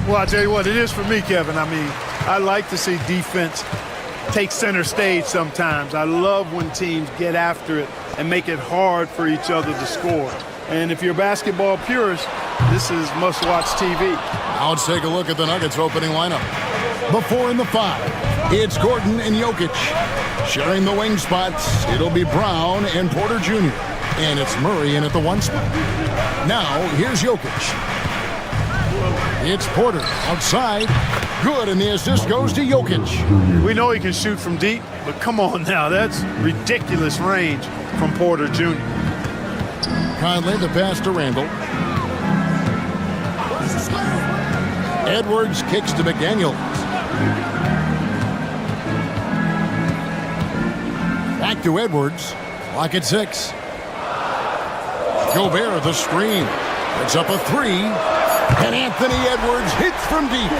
Well, I tell you what, it is for me, Kevin. I mean, I like to see defense take center stage sometimes. I love when teams get after it and make it hard for each other to score. And if you're a basketball purist, this is must-watch TV. Now let's take a look at the Nuggets opening lineup. The 4 and the 5. It's Gordon and Jokic. Sharing the wing spots, it'll be Brown and Porter Jr. And it's Murray in at the 1 spot. Now, here's Jokic. It's Porter outside. Good, and the assist goes to Jokic. We know he can shoot from deep, but come on now. That's ridiculous range from Porter Jr. Conley, the pass to Randall. Edwards kicks to McDaniels. Back to Edwards. Clock at 6. Gobert, the screen. It's up a 3. And Anthony Edwards hits from deep.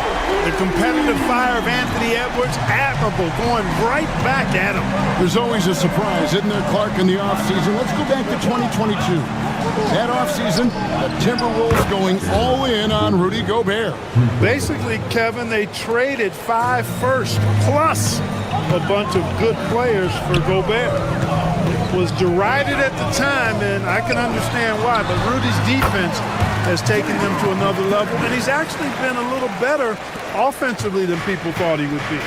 The competitive fire of Anthony Edwards, admirable, going right back at him. There's always a surprise, isn't there, Clark, in the offseason? Let's go back to 2022. That offseason, the Timberwolves going all in on Rudy Gobert. Basically, Kevin, they traded 5 firsts plus a bunch of good players for Gobert. Was derided at the time, and I can understand why, but Rudy's defense has taken them to another level, and he's actually been a little better offensively than people thought he would be.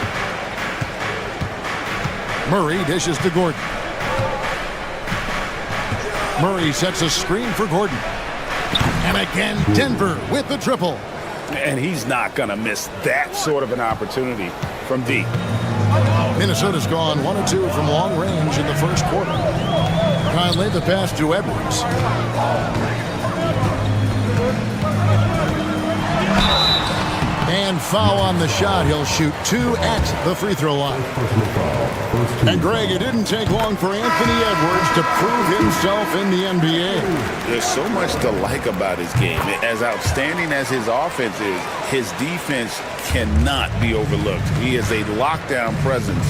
Murray dishes to Gordon. Murray sets a screen for Gordon. And again, Denver with the triple. And he's not going to miss that sort of an opportunity from deep. Minnesota's gone 1 of 2 from long range in the first quarter. Conley, the pass to Edwards. And foul on the shot. He'll shoot 2 at the free throw line. And Greg, it didn't take long for Anthony Edwards to prove himself in the NBA. There's so much to like about his game. As outstanding as his offense is, his defense cannot be overlooked. He is a lockdown presence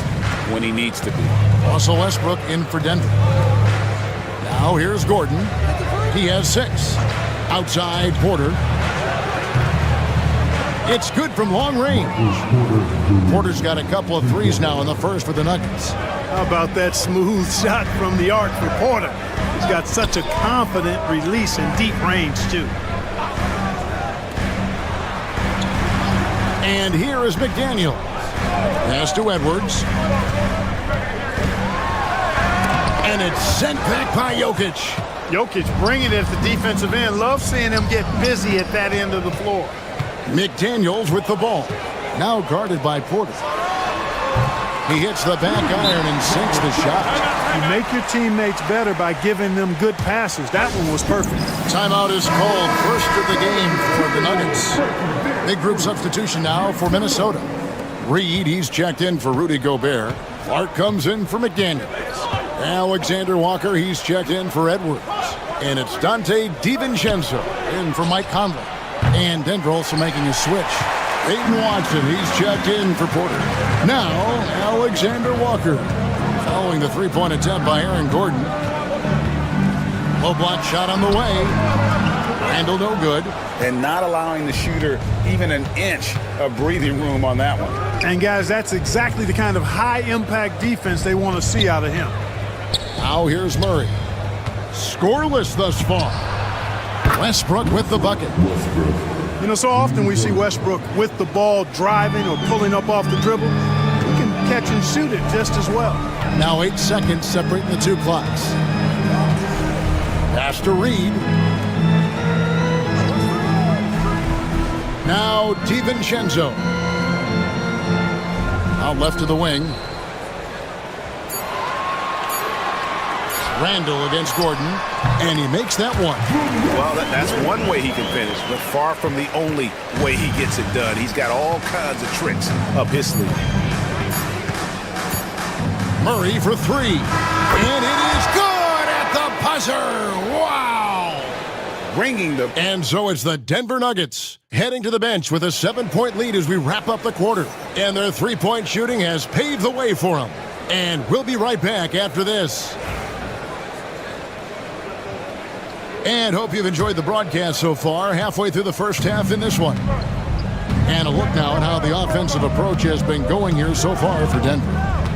when he needs to be. Russell Westbrook in for Denver. Now here's Gordon. He has 6. Outside Porter. It's good from long range. Porter's got a couple of threes now in the first for the Nuggets. How about that smooth shot from the arc for Porter? He's got such a confident release in deep range, too. And here is McDaniels. Pass to Edwards. And it's sent back by Jokic. Jokic bringing it at the defensive end. Love seeing him get busy at that end of the floor. McDaniels with the ball. Now guarded by Porter. He hits the back iron and sinks the shot. You make your teammates better by giving them good passes. That one was perfect. Timeout is called. First of the game for the Nuggets. Big group substitution now for Minnesota. Reed, he's checked in for Rudy Gobert. Clark comes in for McDaniels. Alexander Walker, he's checked in for Edwards. And it's Dante DiVincenzo in for Mike Conley. And Denver also making a switch. Peyton Watson, he's checked in for Porter. Now, Alexander Walker. Following the three-point attempt by Aaron Gordon. Low block shot on the way. Randall no good. And not allowing the shooter even an inch of breathing room on that one. And guys, that's exactly the kind of high-impact defense they want to see out of him. Now here's Murray. Scoreless thus far. Westbrook with the bucket. You know, so often we see Westbrook with the ball driving or pulling up off the dribble. He can catch and shoot it just as well. Now 8 seconds separating the two clocks. Pass to Reed. Now DiVincenzo. Out left to the wing. Randall against Gordon, and he makes that one. Well, that's one way he can finish, but far from the only way he gets it done. He's got all kinds of tricks up his sleeve. Murray for three, and it is good at the buzzer. Wow! Bringing the... And so it's the Denver Nuggets heading to the bench with a 7-point lead as we wrap up the quarter. And their three-point shooting has paved the way for them. And we'll be right back after this. And hope you've enjoyed the broadcast so far, halfway through the first half in this one. And a look now at how the offensive approach has been going here so far for Denver.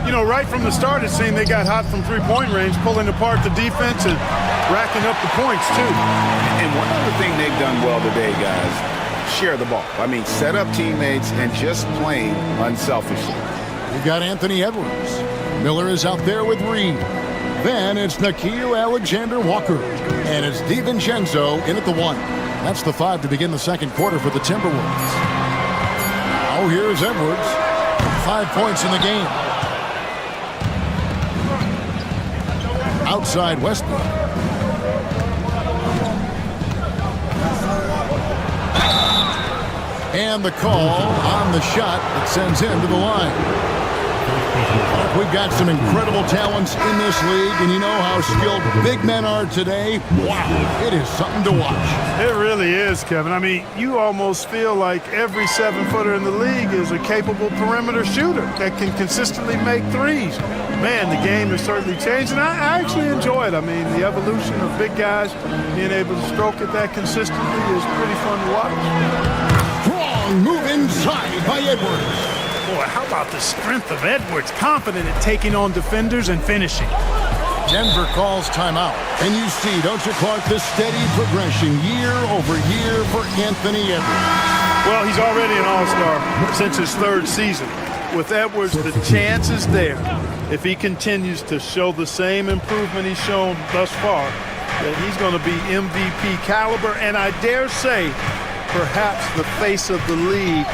You know, right from the start, it seemed they got hot from three-point range, pulling apart the defense and racking up the points, too. And one other thing they've done well today, guys, share the ball. I mean, set up teammates and just playing unselfishly. We've got Anthony Edwards. Miller is out there with Reed. Then it's Nickeil Alexander-Walker. And it's DiVincenzo in at the 1. That's the 5 to begin the second quarter for the Timberwolves. Now here's Edwards. 5 points in the game. Outside Westbrook. And the call on the shot that sends him to the line. We've got some incredible talents in this league, and you know how skilled big men are today. Wow, it is something to watch. It really is, Kevin. I mean, you almost feel like every 7-footer in the league is a capable perimeter shooter that can consistently make threes. Man, the game has certainly changed, and I actually enjoy it. I mean, the evolution of big guys being able to stroke it that consistently is pretty fun to watch. Strong move inside by Edwards. Boy, how about the strength of Edwards, confident at taking on defenders and finishing. Denver calls timeout. And you see, don't you, Clark, the steady progression year over year for Anthony Edwards. Well, he's already an all-star since his 3rd season. With Edwards, the chance is there, if he continues to show the same improvement he's shown thus far, that he's going to be MVP caliber, and I dare say, perhaps the face of the league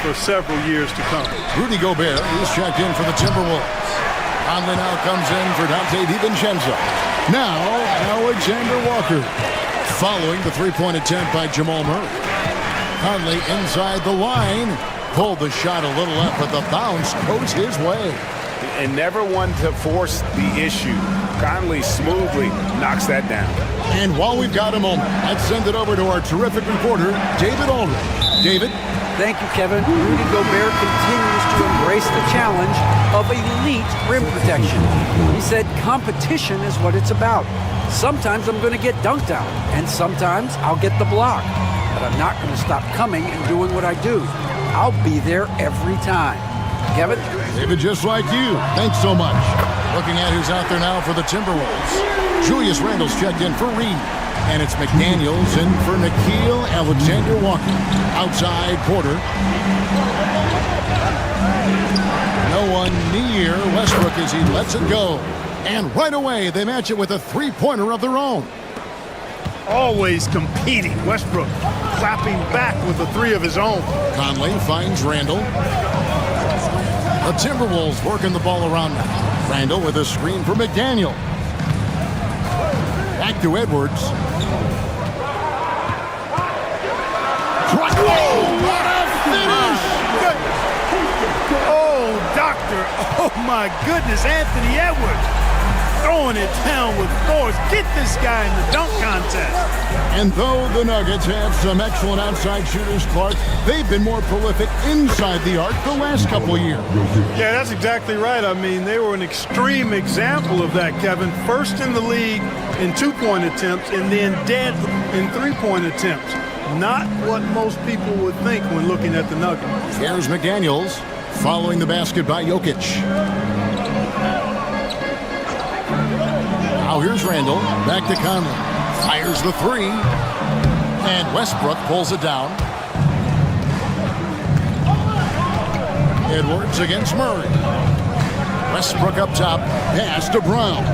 for several years to come. Rudy Gobert is checked in for the Timberwolves. Conley now comes in for Dante DiVincenzo. Now, Alexander Walker. Following the three-point attempt by Jamal Murray. Conley inside the line. Pulled the shot a little left, but the bounce goes his way. And never one to force the issue. Conley smoothly knocks that down. And while we've got a moment, let's send it over to our terrific reporter, David Aldridge. David? Thank you, Kevin. Rudy Gobert continues to embrace the challenge of elite rim protection. He said competition is what it's about. Sometimes I'm going to get dunked on, and sometimes I'll get the block. But I'm not going to stop coming and doing what I do. I'll be there every time. Kevin? David, just like you. Thanks so much. Looking at who's out there now for the Timberwolves. Julius Randle's checked in for Reed. And it's McDaniels in for Nickeil Alexander-Walker. Outside Porter. No one near Westbrook as he lets it go. And right away, they match it with a three-pointer of their own. Always competing. Westbrook clapping back with a 3 of his own. Conley finds Randle. The Timberwolves working the ball around now. Randle with a screen for McDaniel. Back to Edwards. Whoa, what a finish! Oh, doctor. Oh, my goodness. Anthony Edwards throwing it down with force. Get this guy in the dunk contest. And though the Nuggets have some excellent outside shooters, Clark, they've been more prolific inside the arc the last couple of years. Yeah, that's exactly right. I mean, they were an extreme example of that, Kevin. First in the league in 2-point attempts and then dead in 3-point attempts. Not what most people would think when looking at the Nuggets. Here's McDaniels following the basket by Jokic. Now here's Randle, back to Conley. Fires the 3. And Westbrook pulls it down. Edwards against Murray. Westbrook up top. Pass to Brown.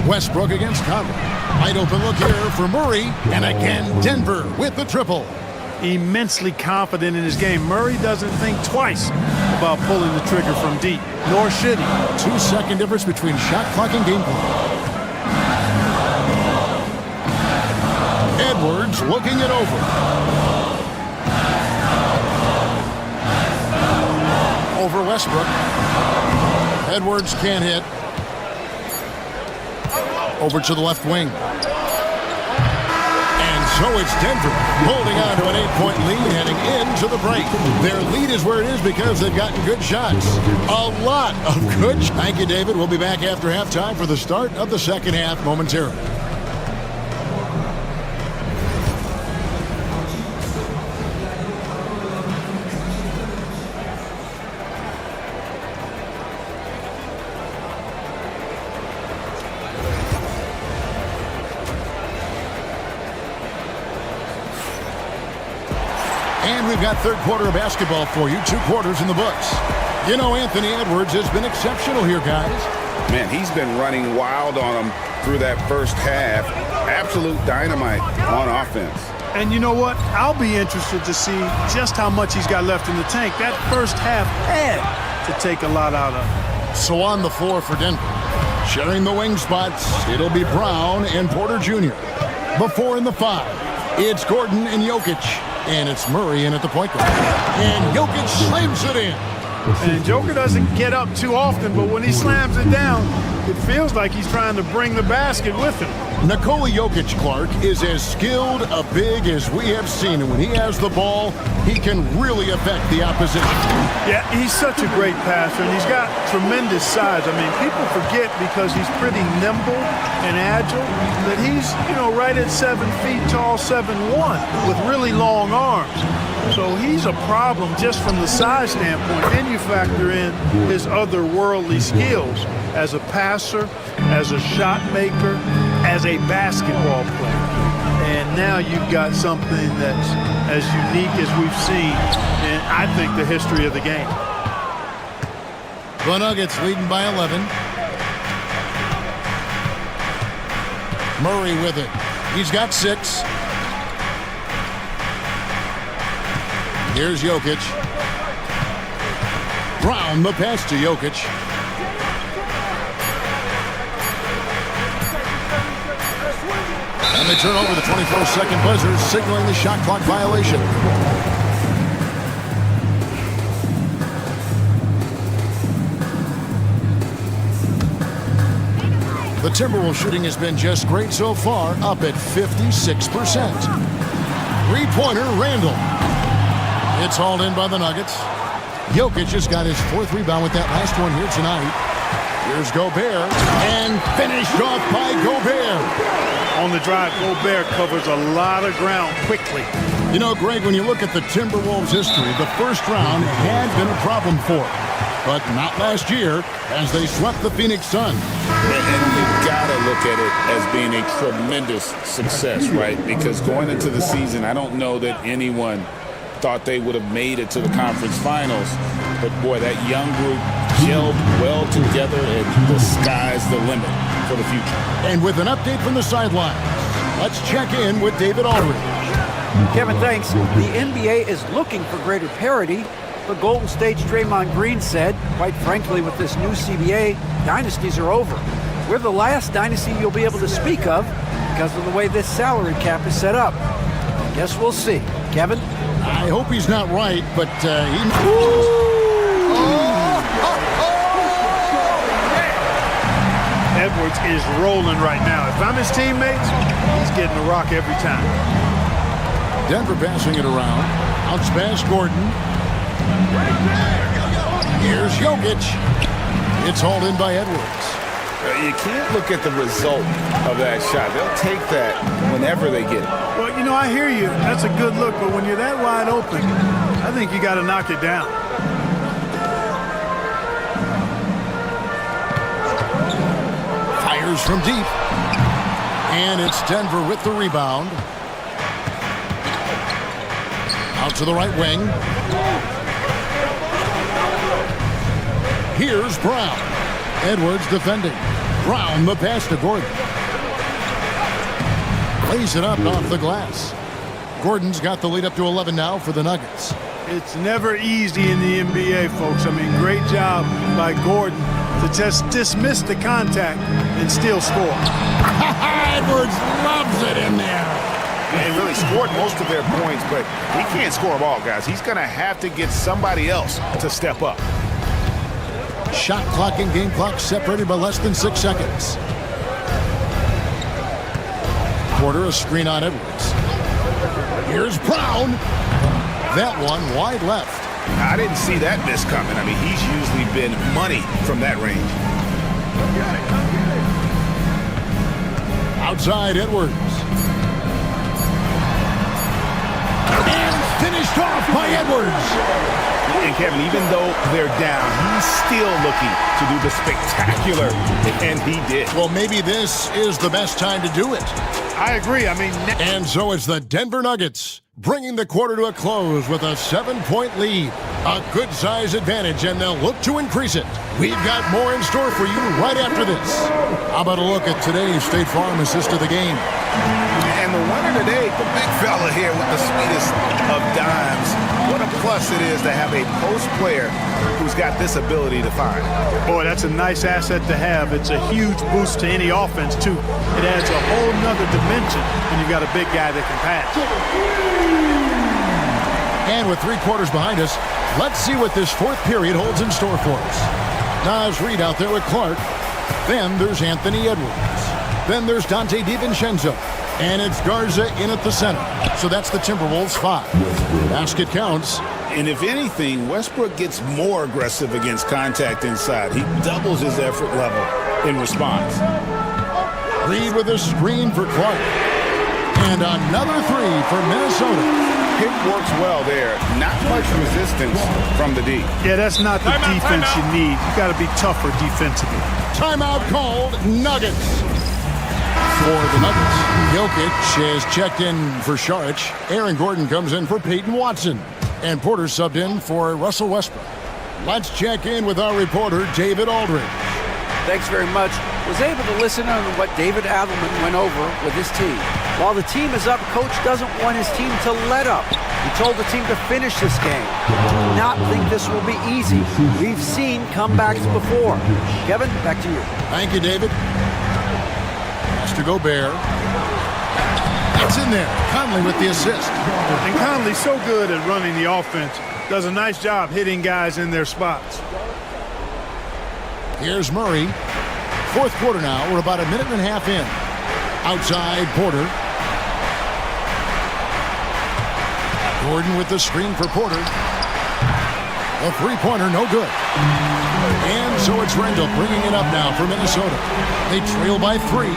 Westbrook against Conley. Wide open look here for Murray. And again, Denver with the triple. Immensely confident in his game. Murray doesn't think twice about pulling the trigger from deep, nor should he. 2-second difference between shot clock and game clock. Edwards looking it over. Over Westbrook. Edwards can't hit. Over to the left wing. And so it's Denver holding on to an 8-point lead heading into the break. Their lead is where it is because they've gotten good shots. A lot of good shots. Thank you, David. We'll be back after halftime for the start of the second half momentarily. And we've got third quarter of basketball for you. 2 quarters in the books. You know, Anthony Edwards has been exceptional here, guys. Man, he's been running wild on them through that first half. Absolute dynamite on offense. And you know what? I'll be interested to see just how much he's got left in the tank. That first half had to take a lot out of him. So on the floor for Denver. Sharing the wing spots, it'll be Brown and Porter Jr. Before in the 5, it's Gordon and Jokic. And it's Murray in at the point guard. And Jokic slams it in. And Joker doesn't get up too often, but when he slams it down, it feels like he's trying to bring the basket with him. Nikola Jokic, Clark, is as skilled a big as we have seen. And when he has the ball, he can really affect the opposition. Yeah, he's such a great passer, and he's got tremendous size. I mean, people forget because he's pretty nimble and agile that he's, right at 7 feet tall, 7'1", with really long arms. So he's a problem just from the size standpoint. Then you factor in his otherworldly skills as a passer, as a shot maker, as a basketball player. And now you've got something that's as unique as we've seen in, I think, the history of the game. The Nuggets leading by 11. Murray with it. He's got 6. Here's Jokic. Brown, the pass to Jokic. And they turn over the 24-second buzzer, signaling the shot clock violation. The Timberwolves shooting has been just great so far, up at 56%. Three-pointer, Randall. It's hauled in by the Nuggets. Jokic just got his 4th rebound with that last one here tonight. Here's Gobert, and finished off by Gobert. On the drive, Gobert covers a lot of ground quickly. You know, Greg, when you look at the Timberwolves' history, the first round had been a problem for them. But not last year, as they swept the Phoenix Suns. And you gotta look at it as being a tremendous success, right? Because going into the season, I don't know that anyone thought they would have made it to the conference finals. But boy, that young group gelled well together, and the sky's the limit for the future. And with an update from the sidelines, let's check in with David Aldridge. Kevin, thanks. The NBA is looking for greater parity. The Golden State's Draymond Green said, quite frankly, with this new CBA, dynasties are over. We're the last dynasty you'll be able to speak of because of the way this salary cap is set up. Guess we'll see. Kevin? I hope he's not right, but he... Edwards is rolling right now. If I'm his teammates, he's getting the rock every time. Denver passing it around. Outs pass Gordon. Here's Jokic. It's hauled in by Edwards. You can't look at the result of that shot. They'll take that whenever they get it. Well, I hear you. That's a good look, but when you're that wide open, I think you got to knock it down. Fires from deep. And it's Denver with the rebound. Out to the right wing. Here's Brown. Edwards defending. Brown the pass to Gordon. Lays it up off the glass. Gordon's got the lead up to 11 now for the Nuggets. It's never easy in the NBA, folks. I mean, great job by Gordon to just dismiss the contact and still score. Edwards loves it in there. They really scored most of their points, but he can't score them all, guys. He's going to have to get somebody else to step up. Shot clock and game clock separated by less than 6 seconds. Porter a screen on Edwards. Here's Brown. That one wide left. I didn't see that miss coming. I mean, he's usually been money from that range. Outside Edwards. And finished off by Edwards. And Kevin, even though they're down, he's still looking to do the spectacular, and he did. Well, maybe this is the best time to do it. I agree. I mean, And so it's the Denver Nuggets bringing the quarter to a close with a 7-point lead. A good size advantage, and they'll look to increase it. We've got more in store for you right after this. How about a look at today's State Farm assist of the game? And the winner today, the big fella here with the sweetest of dimes. What a plus it is to have a post player who's got this ability to find. boy, that's a nice asset to have. It's a huge boost to any offense, too. It adds a whole nother dimension when you've got a big guy that can pass. And with 3 quarters behind us, let's see what this fourth period holds in store for us. Nas Reed out there with Clark. Then there's Anthony Edwards. Then there's Dante DiVincenzo. And it's Garza in at the center. So that's the Timberwolves 5. Basket counts. And if anything, Westbrook gets more aggressive against contact inside. He doubles his effort level in response. Reed with a screen for Clark. And another 3 for Minnesota. Pick works well there. Not much resistance from the D. Yeah, that's not the defense you need. You got to be tougher defensively. Timeout called. Nuggets. For the Nuggets, Jokic is checked in for Saric. Aaron Gordon comes in for Peyton Watson. And Porter subbed in for Russell Westbrook. Let's check in with our reporter, David Aldridge. Thanks very much. Was able to listen on what David Adelman went over with his team. While the team is up, Coach doesn't want his team to let up. He told the team to finish this game. Do not think this will be easy. We've seen comebacks before. Kevin, back to you. Thank you, David. Pass to Gobert. It's in there. Conley with the assist. And Conley's so good at running the offense. Does a nice job hitting guys in their spots. Here's Murray. Fourth quarter now. We're about a minute and a half in. Outside Porter. Gordon with the screen for Porter. A three-pointer, no good. And so it's Randall bringing it up now for Minnesota. They trail by 3.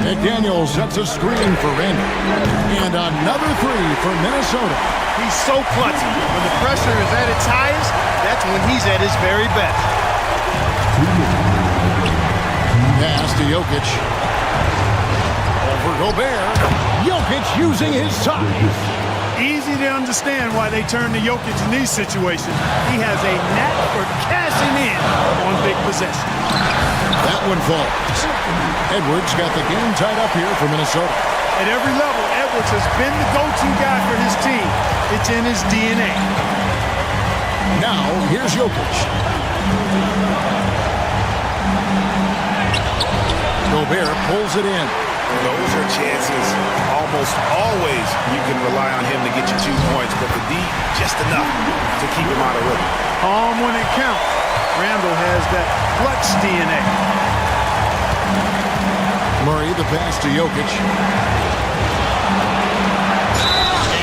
McDaniel sets a screen for Randall. And another 3 for Minnesota. He's so clutchy. When the pressure is at its highest, that's when he's at his very best. Pass to Jokic. Over Gobert. Jokic using his size. Easy to understand why they turn to Jokic in these situations. He has a knack for cashing in on big possessions. That one falls. Edwards got the game tied up here for Minnesota. At every level, Edwards has been the go-to guy for his team. It's in his DNA. Now, here's Jokic. Gobert pulls it in. Those are chances. Almost always you can rely on him to get you 2 points, but the D, just enough to keep him out of rhythm. Calm when it counts. Randall has that clutch DNA. Murray, the pass to Jokic.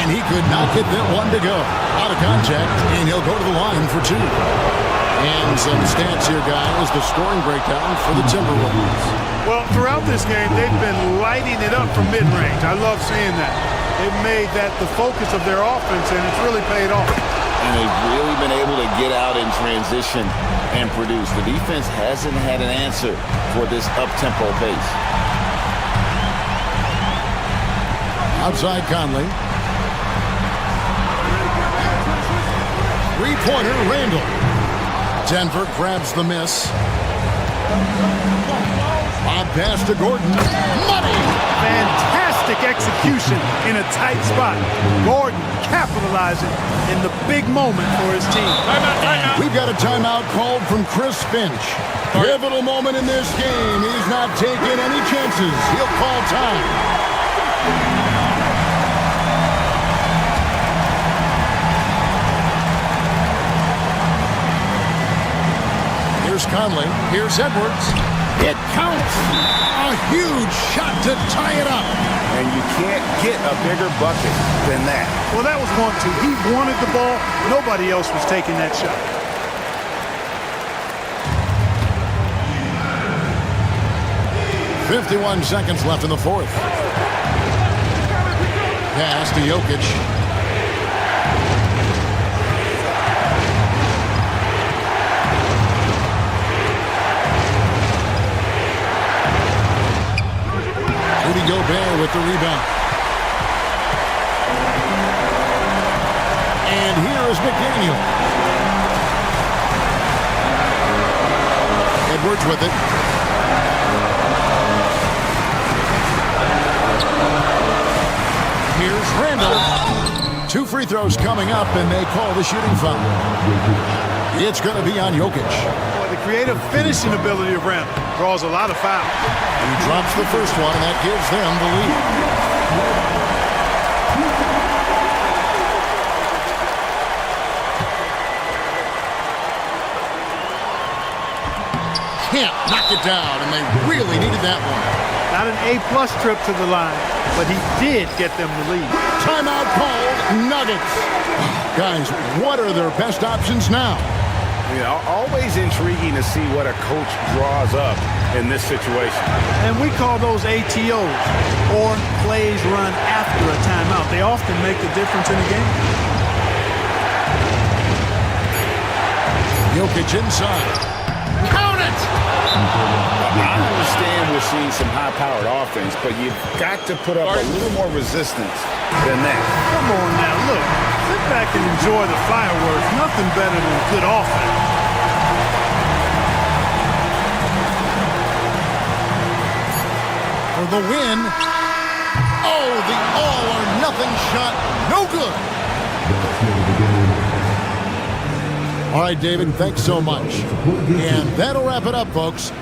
And he could not get that one to go. Out of contact, and he'll go to the line for 2. And some stats here, guys. The scoring breakdown for the Timberwolves. Well, throughout this game, they've been lighting it up from mid-range. I love seeing that. They've made that the focus of their offense, and it's really paid off. And they've really been able to get out in transition and produce. The defense hasn't had an answer for this up-tempo pace. Outside Conley. Three-pointer, Randall. Denver grabs the miss. Bob pass to Gordon. Money! Fantastic execution in a tight spot. Gordon capitalizing in the big moment for his team. Timeout. We've got a timeout called from Chris Finch. Pivotal moment in this game. He's not taking any chances. He'll call time. Here's Conley. Here's Edwards. It counts. A huge shot to tie it up. And you can't get a bigger bucket than that. Well, that was 1-2. He wanted the ball. Nobody else was taking that shot. .51 seconds left in the fourth. Pass to Jokic. Rudy Gobert with the rebound. And here is McDaniel. Edwards with it. Here's Randall. 2 free throws coming up, and they call the shooting foul. It's going to be on Jokic. Well, the creative finishing ability of Randall draws a lot of fouls. He drops the first one, and that gives them the lead. Can't knock it down, and they really needed that one. Not an A-plus trip to the line, but he did get them the lead. Timeout called, Nuggets. Guys, what are their best options now? Yeah, always intriguing to see what a coach draws up in this situation. And we call those ATOs, or plays run after a timeout. They often make the difference in a game. Jokic inside. Count it! I understand we're seeing some high-powered offense, but you've got to put up a little more resistance than that. Come on now, look. Sit back and enjoy the fireworks. Nothing better than good offense. For the win. Oh, the all-or-nothing shot. No good. All right, David, thanks so much. And that'll wrap it up, folks.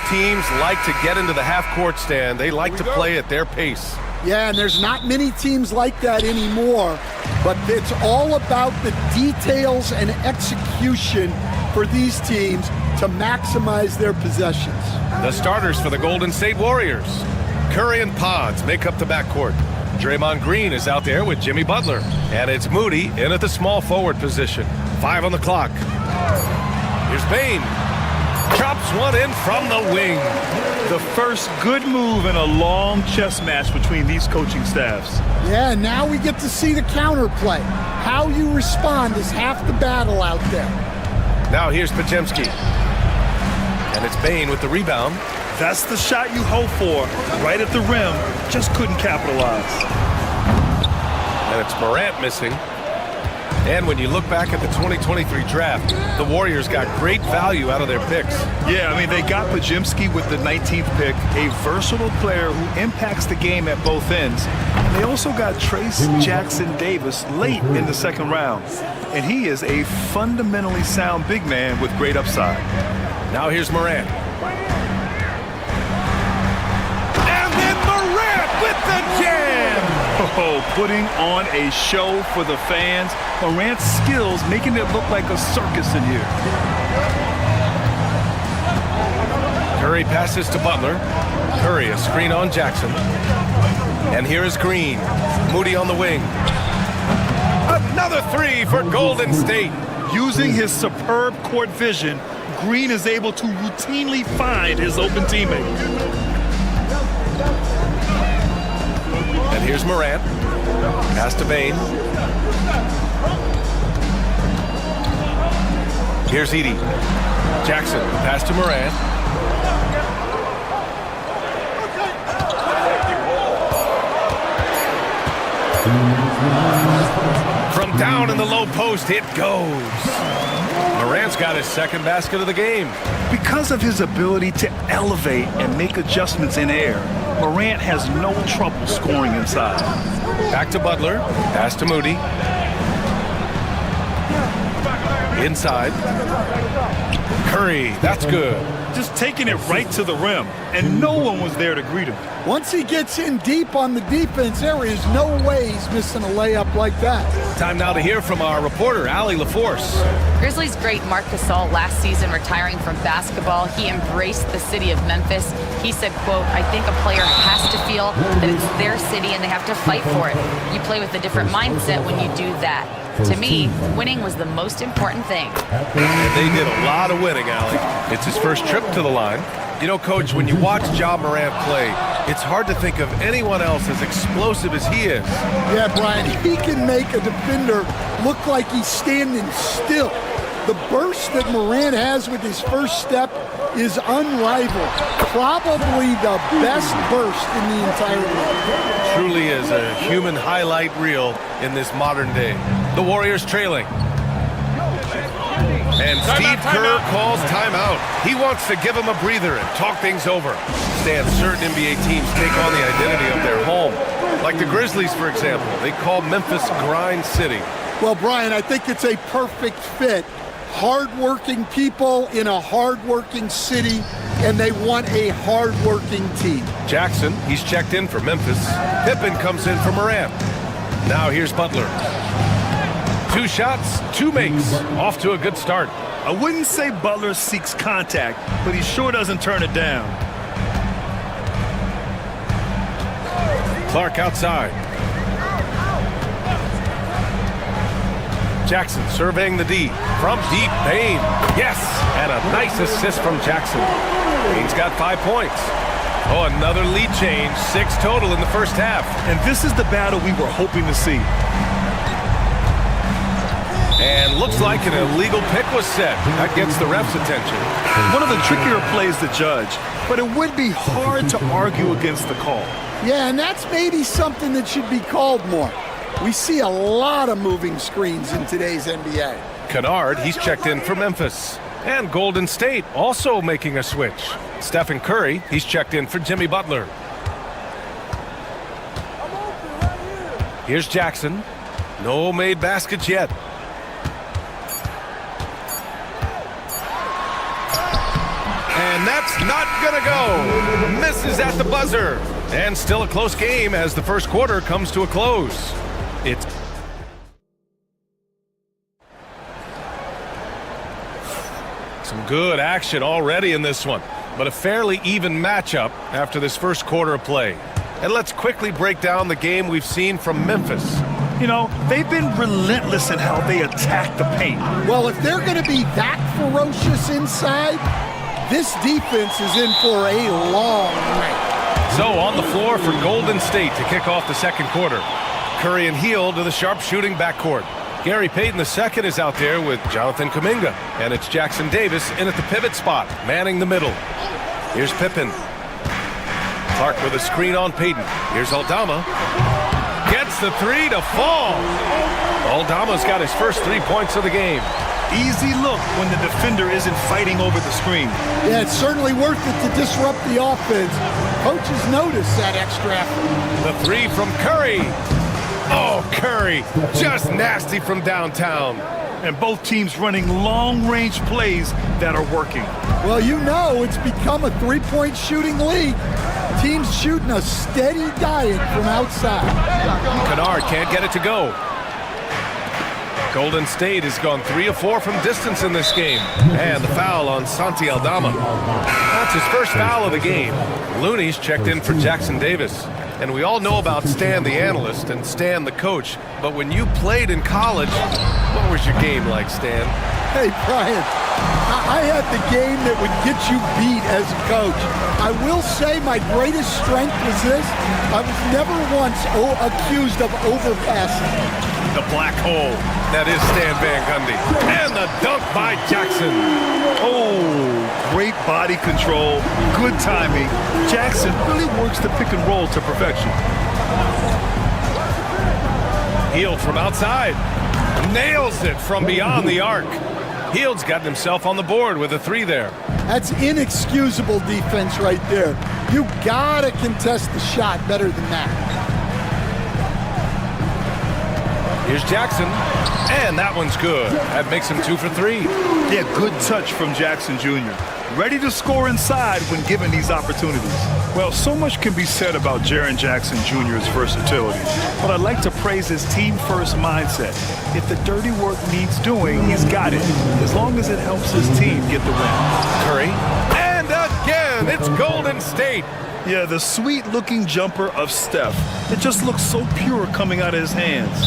teams like to get into the half-court stand. They like to play at their pace. Yeah, and there's not many teams like that anymore, but it's all about the details and execution for these teams to maximize their possessions. The starters for the Golden State Warriors. Curry and Pods make up the backcourt. Draymond Green is out there with Jimmy Butler. And it's Moody in at the small forward position. 5 on the clock. Here's Bane. Chops one in from the wing. The first good move in a long chess match between these coaching staffs. Yeah, now we get to see the counterplay. How you respond is half the battle out there. Now here's Podziemski. And it's Bane with the rebound. That's the shot you hope for, right at the rim. Just couldn't capitalize. And it's Morant missing. And when you look back at the 2023 draft, the Warriors got great value out of their picks. Yeah, I mean, they got Podziemski with the 19th pick, a versatile player who impacts the game at both ends. And they also got Trace Jackson Davis late in the second round. And he is a fundamentally sound big man with great upside. Now here's Morant. And then Morant with the jam! Oh, putting on a show for the fans. Morant's skills making it look like a circus in here. Curry passes to Butler. Curry a screen on Jackson. And here is Green. Moody on the wing. Another three for Golden State. Using his superb court vision, Green is able to routinely find his open teammate. And here's Morant. Pass to Bane. Here's Edey. Jackson. Pass to Morant. From down in the low post, it goes. Morant's got his second basket of the game. Because of his ability to elevate and make adjustments in air, Morant has no trouble scoring inside. Back to Butler. Pass to Moody. Inside. Curry. That's good. Just taking it right to the rim, and no one was there to greet him. Once he gets in deep on the defense, there is no way he's missing a layup like that. Time now to hear from our reporter, Allie LaForce. Grizzlies great Marc Gasol last season retiring from basketball. He embraced the city of Memphis. He said, quote, "I think a player has to feel that it's their city and they have to fight for it. You play with a different mindset when you do that. To me, winning was the most important thing." And they did a lot of winning, Allie. It's his first trip to the line. You know, Coach, when you watch Ja Morant play, it's hard to think of anyone else as explosive as he is. Yeah, Brian, he can make a defender look like he's standing still. The burst that Morant has with his first step is unrivaled. Probably the best burst in the entire league. Truly is a human highlight reel in this modern day. The Warriors trailing. And Steve Kerr calls timeout. He wants to give him a breather and talk things over. Stan, certain NBA teams take on the identity of their home. Like the Grizzlies, for example. They call Memphis Grind City. Well, Brian, I think it's a perfect fit. Hard-working people in a hard-working city, and they want a hard-working team. Jackson, he's checked in for Memphis. Pippen comes in for Morant. Now here's Butler. 2 shots, 2 makes. Off to a good start. I wouldn't say Butler seeks contact, but he sure doesn't turn it down. Clark outside. Jackson surveying the D. From deep, Bane. Yes! And a nice assist from Jackson. Bane's got 5 points. Oh, another lead change. 6 total in the first half. And this is the battle we were hoping to see. And looks like an illegal pick was set. That gets the ref's attention. One of the trickier plays to judge, but it would be hard to argue against the call. Yeah, and that's maybe something that should be called more. We see a lot of moving screens in today's NBA. Kennard, he's checked in for Memphis. And Golden State also making a switch. Stephen Curry, he's checked in for Jimmy Butler. Here's Jackson. No made baskets yet. And And that's not gonna go. Misses at the buzzer. And still a close game as the first quarter comes to a close. It's some good action already in this one, but a fairly even matchup after this first quarter of play. And let's quickly break down the game we've seen from Memphis. You know, they've been relentless in how they attack the paint. Well, if they're going to be that ferocious inside, this defense is in for a long night. So on the floor for Golden State to kick off the second quarter. Curry and Hield to the sharpshooting backcourt. Gary Payton II is out there with Jonathan Kuminga. And it's Jackson Davis in at the pivot spot, manning the middle. Here's Pippen. Clark with a screen on Payton. Here's Aldama. Gets the three to fall. Aldama's got his first 3 points of the game. Easy look when the defender isn't fighting over the screen. Yeah, it's certainly worth it to disrupt the offense. Coaches notice that extra effort. The three from Curry. Oh, Curry, just nasty from downtown. And both teams running long-range plays that are working. Well, you know it's become a three-point shooting league. Teams shooting a steady diet from outside. Kennard can't get it to go. Golden State has gone 3 of 4 from distance in this game. And the foul on Santi Aldama. That's his first foul of the game. Looney's checked in for Jackson Davis. And we all know about Stan the analyst and Stan the coach. But when you played in college, what was your game like, Stan? Hey, Brian, I had the game that would get you beat as a coach. I will say my greatest strength was this. I was never once accused of overpassing. The black hole. That is Stan Van Gundy. And the dunk by Jackson. Oh, great body control, good timing. Jackson really works the pick and roll to perfection. Hield from outside. Nails it from beyond the arc. Hield's gotten himself on the board with a three there. That's inexcusable defense right there. You gotta contest the shot better than that. Here's Jackson, and that one's good. That makes him 2 for 3. Yeah, good touch from Jackson Jr. Ready to score inside when given these opportunities. Well, so much can be said about Jaren Jackson Jr.'s versatility, but I'd like to praise his team-first mindset. If the dirty work needs doing, he's got it, as long as it helps his team get the win. Curry, and again, it's Golden State. Yeah, the sweet-looking jumper of Steph. It just looks so pure coming out of his hands.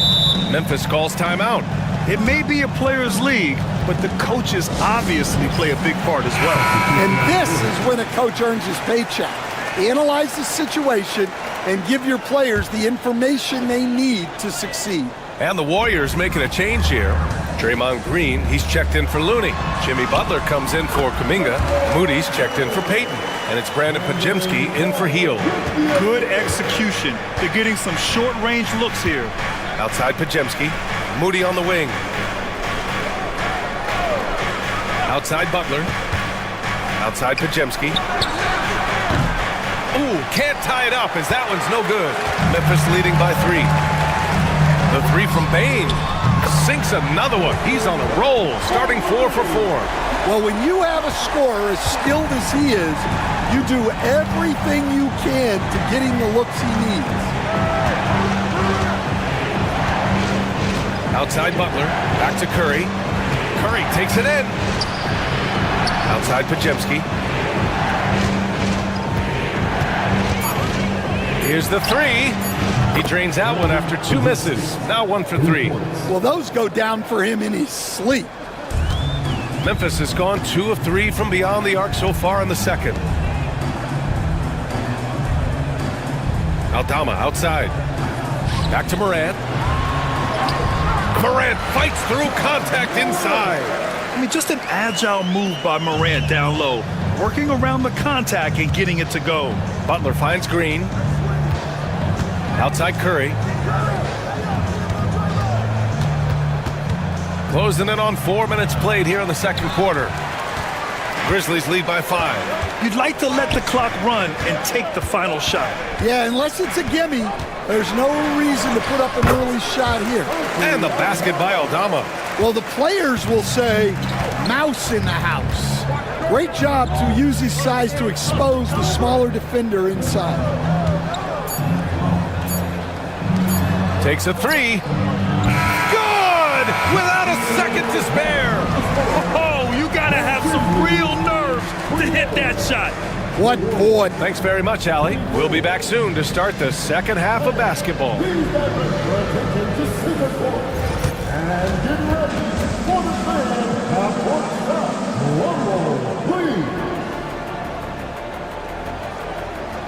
Memphis calls timeout. It may be a players' league, but the coaches obviously play a big part as well. And this is when a coach earns his paycheck. Analyze the situation and give your players the information they need to succeed. And the Warriors making a change here. Draymond Green, he's checked in for Looney. Jimmy Butler comes in for Kuminga. Moody's checked in for Payton. And it's Brandon Pajemski in for Hield. Good execution. They're getting some short-range looks here. Outside Pajemski. Moody on the wing. Outside Butler. Outside Pajemski. Ooh, can't tie it up as that one's no good. Memphis leading by 3. The three from Bain. Sinks another one. He's on a roll, starting 4 for 4. Well, when you have a scorer as skilled as he is, you do everything you can to get him the looks he needs. Outside Butler, back to Curry. Curry takes it in. Outside Pajemski. Here's the three. He drains that one after 2 misses. Now 1 for 3. Well, those go down for him in his sleep. Memphis has gone 2 of 3 from beyond the arc so far in the second. Aldama outside. Back to Morant. Morant fights through contact inside. I mean, just an agile move by Morant down low, working around the contact and getting it to go. Butler finds Green. Outside Curry. Closing in on 4 minutes played here in the second quarter. Grizzlies lead by 5. You'd like to let the clock run and take the final shot. Yeah, unless it's a gimme, there's no reason to put up an early shot here. And the basket by Aldama. Well, the players will say, mouse in the house. Great job to use his size to expose the smaller defender inside. Takes a three. Good! Without a second to spare. Oh, you gotta have some real nerves to hit that shot. What boy. Thanks very much, Allie. We'll be back soon to start the second half of basketball.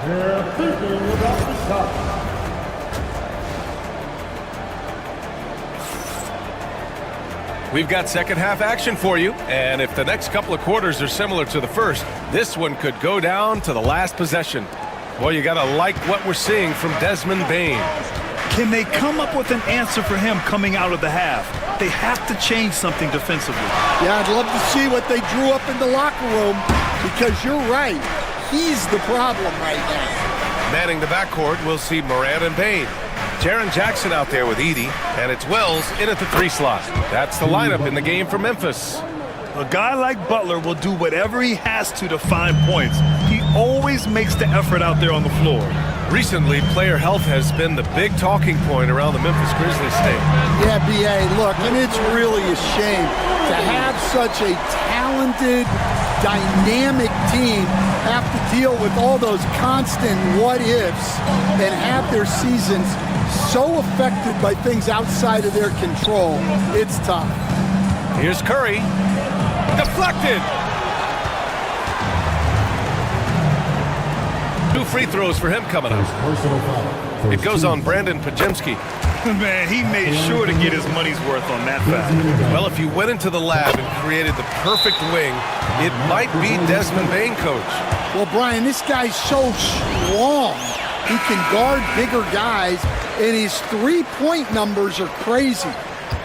They're thinking about the shot. We've got second half action for you, and if the next couple of quarters are similar to the first, this one could go down to the last possession. Boy, you gotta like what we're seeing from Desmond Bane. Can they come up with an answer for him coming out of the half? They have to change something defensively. Yeah, I'd love to see what they drew up in the locker room, because you're right. He's the problem right now. Manning the backcourt, we'll see Morant and Bane. Jaren Jackson out there with Edey, and it's Wells in at the 3 slot. That's the lineup in the game for Memphis. A guy like Butler will do whatever he has to find points. He always makes the effort out there on the floor. Recently, player health has been the big talking point around the Memphis Grizzlies state. Yeah, B.A., look, and it's really a shame to have such a talented, dynamic team have to deal with all those constant what-ifs and have their seasons so affected by things outside of their control. It's tough. Here's Curry. Deflected. 2 free throws for him coming up. It goes on Brandon Pajemski. Man, he made sure to get his money's worth on that fact. Well, if you went into the lab and created the perfect wing, it might be Desmond Bane, coach. Well, Brian, this guy's so strong. He can guard bigger guys, and his three-point numbers are crazy.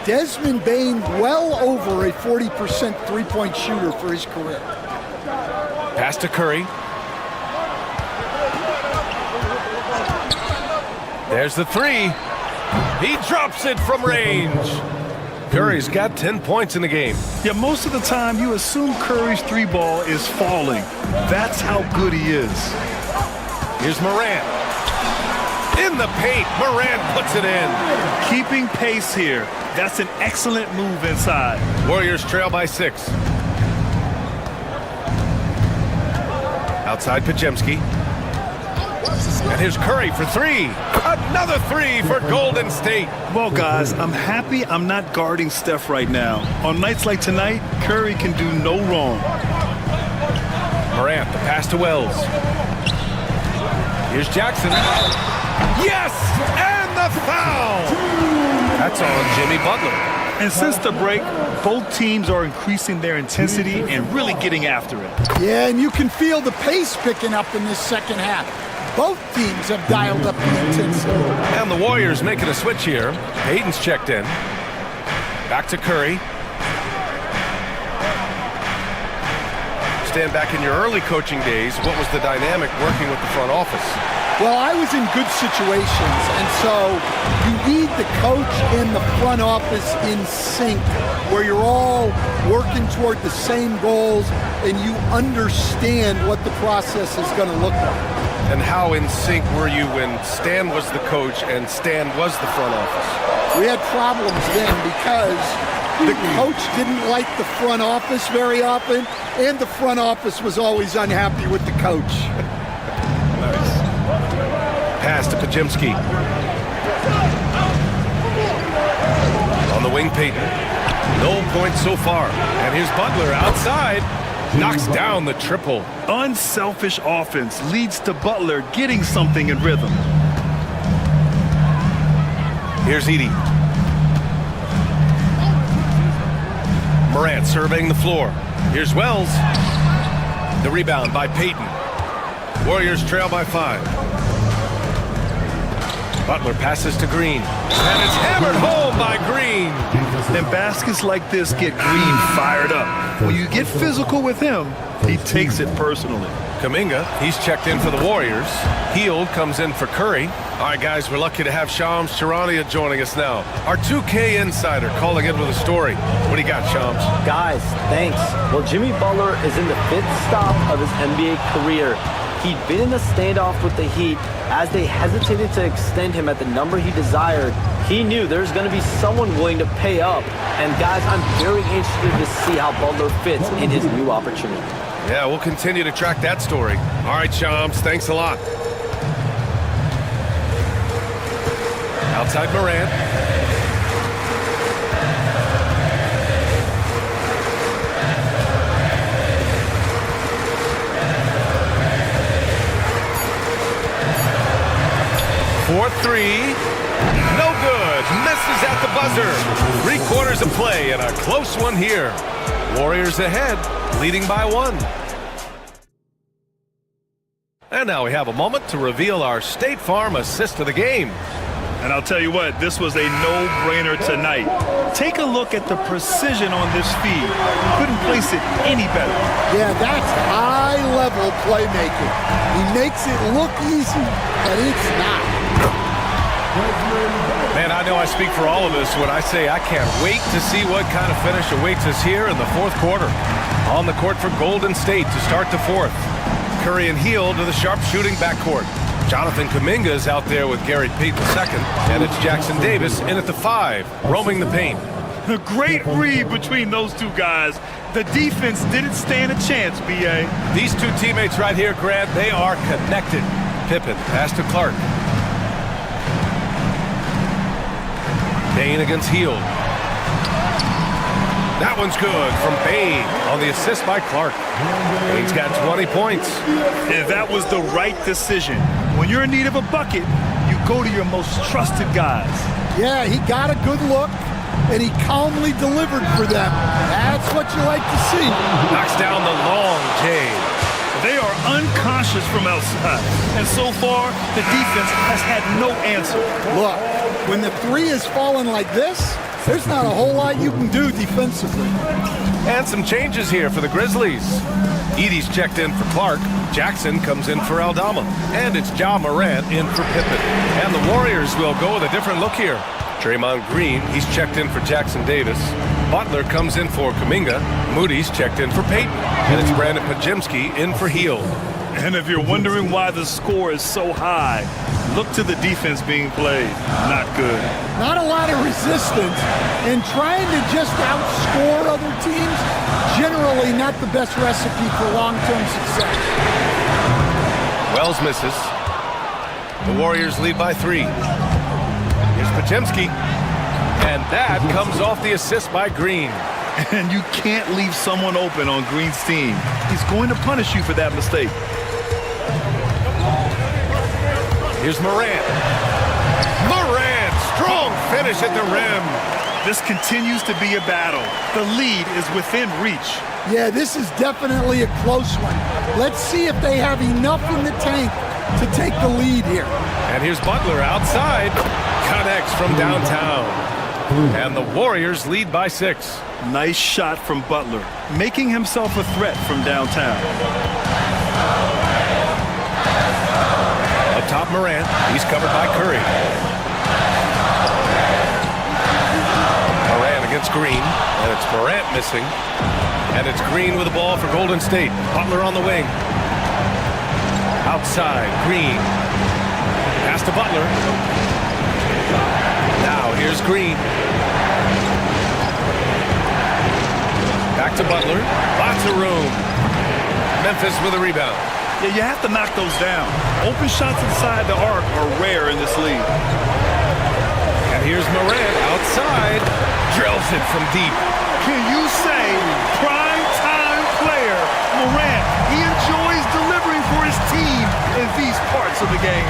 Desmond Bane well over a 40% three-point shooter for his career. Pass to Curry. There's the 3. He drops it from range. Curry's got 10 points in the game. Yeah, most of the time you assume Curry's 3-ball is falling. That's how good he is. Here's Morant. In the paint, Morant puts it in. Keeping pace here. That's an excellent move inside. Warriors trail by 6. Outside Pajemski. And here's Curry for 3. Another 3 for Golden State. Well, guys, I'm happy I'm not guarding Steph right now. On nights like tonight, Curry can do no wrong. Morant, the pass to Wells. Here's Jackson. Yes! And the foul! That's on Jimmy Butler. And since the break, both teams are increasing their intensity and really getting after it. Yeah, and you can feel the pace picking up in this second half. Both teams have dialed up the intensity. And the Warriors making a switch here. Hayden's checked in. Back to Curry. Stand back in your early coaching days. What was the dynamic working with the front office? Well, I was in good situations, and so you need the coach and the front office in sync, where you're all working toward the same goals and you understand what the process is going to look like. And how in sync were you when Stan was the coach and Stan was the front office? We had problems then because the coach didn't like the front office very often, and the front office was always unhappy with the coach. Nice. Pass to Pajemski. On the wing, Payton. No points so far. And here's Butler outside. Knocks down the triple. Unselfish offense leads to Butler getting something in rhythm. Here's Edey. Morant surveying the floor. Here's Wells. The rebound by Payton. Warriors trail by 5. Butler passes to Green. And it's hammered home by Green. And baskets like this get Green fired up. When you get physical with him, he takes it personally. Kuminga, he's checked in for the Warriors. Hield comes in for Curry. All right, guys, we're lucky to have Shams Charania joining us now. Our 2K insider calling in with a story. What do you got, Shams? Guys, thanks. Well, Jimmy Butler is in the 5th stop of his NBA career. He'd been in a standoff with the Heat. As they hesitated to extend him at the number he desired, he knew there's going to be someone willing to pay up. And guys, I'm very interested to see how Butler fits in his new opportunity. Yeah, we'll continue to track that story. All right, Shams, thanks a lot. Outside Morant. For three. No good. Misses at the buzzer. 3 quarters of play and a close one here. Warriors ahead, leading by 1. And now we have a moment to reveal our State Farm assist of the game. And I'll tell you what, this was a no-brainer tonight. Take a look at the precision on this feed. You couldn't place it any better. Yeah, that's high-level playmaking. He makes it look easy, but it's not. Man, I know I speak for all of us when I say I can't wait to see what kind of finish awaits us here in the 4th quarter. On the court for Golden State to start the 4th. Curry and Hield to the sharpshooting backcourt. Jonathan Kuminga is out there with Gary Payton II, and it's Jackson Davis in at the 5, roaming the paint. A great read between those two guys. The defense didn't stand a chance, B.A. These 2 teammates right here, Grant, they are connected. Pippen, pass to Clark. Payne against Hield. That one's good from Payne on the assist by Clark. Payne's got 20 points. And that was the right decision. When you're in need of a bucket, you go to your most trusted guys. Yeah, he got a good look, and he calmly delivered for them. That's what you like to see. Knocks down the long J. They are unconscious from outside, and so far, the defense has had no answer. Look, when the 3 is falling like this, there's not a whole lot you can do defensively. And some changes here for the Grizzlies. Edey's checked in for Clark. Jackson comes in for Aldama. And it's Ja Morant in for Pippen. And the Warriors will go with a different look here. Draymond Green, he's checked in for Jackson Davis. Butler comes in for Kuminga. Moody's checked in for Payton. And it's Brandon Pajemski in for Hield. And if you're wondering why the score is so high, look to the defense being played. Not good. Not a lot of resistance, and trying to just outscore other teams, generally not the best recipe for long-term success. Wells misses. The Warriors lead by 3. Here's Pajemski. And that comes off the assist by Green. And you can't leave someone open on Green's team. He's going to punish you for that mistake. Here's Morant. Morant, strong finish at the rim. This continues to be a battle. The lead is within reach. Yeah, this is definitely a close one. Let's see if they have enough in the tank to take the lead here. And here's Butler outside. Connects from downtown. And the Warriors lead by 6. Nice shot from Butler, making himself a threat from downtown. Up top, Morant. He's covered by Curry. Morant against Green. And it's Morant missing. And it's Green with the ball for Golden State. Butler on the wing. Outside, Green. Pass to Butler. Now here's Green. Back to Butler. Lots of room. Memphis with a rebound. Yeah, you have to knock those down. Open shots inside the arc are rare in this league. And here's Morant outside. Drills it from deep. Can you say prime-time player Morant? He enjoys delivering for his team in these parts of the game.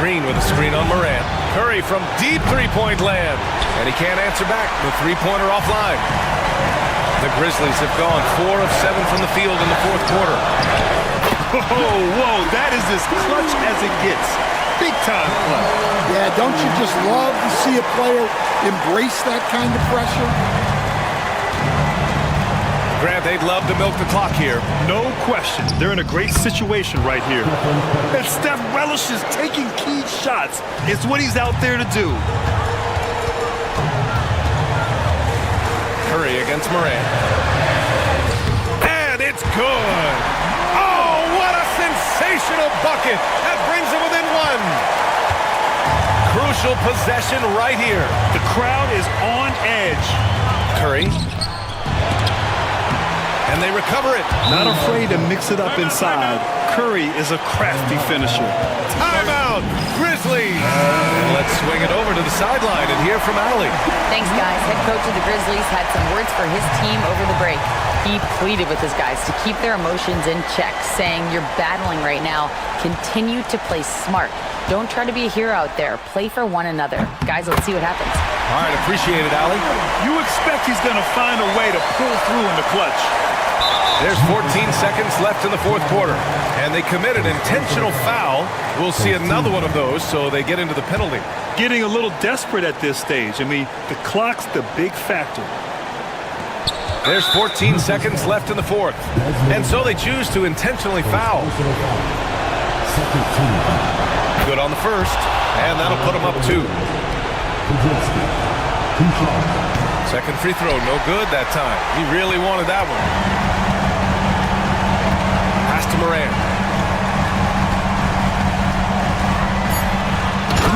Green with a screen on Morant. Curry from deep three-point land. And he can't answer back. The three-pointer offline. The Grizzlies have gone 4 of 7 from the field in the 4th quarter. Whoa, that is as clutch as it gets. big-time play. Yeah, don't you just love to see a player embrace that kind of pressure? Grant, they'd love to milk the clock here. No question. They're in a great situation right here. And Steph relishes taking key shots. It's what he's out there to do. Curry against Morant. And it's good. Oh, what a sensational bucket. That brings it within one. Crucial possession right here. The crowd is on edge. Curry. And they recover it. Not afraid to mix it up inside. Curry is a crafty finisher. Timeout, Grizzlies. And let's swing it over to the sideline and hear from Allie. Thanks, guys. Head coach of the Grizzlies had some words for his team over the break. He pleaded with his guys to keep their emotions in check, saying, "You're battling right now. Continue to play smart. Don't try to be a hero out there. Play for one another." Guys, let's see what happens. All right, appreciate it, Allie. You expect he's going to find a way to pull through in the clutch. There's 14 seconds left in the fourth quarter, and they commit an intentional foul. We'll see another one of those, so they get into the penalty. Getting a little desperate at this stage. I mean, the clock's the big factor. There's 14 seconds left in the fourth, and so they choose to intentionally foul. Good on the first, and that'll put them up 2. Second free throw, no good that time. He really wanted that one. To Morant.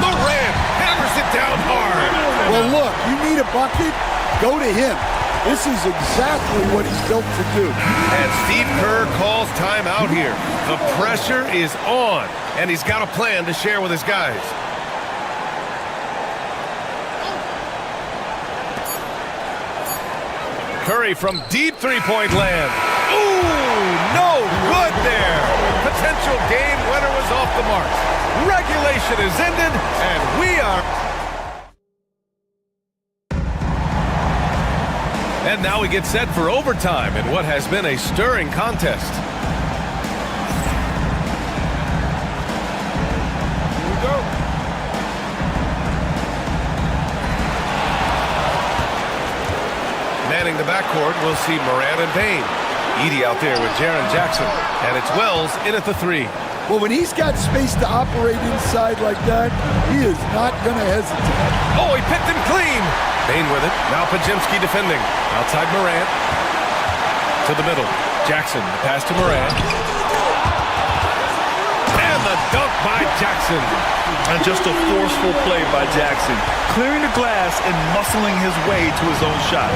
Morant hammers it down hard. Well, look, you need a bucket, go to him. This is exactly what he's built to do. And Steve Kerr calls timeout here. The pressure is on, and he's got a plan to share with his guys. Curry from deep three-point land. Ooh, no good there. Potential game winner was off the mark. Regulation is ended, and we are... And now we get set for overtime in what has been a stirring contest. Here we go. Manning the backcourt, we'll see Morant and Payne. Edie out there with Jaren Jackson. And it's Wells in at the 3. Well, when he's got space to operate inside like that, he is not going to hesitate. Oh, he picked him clean. Payne with it. Now Pajemski defending. Outside Morant. To the middle. Jackson, the pass to Morant. And the dunk by Jackson. And just a forceful play by Jackson. Clearing the glass and muscling his way to his own shot.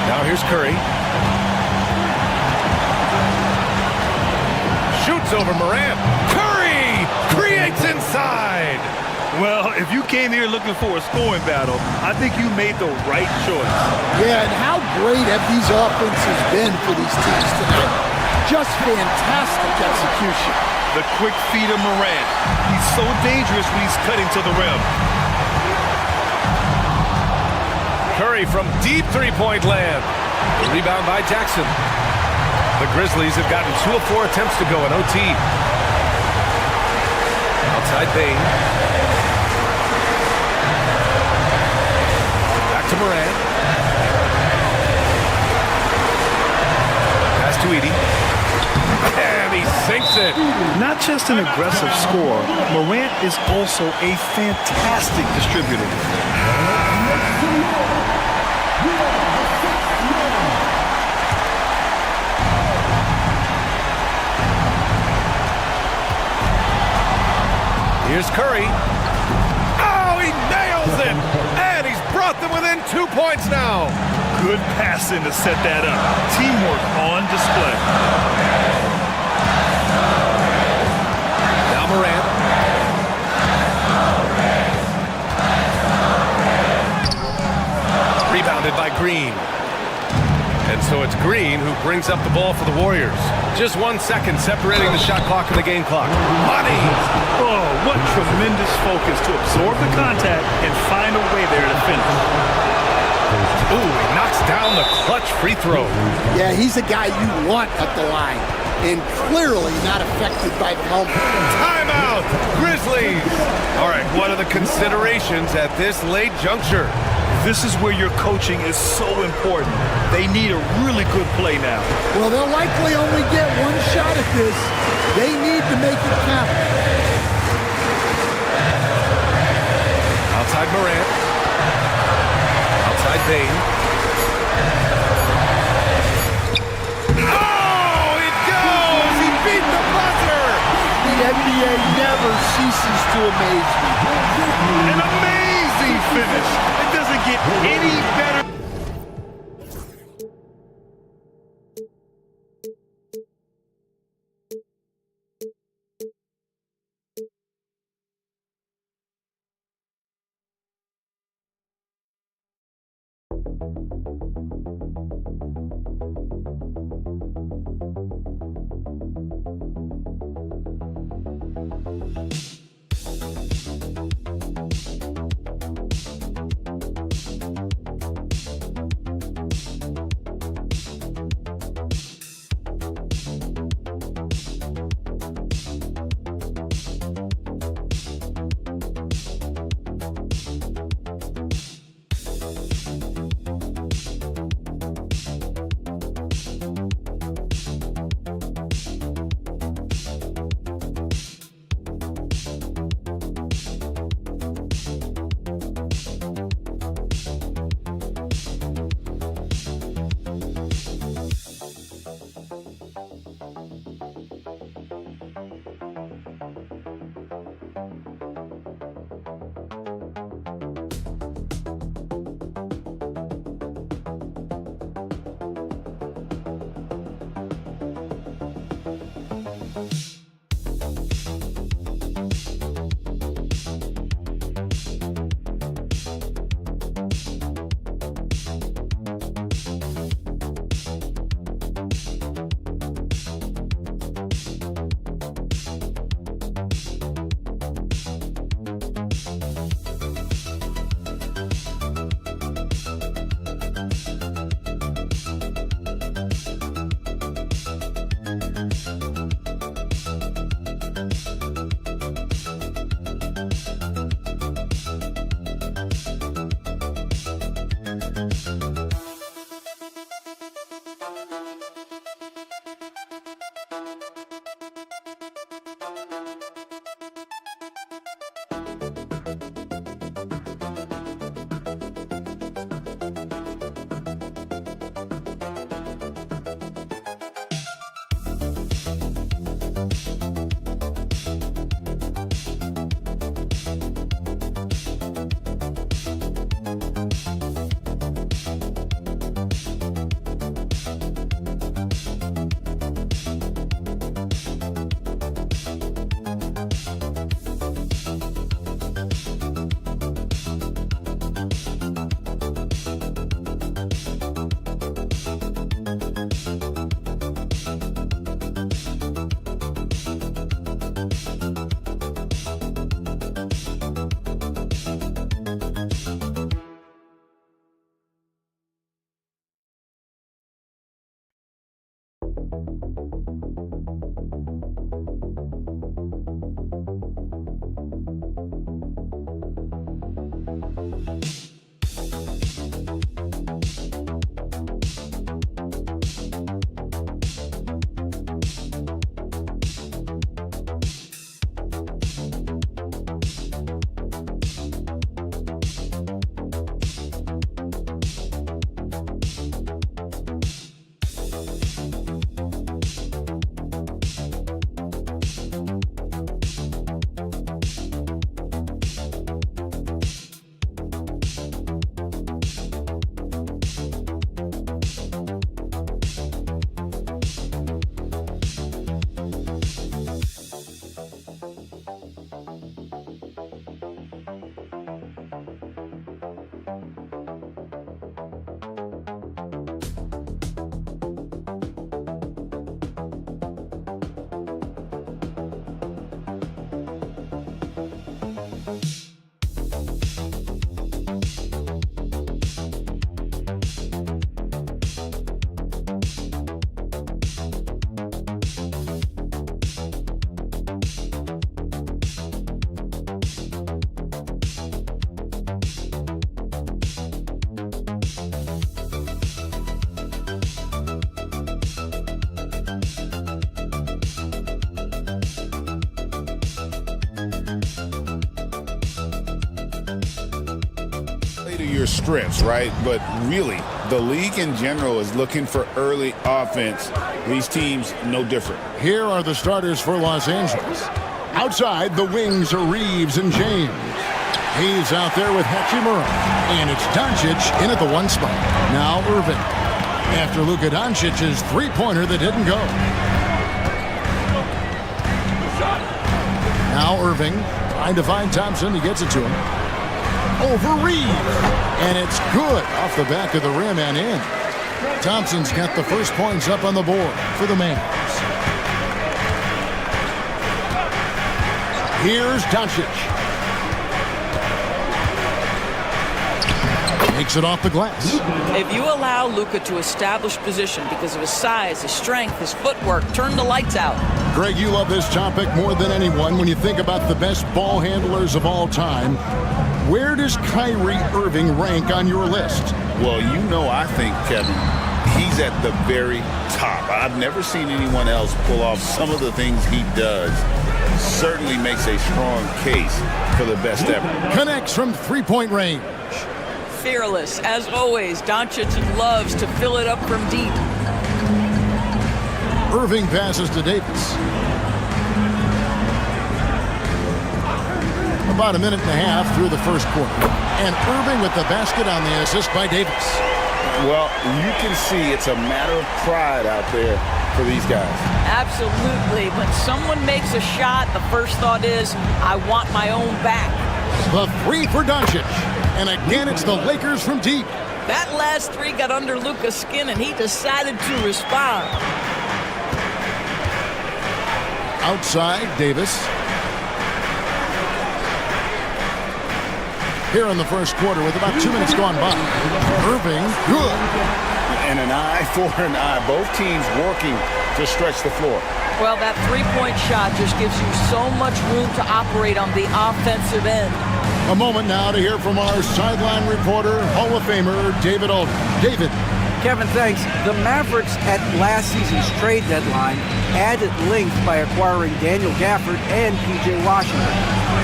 Now here's Curry. Shoots over Morant. Curry creates inside. Well, if you came here looking for a scoring battle, I think you made the right choice. Yeah, and how great have these offenses been for these teams tonight? Just fantastic execution. The quick feed of Morant. He's so dangerous when he's cutting to the rim. Curry from deep three-point land. The rebound by Jackson. The Grizzlies have gotten 2 of 4 attempts to go in OT. Outside Payne. Back to Morant. Pass to Edie. And he sinks it. Not just an aggressive scorer, Morant is also a fantastic distributor. Here's Curry. Oh, he nails it! And he's brought them within 2 points now. Good passing to set that up. Teamwork on display. Now Morant. Rebounded by Green. And so it's Green who brings up the ball for the Warriors. Just 1 second separating the shot clock and the game clock. Money! Oh, what tremendous focus to absorb the contact and find a way there to finish. Ooh, he knocks down the clutch free throw. Yeah, he's a guy you want at the line. and clearly not affected by the moment. Timeout, Grizzlies. All right, what are the considerations at this late juncture? This is where your coaching is so important. They need a really good play now. Well, they'll likely only get one shot at this. They need to make it count. Outside Morant. Outside Bane. Oh, it goes! He beat the buzzer! The NBA never ceases to amaze me. An amazing finish. It doesn't get any better. your strengths, right? But really, the league in general is looking for early offense. These teams, no different. Here are the starters for Los Angeles. Outside, the wings are Reeves and James. He's out there with Hachimura. And it's Doncic in at the 1 spot. Now Irving. After Luka Doncic's three-pointer that didn't go. Now Irving trying to find Thompson. He gets it to him. Over Reeves. And it's good off the back of the rim and in. Thompson's got the first points up on the board for the Mavs. Here's Doncic. Makes it off the glass. If you allow Luka to establish position because of his size, his strength, his footwork, turn the lights out. Greg, you love this topic more than anyone when you think about the best ball handlers of all time. Where does Kyrie Irving rank on your list? Well, you know, I think, Kevin, he's at the very top. I've never seen anyone else pull off some of the things he does. Certainly makes a strong case for the best ever. Connects from three-point range. Fearless, as always. Doncic loves to fill it up from deep. Irving passes to Davis. About a minute and a half through the first quarter. And Irving with the basket on the assist by Davis. Well, you can see it's a matter of pride out there for these guys. Absolutely. When someone makes a shot, the first thought is, I want my own back. The three for Doncic. And again, it's the Lakers from deep. That last three got under Luka's skin, and he decided to respond. Outside, Davis. Here in the first quarter with about 2 minutes gone by. Irving, good. And an eye for an eye. Both teams working to stretch the floor. Well, that three-point shot just gives you so much room to operate on the offensive end. A moment now to hear from our sideline reporter, Hall of Famer, David Aldridge. David. Kevin, thanks. The Mavericks at last season's trade deadline added length by acquiring Daniel Gafford and P.J. Washington.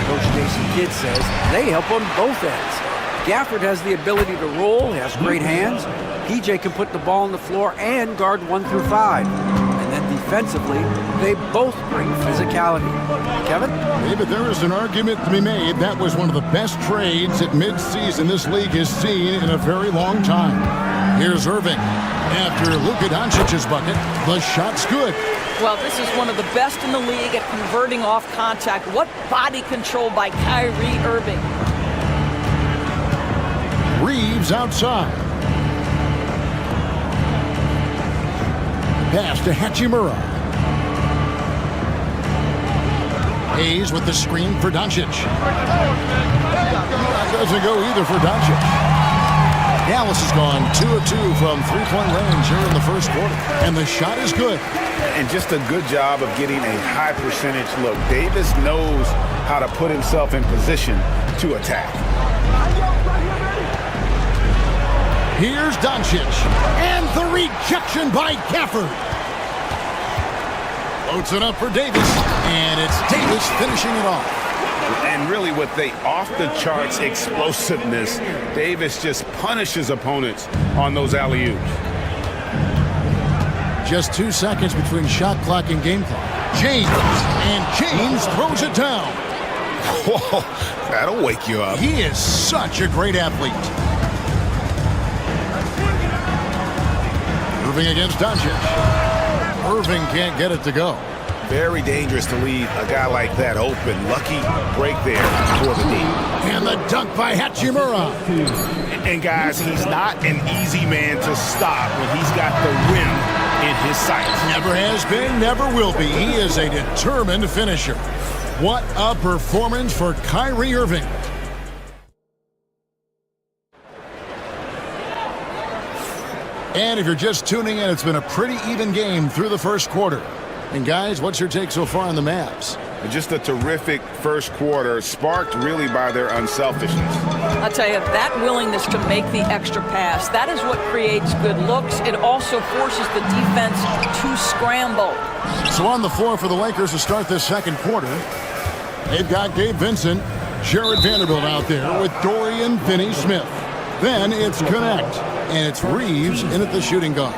Coach Jason Kidd says they help on both ends. Gafford has the ability to roll, has great hands. P.J. can put the ball on the floor and guard 1 through 5. And then defensively, they both bring physicality. Kevin? David, there is an argument to be made. That was one of the best trades at midseason this league has seen in a very long time. Here's Irving. After Luka Doncic's bucket, the shot's good. Well, this is one of the best in the league at converting off contact. What body control by Kyrie Irving. Reeves outside. Pass to Hachimura. Hayes with the screen for Doncic. That doesn't go either for Doncic. Dallas has gone 2 of 2 from three-point range here in the first quarter. And the shot is good. And just a good job of getting a high percentage look. Davis knows how to put himself in position to attack. Here's Doncic. And the rejection by Gafford. Floats it up for Davis. And it's Davis finishing it off. And really with the off-the-charts explosiveness, Davis just punishes opponents on those alley-oops. Just 2 seconds between shot clock and game clock. James. And James throws it down. Whoa, that'll wake you up. He is such a great athlete. Irving against Doncic. Irving can't get it to go. Very dangerous to leave a guy like that open. Lucky break there for the D. And the dunk by Hachimura. And guys, he's not an easy man to stop when he's got the rim in his sights. Never has been, never will be. He is a determined finisher. What a performance for Kyrie Irving. And if you're just tuning in, it's been a pretty even game through the first quarter. And guys, what's your take so far on the Mavs? Just a terrific first quarter, sparked really by their unselfishness. I'll tell you, that willingness to make the extra pass, that is what creates good looks. It also forces the defense to scramble. So on the floor for the Lakers to start this second quarter, they've got Gabe Vincent, Jared Vanderbilt out there with Dorian Finney-Smith. Then it's Connect, and it's Reeves in at the shooting guard.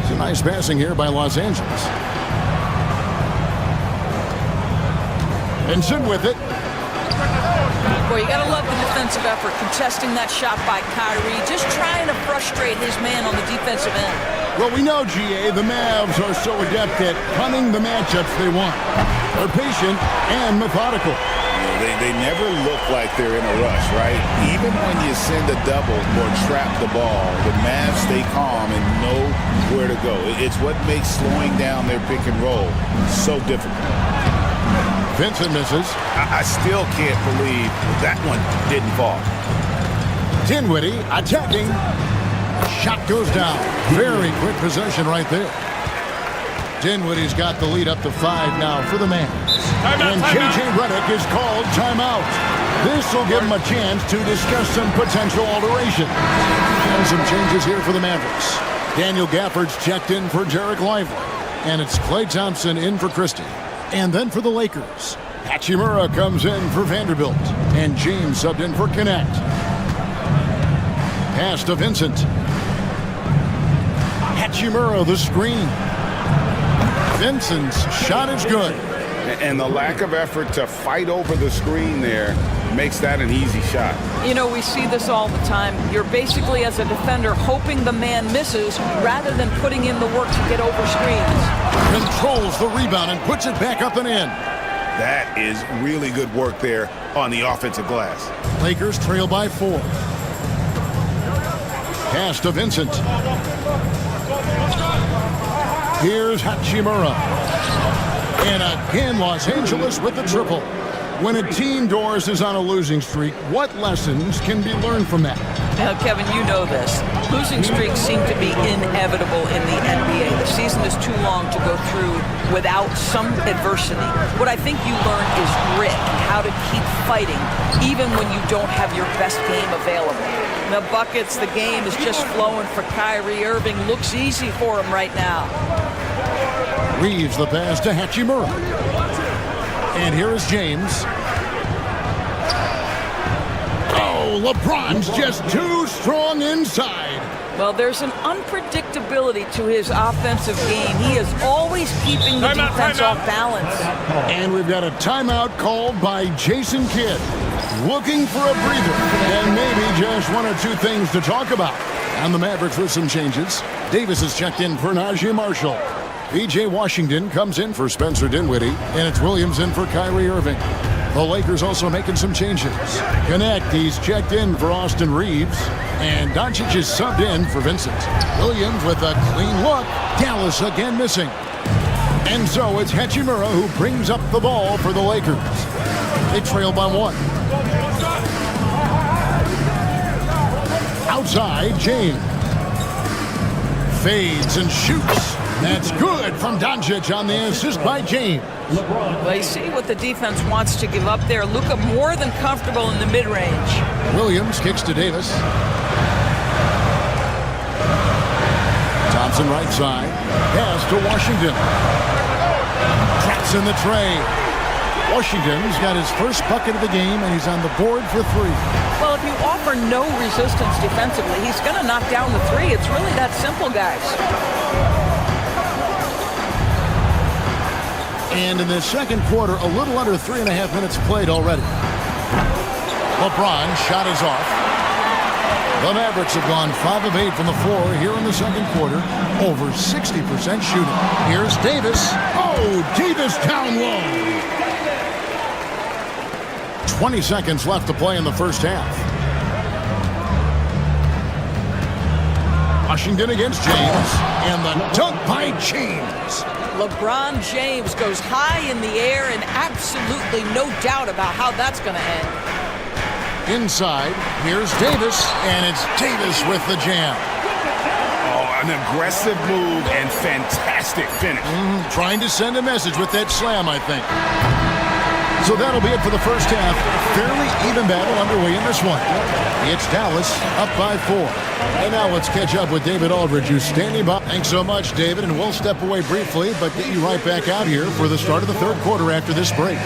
It's a nice passing here by Los Angeles. Vincent with it. Boy, you got to love the defensive effort, contesting that shot by Kyrie, just trying to frustrate his man on the defensive end. Well, we know, GA, the Mavs are so adept at punting the matchups they want. They're patient and methodical. They never look like they're in a rush, right? Even when you send a double or trap the ball, the Mavs stay calm and know where to go. It's what makes slowing down their pick and roll so difficult. Vincent misses. I still can't believe that one didn't fall. Dinwiddie attacking. Shot goes down. Very quick possession right there. Dinwiddie's got the lead up to 5 now for the Mavs. And J.J. Redick is called timeout. This will give him a chance to discuss some potential alterations. And some changes here for the Mavericks. Daniel Gafford's checked in for Jarek Lively. And it's Klay Thompson in for Christie. And then for the Lakers, Hachimura comes in for Vanderbilt. And James subbed in for Connect. Pass to Vincent. Hachimura, the screen. Vincent's shot is good. And the lack of effort to fight over the screen there makes that an easy shot. You know, we see this all the time. You're basically, as a defender, hoping the man misses rather than putting in the work to get over screens. Controls the rebound and puts it back up and in. That is really good work there on the offensive glass. Lakers trail by 4. Pass to Vincent. Here's Hachimura. And again, Los Angeles with the triple. When a team, Doris, is on a losing streak, what lessons can be learned from that? Now, Kevin, you know this. Losing streaks seem to be inevitable in the NBA. The season is too long to go through without some adversity. What I think you learn is grit and how to keep fighting even when you don't have your best game available. The buckets, the game is just flowing for Kyrie Irving. Looks easy for him right now. Reeves the pass to Hachimura. And here is James. Oh, LeBron's just too strong inside. Well, there's an unpredictability to his offensive game. He is always keeping the defense off balance. And we've got a timeout called by Jason Kidd. Looking for a breather and maybe just 1 or 2 things to talk about. And the Mavericks with some changes. Davis is checked in for Najee Marshall. P.J. Washington comes in for Spencer Dinwiddie, and it's Williams in for Kyrie Irving. The Lakers also making some changes. Connect, he's checked in for Austin Reeves, and Doncic is subbed in for Vincent. Williams with a clean look. Dallas again missing. And so it's Hachimura who brings up the ball for the Lakers. They trail by 1. Outside, James. Fades and shoots. That's good from Doncic on the assist by James. Well, you see what the defense wants to give up there. Luka more than comfortable in the mid-range. Williams kicks to Davis. Thompson right side. Pass to Washington. Traps in the tray. Washington's got his first bucket of the game, and he's on the board for 3. Well, if you offer no resistance defensively, he's going to knock down the 3. It's really that simple, guys. And in the second quarter, a little under 3.5 minutes played already. LeBron shot is off. The Mavericks have gone 5 of 8 from the floor here in the second quarter. Over 60% shooting. Here's Davis. Oh, Davis down low. 20 seconds left to play in the first half. Washington against James. And the dunk by James. LeBron James goes high in the air, and absolutely no doubt about how that's going to end. Inside, here's Davis, and it's Davis with the jam. Oh, an aggressive move and fantastic finish. Trying to send a message with that slam, I think. So that'll be it for the first half. Fairly even battle underway in this one. It's Dallas up by 4. And now let's catch up with David Aldridge, who's standing by. Thanks so much, David, and we'll step away briefly, but get you right back out here for the start of the third quarter after this break.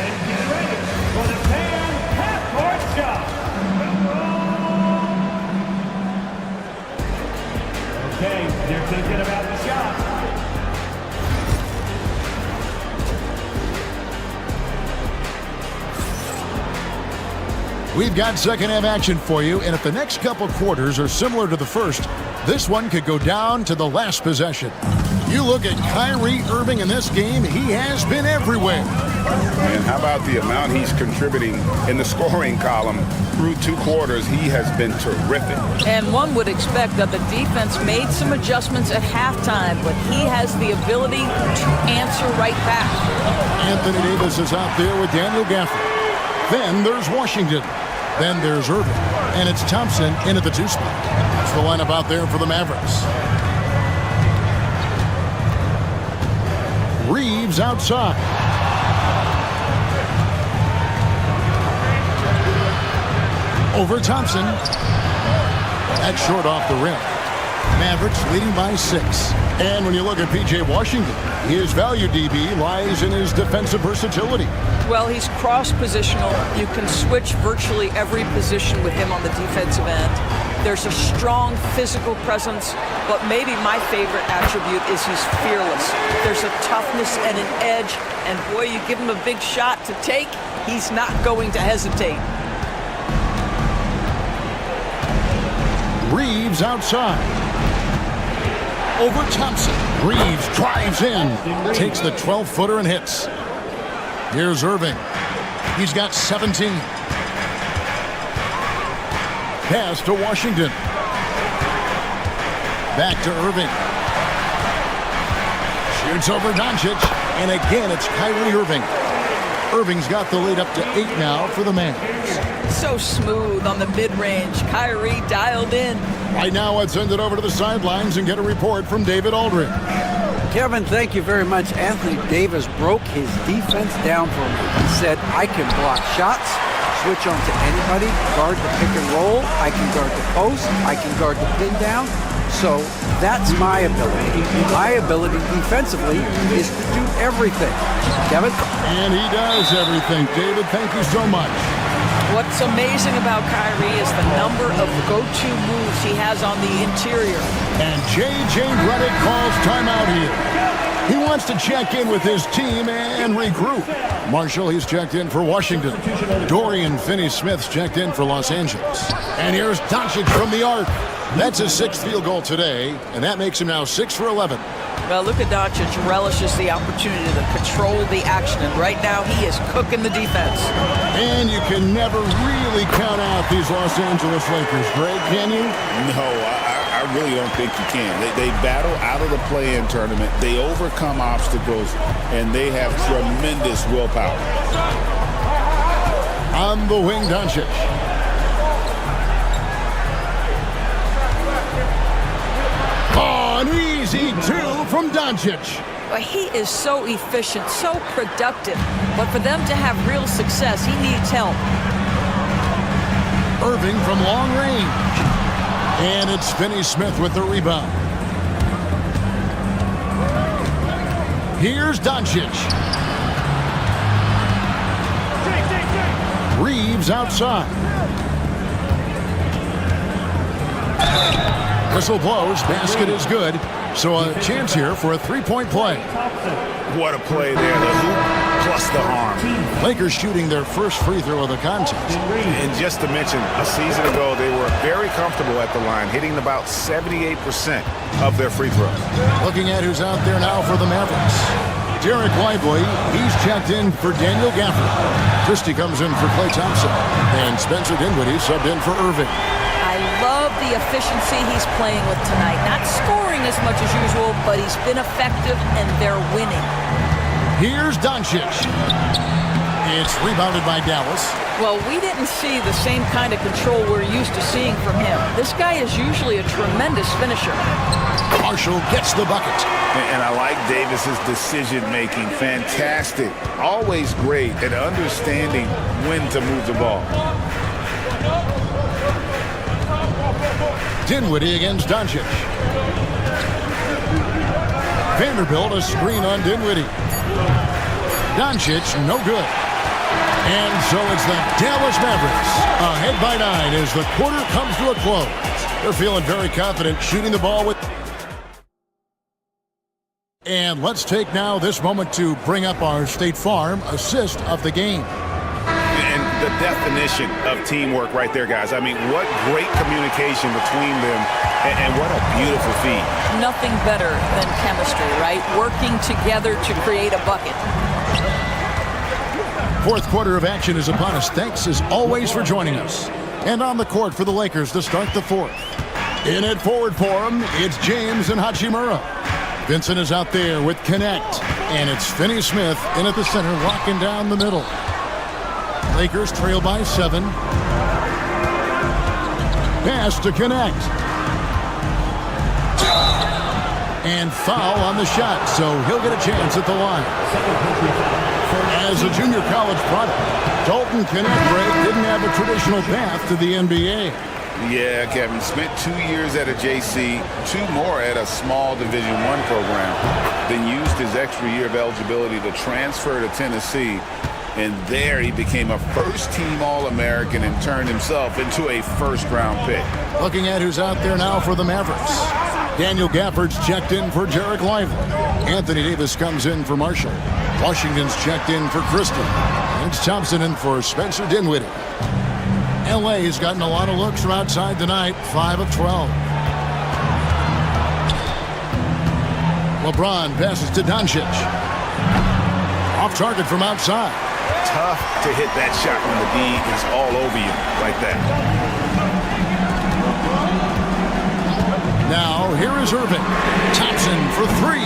Okay, they're thinking about the shot. We've got second half action for you, and if the next couple quarters are similar to the first, this one could go down to the last possession. You look at Kyrie Irving in this game, he has been everywhere. And how about the amount he's contributing in the scoring column through 2 quarters? He has been terrific. And one would expect that the defense made some adjustments at halftime, but he has the ability to answer right back. Anthony Davis is out there with Daniel Gafford. Then there's Washington. Then there's Irving. And it's Thompson in at the 2 spot. That's the lineup out there for the Mavericks. Reeves outside. Over Thompson. That's short off the rim. Mavericks leading by 6. And when you look at P.J. Washington, his value DB lies in his defensive versatility. Well, he's cross-positional. You can switch virtually every position with him on the defensive end. There's a strong physical presence, but maybe my favorite attribute is he's fearless. There's a toughness and an edge, and boy, you give him a big shot to take, he's not going to hesitate. Reeves outside. Over Thompson. Reeves drives in. Takes the 12-footer and hits. Here's Irving. He's got 17. Pass to Washington. Back to Irving. Shoots over Doncic. And again, it's Kyrie Irving. Irving's got the lead up to 8 now for the Mavs. So smooth on the mid-range. Kyrie dialed in. Right now, let's send it over to the sidelines and get a report from David Aldridge. Kevin, thank you very much. Anthony Davis broke his defense down for me. He said, I can block shots, switch on to anybody, guard the pick and roll, I can guard the post, I can guard the pin down. So that's my ability. My ability defensively is to do everything. Kevin? And he does everything. David, thank you so much. What's amazing about Kyrie is the number of go-to moves he has on the interior. And J.J. Redick calls timeout here. He wants to check in with his team and regroup. Marshall, he's checked in for Washington. Dorian Finney-Smith's checked in for Los Angeles. And here's Doncic from the arc. That's his 6th field goal today, and that makes him now 6 for 11. Well, Luka Doncic relishes the opportunity to control the action, and right now he is cooking the defense. And you can never really count out these Los Angeles Lakers, Greg, can you? No, I really don't think you can. They battle out of the play-in tournament. They overcome obstacles, and they have tremendous willpower. On the wing, Doncic. An easy 2 from Doncic. Well, he is so efficient, so productive. But for them to have real success, he needs help. Irving from long range. And it's Finney-Smith with the rebound. Here's Doncic. Reeves outside. Whistle blows. Basket is good. So a chance here for a 3-point play. What a play there. The hoop plus the arm. Lakers shooting their first free throw of the contest. And just to mention, a season ago, they were very comfortable at the line, hitting about 78% of their free throws. Looking at who's out there now for the Mavericks. Derek Lively, he's checked in for Daniel Gafford. Christie comes in for Klay Thompson. And Spencer Dinwiddie subbed in for Irving. I love the efficiency he's playing with tonight. Not scoring as much as usual, but he's been effective and they're winning. Here's Doncic. It's rebounded by Dallas. Well, we didn't see the same kind of control we're used to seeing from him. This guy is usually a tremendous finisher. Marshall gets the bucket. And I like Davis's decision-making. Fantastic. Always great at understanding when to move the ball. Dinwiddie against Doncic. Vanderbilt a screen on Dinwiddie. Doncic, no good. And so it's the Dallas Mavericks ahead by 9 as the quarter comes to a close. They're feeling very confident shooting the ball with... And let's take now this moment to bring up our State Farm assist of the game. And the definition of teamwork right there, guys. I mean, what great communication between them, and what a beautiful feed. Nothing better than chemistry, right? Working together to create a bucket. Fourth quarter of action is upon us. Thanks as always for joining us. And on the court for the Lakers to start the fourth. In at forward for him, it's James and Hachimura. Vincent is out there with Connect. And it's Finney Smith in at the center, locking down the middle. Lakers trail by 7. Pass to Connect. And foul on the shot, so he'll get a chance at the line. As a junior college product, Dalton Connect didn't have a traditional path to the NBA. Yeah, Kevin, spent 2 years at a JC, 2 more at a small Division I program, then used his extra year of eligibility to transfer to Tennessee, and there he became a first-team All-American and turned himself into a first-round pick. Looking at who's out there now for the Mavericks. Daniel Gafford's checked in for Jarek Lively. Anthony Davis comes in for Marshall. Washington's checked in for Christie. It's Thompson in for Spencer Dinwiddie. LA's gotten a lot of looks from outside tonight, 5 of 12. LeBron passes to Doncic. Off target from outside. Tough to hit that shot when the D is all over you like that. Now, here is Irving. Thompson for 3.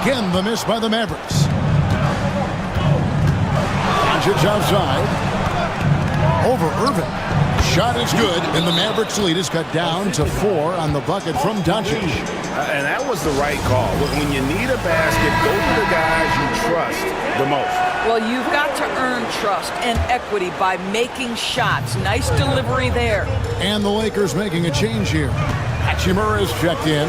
Again, the miss by the Mavericks. Doncic outside. Over Irving. Shot is good, and the Mavericks lead is cut down to 4 on the bucket from Doncic. And that was the right call. When you need a basket, go to the guys you trust the most. Well, you've got to earn trust and equity by making shots. Nice delivery there. And the Lakers making a change here. Hachimura is checked in.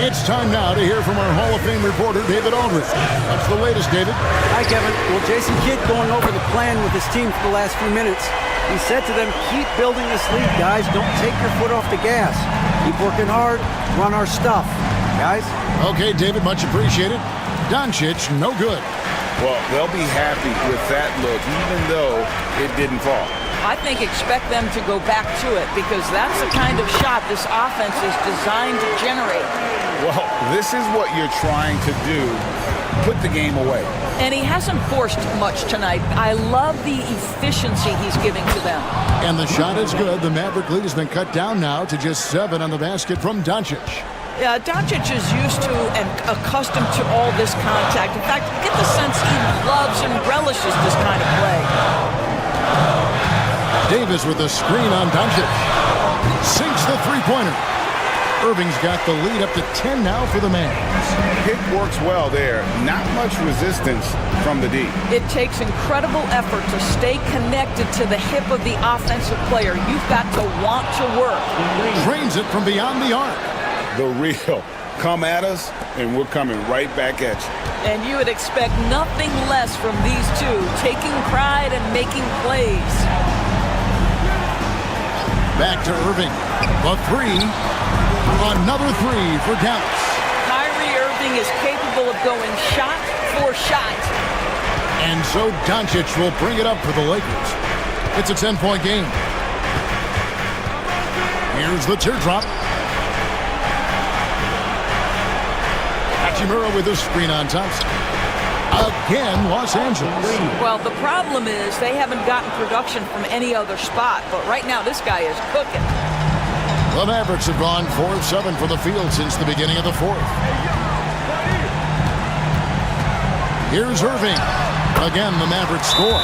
It's time now to hear from our Hall of Fame reporter, David Aldridge. What's the latest, David? Hi, Kevin. Well, Jason Kidd going over the plan with his team for the last few minutes. He said to them, keep building this lead, guys. Don't take your foot off the gas. Keep working hard. Run our stuff. Guys? Okay, David, much appreciated. Doncic, no good. Well, they'll be happy with that look, even though it didn't fall. I think expect them to go back to it because that's the kind of shot this offense is designed to generate. Well, this is what you're trying to do. Put the game away. And he hasn't forced much tonight. I love the efficiency he's giving to them. And the shot is good. The Maverick lead has been cut down now to just 7 on the basket from Doncic. Yeah, Doncic is used to and accustomed to all this contact. In fact, you get the sense he loves and relishes this kind of play. Davis with a screen on Doncic. Sinks the three-pointer. Irving's got the lead up to 10 now for the Mavs. Pick works well there. Not much resistance from the D. It takes incredible effort to stay connected to the hip of the offensive player. You've got to want to work. Drains it from beyond the arc. The real. Come at us, and we're coming right back at you. And you would expect nothing less from these two, taking pride and making plays. Back to Irving. The 3. Another 3 for Dallas. Kyrie Irving is capable of going shot for shot. And so Doncic will bring it up for the Lakers. It's a 10-point game. Here's the teardrop. Hachimura with a screen on Thompson. Again, Los Angeles. Well, the problem is they haven't gotten production from any other spot, but right now this guy is cooking. The Mavericks have gone 4 of 7 for the field since the beginning of the fourth. Here's Irving. Again, the Mavericks score.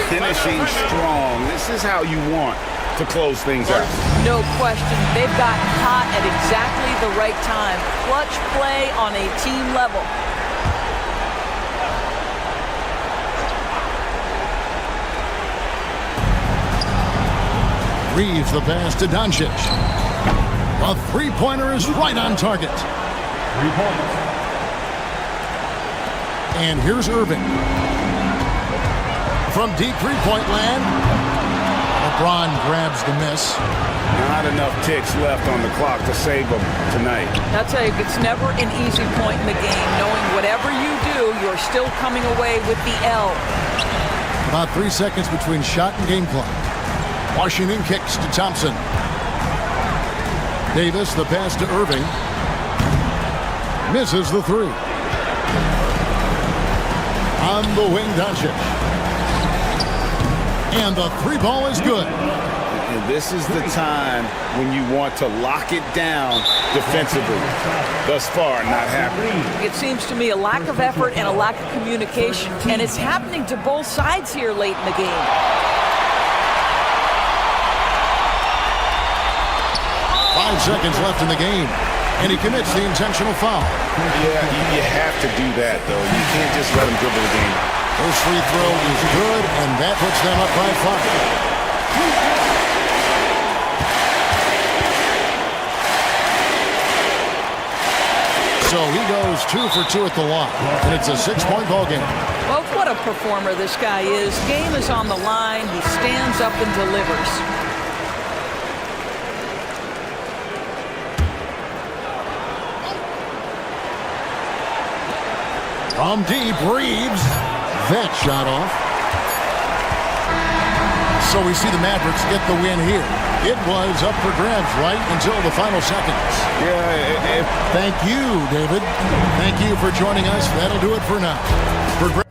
Finishing strong. This is how you want to close things out. No question. They've got hot at exactly the right time. Clutch play on a team level. Reeves the pass to Doncic. A three-pointer is right on target. 3 points. And here's Irving. From deep three-point land, LeBron grabs the miss. Not enough ticks left on the clock to save them tonight. I'll tell you, it's never an easy point in the game, knowing whatever you do, you're still coming away with the L. About 3 seconds between shot and game clock. Washington kicks to Thompson. Davis, the pass to Irving. Misses the three. On the wing, Doncic. And the three ball is good. And this is the time when you want to lock it down defensively. Thus far, not happening. It seems to me a lack of effort and a lack of communication, and it's happening to both sides here late in the game. 5 seconds left in the game, and he commits the intentional foul. Yeah, you have to do that, though. You can't just let him dribble the game. First free throw is good, and that puts them up by 5. So he goes 2 for 2 at the line, and it's a 6-point ball game. Well, what a performer this guy is. Game is on the line. He stands up and delivers. From deep, Reeves. That shot off. So we see the Mavericks get the win here. It was up for grabs right until the final seconds. Yeah. Thank you, David. Thank you for joining us. That'll do it for now. For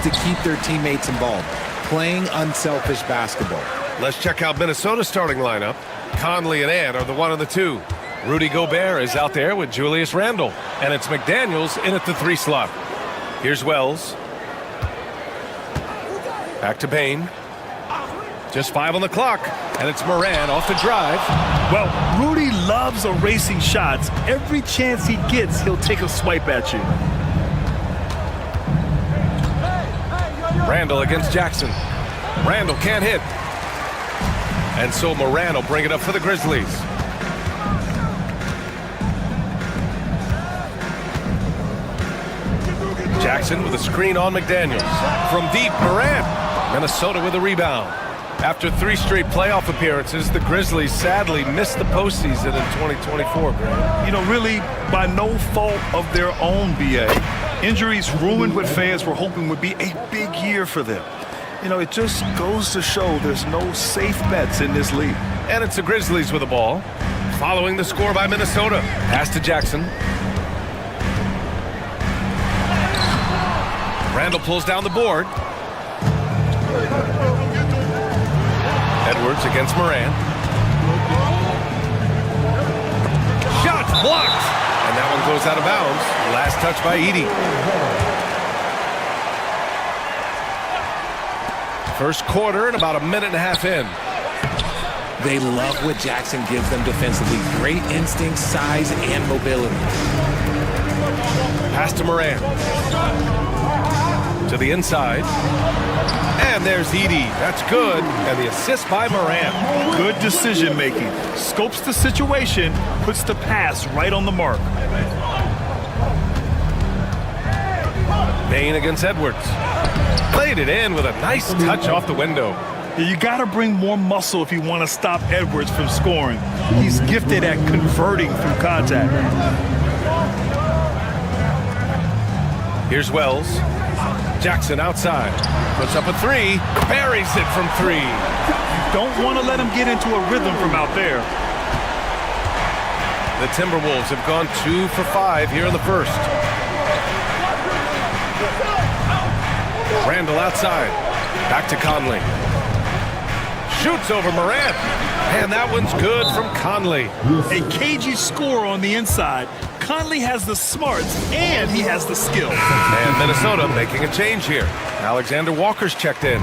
to keep their teammates involved, playing unselfish basketball. Let's check out Minnesota's starting lineup. Conley and Ant are the 1 and the 2. Rudy Gobert is out there with Julius Randle. And it's McDaniels in at the 3 slot. Here's Wells. Back to Bane. Just 5 on the clock. And it's Moran off the drive. Well, Rudy loves erasing shots. Every chance he gets, he'll take a swipe at you. Randle against Jackson. Randle can't hit. And so Moran will bring it up for the Grizzlies. Jackson with a screen on McDaniels. From deep, Moran. Minnesota with a rebound. After 3 straight playoff appearances, the Grizzlies sadly missed the postseason in 2024, Grant. You know, really by no fault of their own, BA. Injuries ruined what fans were hoping would be a big year for them. You know, it just goes to show there's no safe bets in this league. And it's the Grizzlies with the ball. Following the score by Minnesota. Pass to Jackson. Randle pulls down the board. Edwards against Moran. Shot blocked. And that one goes out of bounds. Last touch by Edey. First quarter and about a minute and a half in. They love what Jackson gives them defensively. Great instinct, size, and mobility. Pass to Moran. To the inside. And there's Edey. That's good. And the assist by Moran. Good decision making. Scopes the situation, puts the pass right on the mark. Bane against Edwards. Played it in with a nice touch off the window. You got to bring more muscle if you want to stop Edwards from scoring. He's gifted at converting through contact. Here's Wells. Jackson outside. Puts up a 3. Buries it from 3. Don't want to let him get into a rhythm from out there. The Timberwolves have gone 2 for 5 here in the first. Randle outside. Back to Conley. Shoots over Morant. And that one's good from Conley. A cagey score on the inside. Conley has the smarts and he has the skill. And Minnesota making a change here. Alexander Walker's checked in.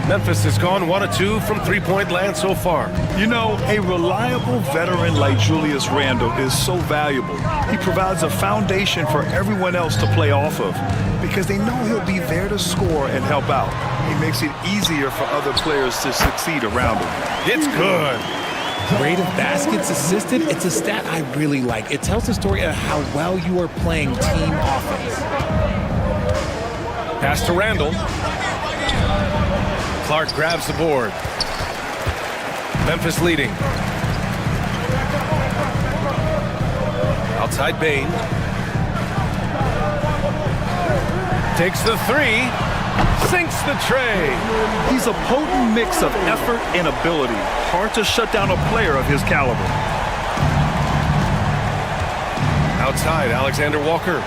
Memphis has gone 1 of 2 from 3-point land so far. You know, a reliable veteran like Julius Randle is so valuable. He provides a foundation for everyone else to play off of because they know he'll be there to score and help out. He makes it easier for other players to succeed around him. It's good. Rate of baskets assisted, it's a stat I really like. It tells the story of how well you are playing team offense. Pass to Randle. Clark grabs the board. Memphis leading. Outside Bane. Takes the 3. Sinks the tray. He's a potent mix of effort and ability. Hard to shut down a player of his caliber. Outside, Alexander Walker.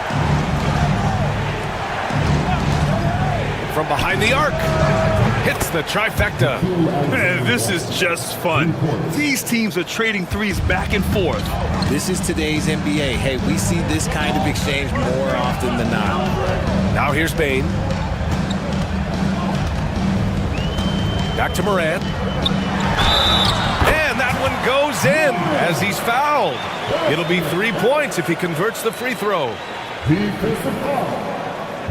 From behind the arc. Hits the trifecta. Man, this is just fun. These teams are trading threes back and forth. This is today's NBA. Hey, we see this kind of exchange more often than not. Now here's Bane. Back to Moran. And that one goes in as he's fouled. It'll be 3 points if he converts the free throw.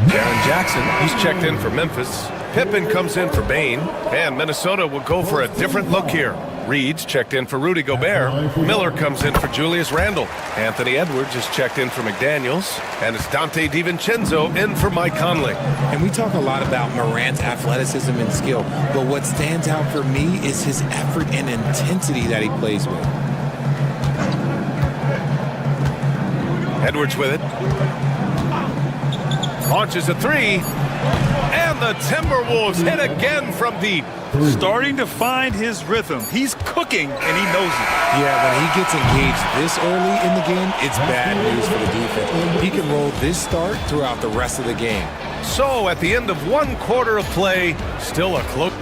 Jaren Jackson, he's checked in for Memphis. Pippen comes in for Bane. And Minnesota will go for a different look here. Reed's checked in for Rudy Gobert. Miller comes in for Julius Randle. Anthony Edwards is checked in for McDaniels. And it's Dante DiVincenzo in for Mike Conley. And we talk a lot about Morant's athleticism and skill, but what stands out for me is his effort and intensity that he plays with. Edwards with it. Launches a 3. And the Timberwolves hit again from deep. Starting to find his rhythm. He's cooking, and he knows it. Yeah, when he gets engaged this early in the game, it's bad news for the defense. He can roll this start throughout the rest of the game. So at the end of 1 quarter of play, still a close.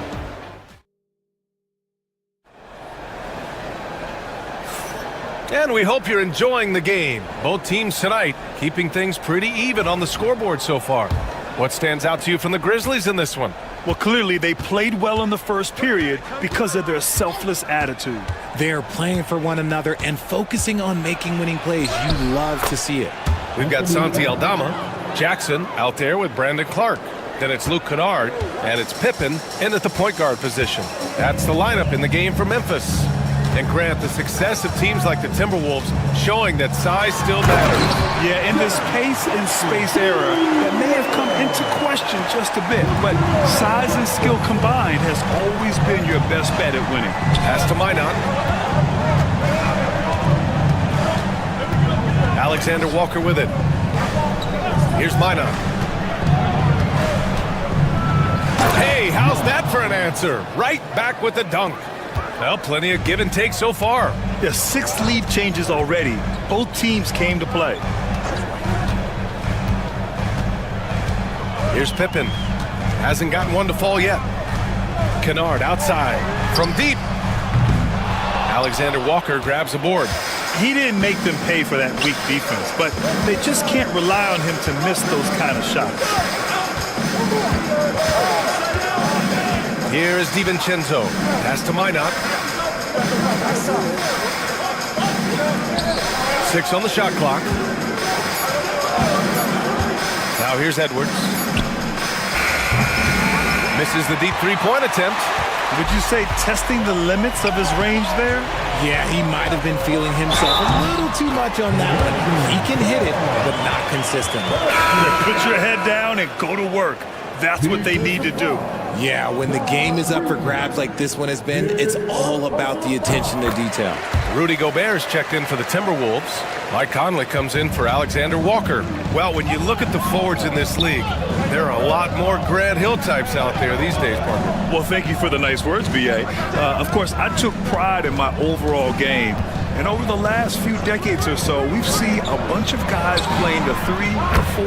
And we hope you're enjoying the game. Both teams tonight keeping things pretty even on the scoreboard so far. What stands out to you from the Grizzlies in this one? Well, clearly they played well in the first period because of their selfless attitude. They're playing for one another and focusing on making winning plays. You love to see it. We've got Santi Aldama, Jackson out there with Brandon Clark. Then it's Luke Kennard, and it's Pippen in at the point guard position. That's the lineup in the game for Memphis. And Grant, the success of teams like the Timberwolves showing that size still matters. Yeah, in this pace and space era, that may have come into question just a bit, but size and skill combined has always been your best bet at winning. Pass to Minot. Alexander Walker with it. Here's Minot. Hey, how's that for an answer? Right back with the dunk. Well, plenty of give and take so far. There's 6 lead changes already. Both teams came to play. Here's Pippen. Hasn't gotten one to fall yet. Kennard outside from deep. Alexander Walker grabs the board. He didn't make them pay for that weak defense, but they just can't rely on him to miss those kind of shots. Here is DiVincenzo. Pass to Minot. 6 on the shot clock. Now here's Edwards. Misses the deep three-point attempt. Would you say testing the limits of his range there? Yeah, he might have been feeling himself a little too much on that one. He can hit it, but not consistently. Put your head down and go to work. That's what they need to do. Yeah, when the game is up for grabs like this one has been, it's all about the attention to detail. Rudy Gobert's checked in for the Timberwolves. Mike Conley comes in for Alexander Walker. Well, when you look at the forwards in this league, there are a lot more Grant Hill types out there these days, Parker. Well, thank you for the nice words, B.A. Of course, I took pride in my overall game. And over the last few decades or so, we've seen a bunch of guys playing the 3,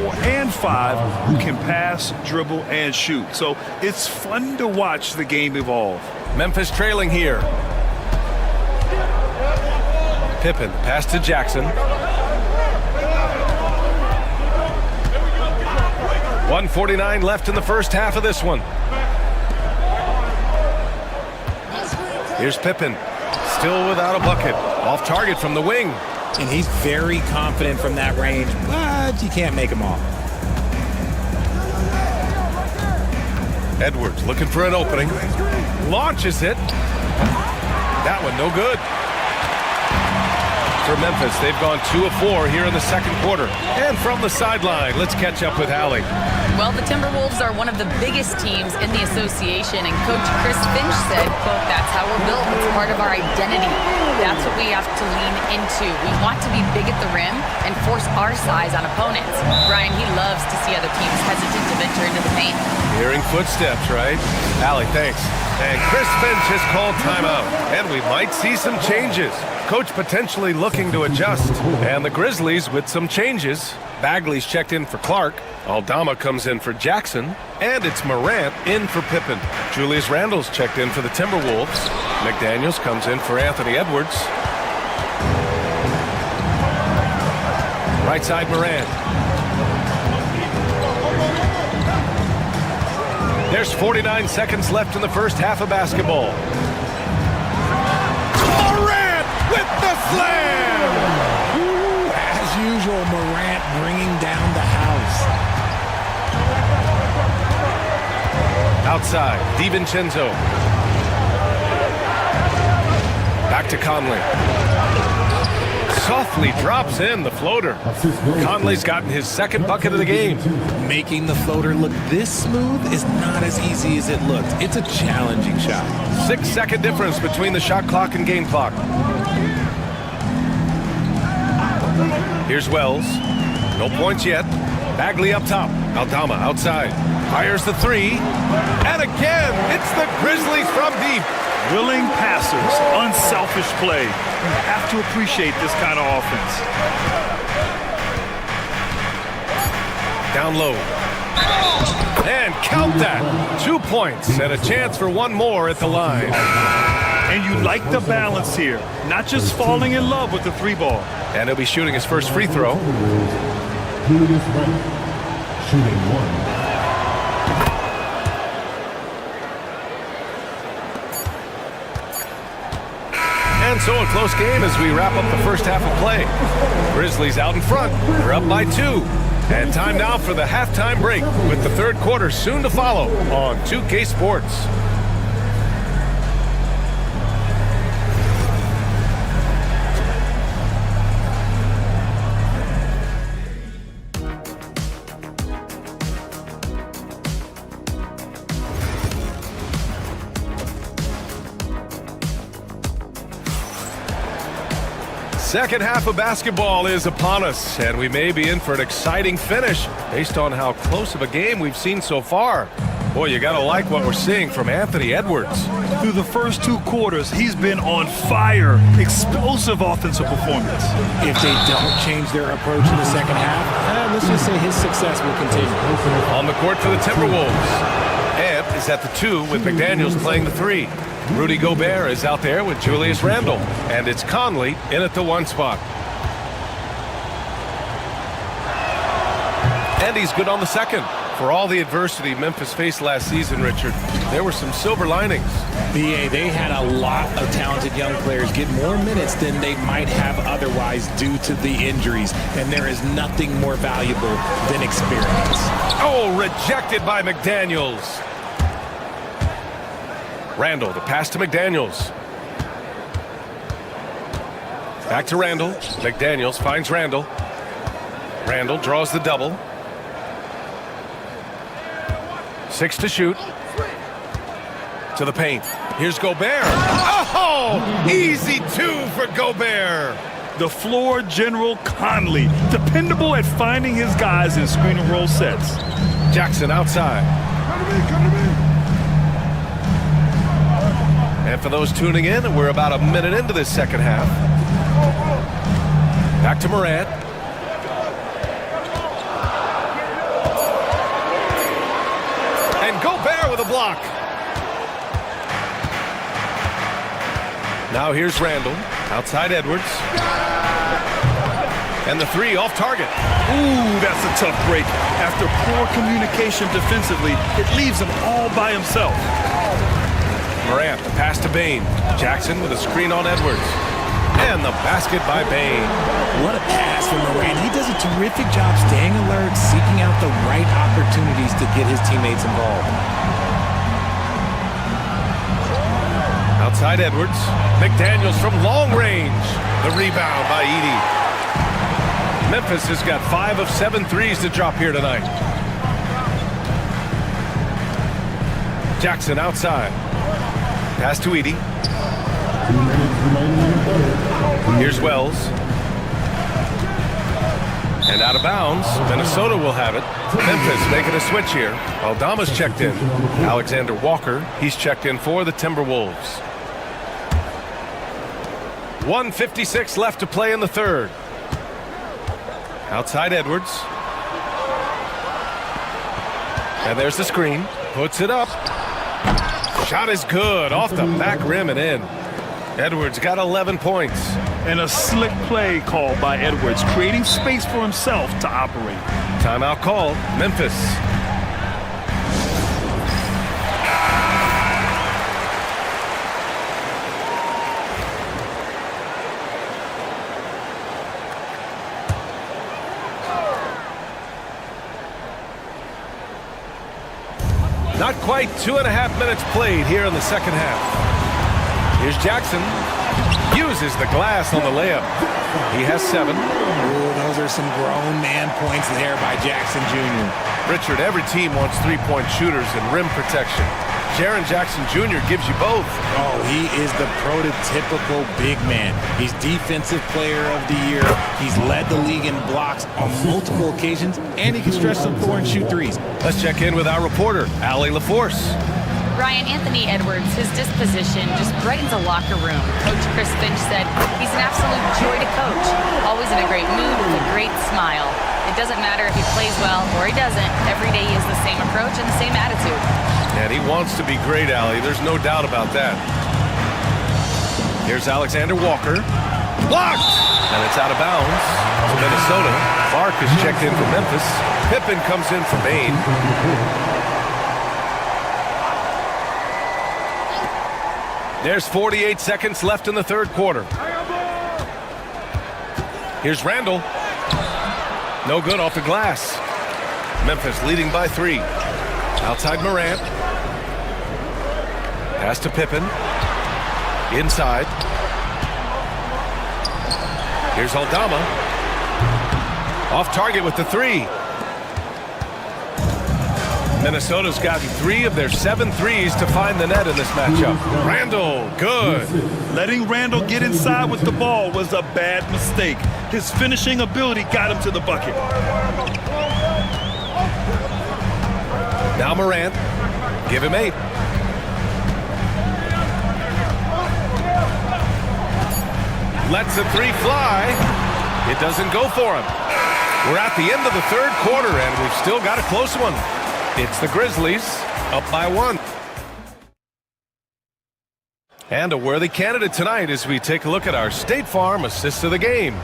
4, and 5 who can pass, dribble, and shoot. So it's fun to watch the game evolve. Memphis trailing here. Pippen, pass to Jackson. 1:49 left in the first half of this one. Here's Pippen, still without a bucket. Off target from the wing. And he's very confident from that range, but you can't make him off. Edwards looking for an opening. Launches it. That one no good. For Memphis, they've gone 2 of 4 here in the second quarter. And from the sideline, let's catch up with Allie. Well, the Timberwolves are one of the biggest teams in the association, and Coach Chris Finch said, quote, "That's how we're built. It's part of our identity. That's what we have to lean into. We want to be big at the rim and force our size on opponents." Brian, he loves to see other teams hesitant to venture into the paint. Hearing footsteps, right? Allie, thanks. And Chris Finch has called timeout, and we might see some changes. Coach potentially looking to adjust. And the Grizzlies with some changes. Bagley's checked in for Clark. Aldama comes in for Jackson. And it's Morant in for Pippen. Julius Randle's checked in for the Timberwolves. McDaniels comes in for Anthony Edwards. Right side Morant. There's 49 seconds left in the first half of basketball. Morant with the slam! Ooh, as usual, Morant bringing down the house. Outside, DiVincenzo. Back to Conley. Softly drops in the floater. Conley's gotten his second bucket of the game. Making the floater look this smooth is not as easy as it looked. It's a challenging shot. 6-second difference between the shot clock and game clock. Here's Wells. No points yet. Bagley up top. Aldama outside. Fires the three. And again, it's the Grizzlies from deep. Willing passers, unselfish play. You have to appreciate this kind of offense. Down low. And count that. 2 points and a chance for one more at the line. And you like the balance here, not just falling in love with the three ball. And he'll be shooting his first free throw. Shooting one. And so a close game as we wrap up the first half of play. Grizzlies out in front. They're up by 2. And time now for the halftime break with the third quarter soon to follow on 2K Sports. Second half of basketball is upon us, and we may be in for an exciting finish based on how close of a game we've seen so far. Boy, you gotta like what we're seeing from Anthony Edwards. Through the first 2 quarters, he's been on fire. Explosive offensive performance. If they don't change their approach in the second half, let's just say his success will continue. On the court for the Timberwolves. Ant is at the 2 with McDaniels playing the 3. Rudy Gobert is out there with Julius Randle. And it's Conley in at the 1 spot. And he's good on the second. For all the adversity Memphis faced last season, Richard, there were some silver linings. BA, they had a lot of talented young players get more minutes than they might have otherwise due to the injuries. And there is nothing more valuable than experience. Oh, rejected by McDaniels. Randle, the pass to McDaniels. Back to Randle. McDaniels finds Randle. Randle draws the double. 6 to shoot. To the paint. Here's Gobert. Oh! Easy 2 for Gobert. The floor general Conley, dependable at finding his guys in screen and roll sets. Jackson outside. And for those tuning in, we're about a minute into this second half. Back to Morant. And Gobert with a block. Now here's Randle. Outside Edwards. And the 3 off target. Ooh, that's a tough break. After poor communication defensively, it leaves him all by himself. Morant, the pass to Bane. Jackson with a screen on Edwards. And the basket by Bane. What a pass from Morant. He does a terrific job staying alert, seeking out the right opportunities to get his teammates involved. Outside Edwards. McDaniels from long range. The rebound by Edey. Memphis has got 5 of 7 threes to drop here tonight. Jackson outside. Pass to Edey. Here's Wells. And out of bounds. Minnesota will have it. Memphis making a switch here. Aldama's checked in. Alexander Walker, he's checked in for the Timberwolves. 1:56 left to play in the third. Outside Edwards. And there's the screen. Puts it up. Shot is good. Off the back rim and in. Edwards got 11 points. And a slick play called by Edwards, creating space for himself to operate. Timeout called. Memphis. Not quite 2.5 minutes played here in the second half. Here's Jackson. Uses the glass on the layup. He has 7. Ooh, those are some grown man points there by Jackson Jr. Richard, every team wants three-point shooters and rim protection. Jaren Jackson Jr. gives you both. Oh, he is the prototypical big man. He's Defensive Player of the Year. He's led the league in blocks on multiple occasions, and he can stretch the floor and shoot threes. Let's check in with our reporter, Allie LaForce. Ryan, Anthony Edwards, his disposition just brightens a locker room. Coach Chris Finch said he's an absolute joy to coach, always in a great mood with a great smile. It doesn't matter if he plays well or he doesn't. Every day he has the same approach and the same attitude. And he wants to be great, Allie. There's no doubt about that. Here's Alexander Walker. Blocked! And it's out of bounds to Minnesota. Clark is checked in for Memphis. Pippen comes in for Maine. There's 48 seconds left in the third quarter. Here's Randall. No good off the glass. Memphis leading by 3. Outside Morant. Pass to Pippen. Inside. Here's Aldama. Off target with the 3. Minnesota's gotten 3 of their 7 threes to find the net in this matchup. Randall, good. Letting Randall get inside with the ball was a bad mistake. His finishing ability got him to the bucket. Now Morant. Give him 8. Lets the 3 fly. It doesn't go for him. We're at the end of the third quarter, and we've still got a close one. It's the Grizzlies up by 1. And a worthy candidate tonight as we take a look at our State Farm assist of the game.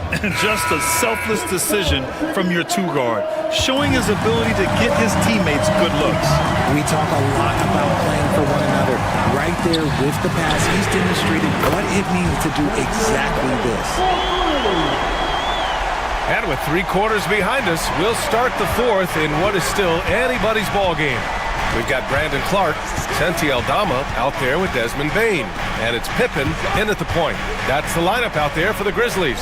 And just a selfless decision from your 2-guard, showing his ability to get his teammates good looks. We talk a lot about playing for one another. Right there with the pass, he's demonstrated what it means to do exactly this. And with 3 quarters behind us, we'll start the fourth in what is still anybody's ball game. We've got Brandon Clark, Santi Aldama out there with Desmond Bane. And it's Pippen in at the point. That's the lineup out there for the Grizzlies.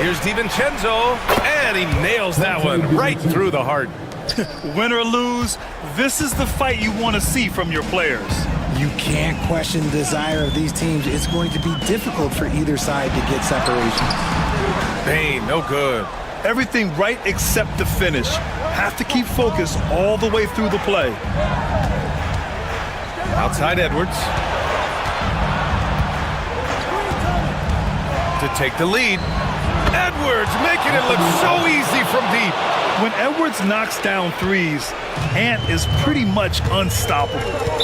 Here's DiVincenzo, and he nails that one right through the heart. Win or lose, this is the fight you want to see from your players. You can't question the desire of these teams. It's going to be difficult for either side to get separation. Bane, no good. Everything right except the finish. Have to keep focused all the way through the play. Outside Edwards. To take the lead. Edwards making it look so easy from deep. When Edwards knocks down threes, Ant is pretty much unstoppable.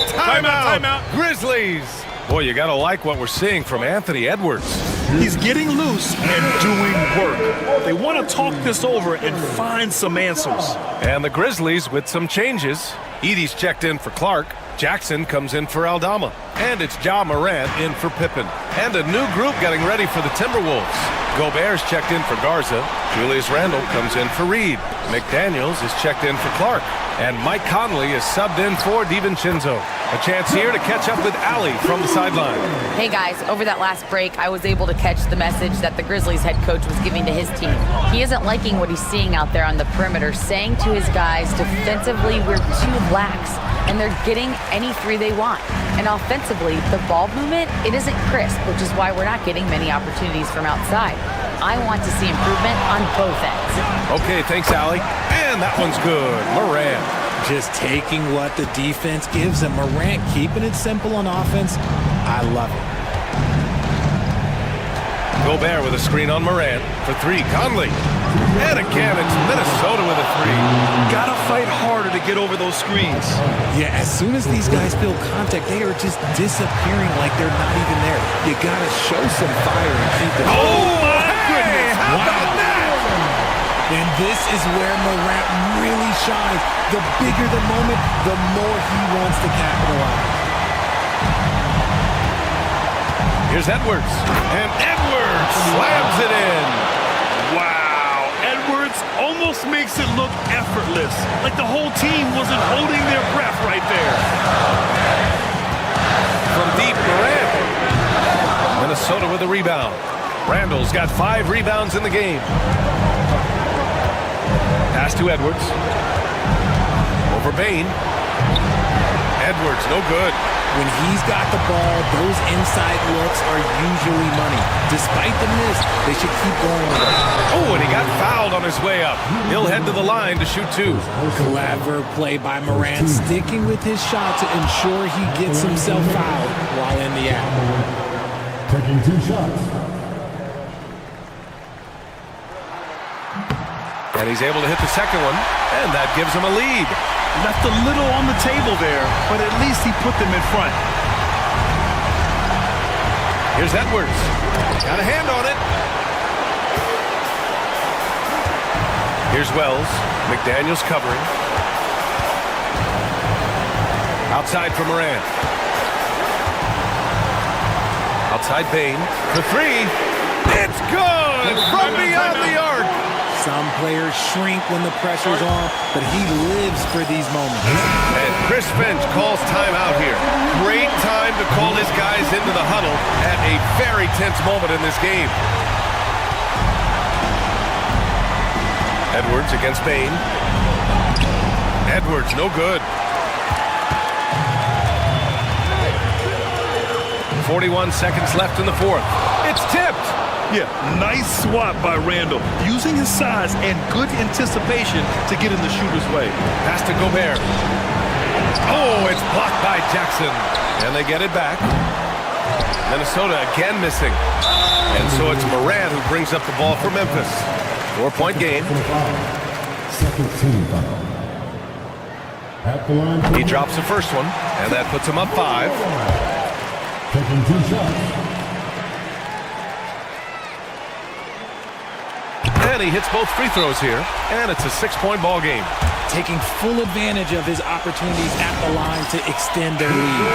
Timeout. Grizzlies. Boy, you got to like what we're seeing from Anthony Edwards. He's getting loose and doing work. They want to talk this over and find some answers. And the Grizzlies with some changes. Edey's checked in for Clark. Jackson comes in for Aldama. And it's Ja Morant in for Pippen. And a new group getting ready for the Timberwolves. Gobert's checked in for Garza. Julius Randle comes in for Reed. McDaniels is checked in for Clark. And Mike Conley is subbed in for DiVincenzo. A chance here to catch up with Allie from the sideline. Hey guys, over that last break, I was able to catch the message that the Grizzlies head coach was giving to his team. He isn't liking what he's seeing out there on the perimeter, saying to his guys, defensively, we're too lax, and they're getting any 3 they want. And offensively, the ball movement, it isn't crisp, which is why we're not getting many opportunities from outside. I want to see improvement on both ends. Okay, thanks, Allie. And that one's good. Morant. Just taking what the defense gives him. Morant keeping it simple on offense. I love it. Gobert with a screen on Morant for 3. Conley. And again, it's Minnesota with a 3. Gotta fight harder to get over those screens. Yeah, as soon as these guys feel contact, they are just disappearing like they're not even there. You gotta show some fire and keep it. Oh, my goodness. How about that? And this is where Morant really shines. The bigger the moment, the more he wants to capitalize. Here's Edwards. And Edwards slams it in. Wow. Edwards almost makes it look effortless. Like the whole team wasn't holding their breath right there. From deep, Morant. Minnesota with a rebound. Randall's got 5 rebounds in the game. Pass to Edwards. Over For Bain. Edwards, no good. When he's got the ball, those inside looks are usually money. Despite the miss, they should keep going with it. Oh, and he got fouled on his way up. He'll head to the line to shoot 2. Clever play by Morant, sticking with his shot to ensure he gets himself fouled while in the act. Taking 2 shots. And he's able to hit the second one, and that gives him a lead. Left a little on the table there, but at least he put them in front. Here's Edwards. Got a hand on it. Here's Wells. McDaniels covering. Outside for Morant. Outside Bain. For 3. It's good from beyond the arc. Some players shrink when the pressure's on, but he lives for these moments. And Chris Finch calls timeout here. Great time to call his guys into the huddle at a very tense moment in this game. Edwards against Bain. Edwards, no good. 41 seconds left in the fourth. It's tipped. Yeah, nice swat by Randall, using his size and good anticipation to get in the shooter's way. Pass to Gobert. Oh, it's blocked by Jackson. And they get it back. Minnesota again missing. And so it's Morant who brings up the ball for Memphis. 4-point game. Second team foul. At the line. He drops the first one, and that puts him up 5. Taking 2 shots. And he hits both free throws here, and it's a 6-point ball game. Taking full advantage of his opportunities at the line to extend their lead.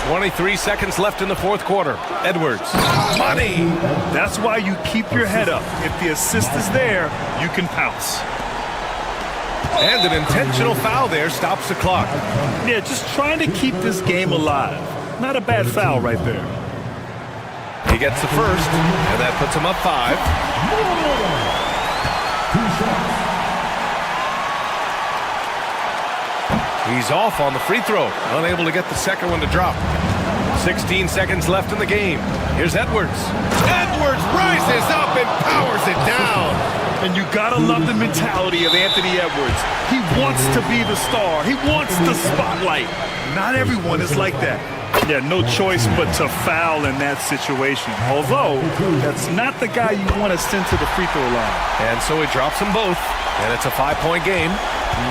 23 seconds left in the fourth quarter. Edwards. Money! That's why you keep your head up. If the assist is there, you can pounce. And an intentional foul there stops the clock. Yeah, just trying to keep this game alive. Not a bad foul right there. He gets the first, and that puts him up 5. He's off on the free throw, unable to get the second one to drop. 16 seconds left in the game. Here's Edwards. Edwards rises up and powers it down. And you gotta love the mentality of Anthony Edwards. He wants to be the star. He wants the spotlight. Not everyone is like that. Yeah, no choice but to foul in that situation. Although, that's not the guy you want to send to the free throw line. And so he drops them both, and it's a 5-point game.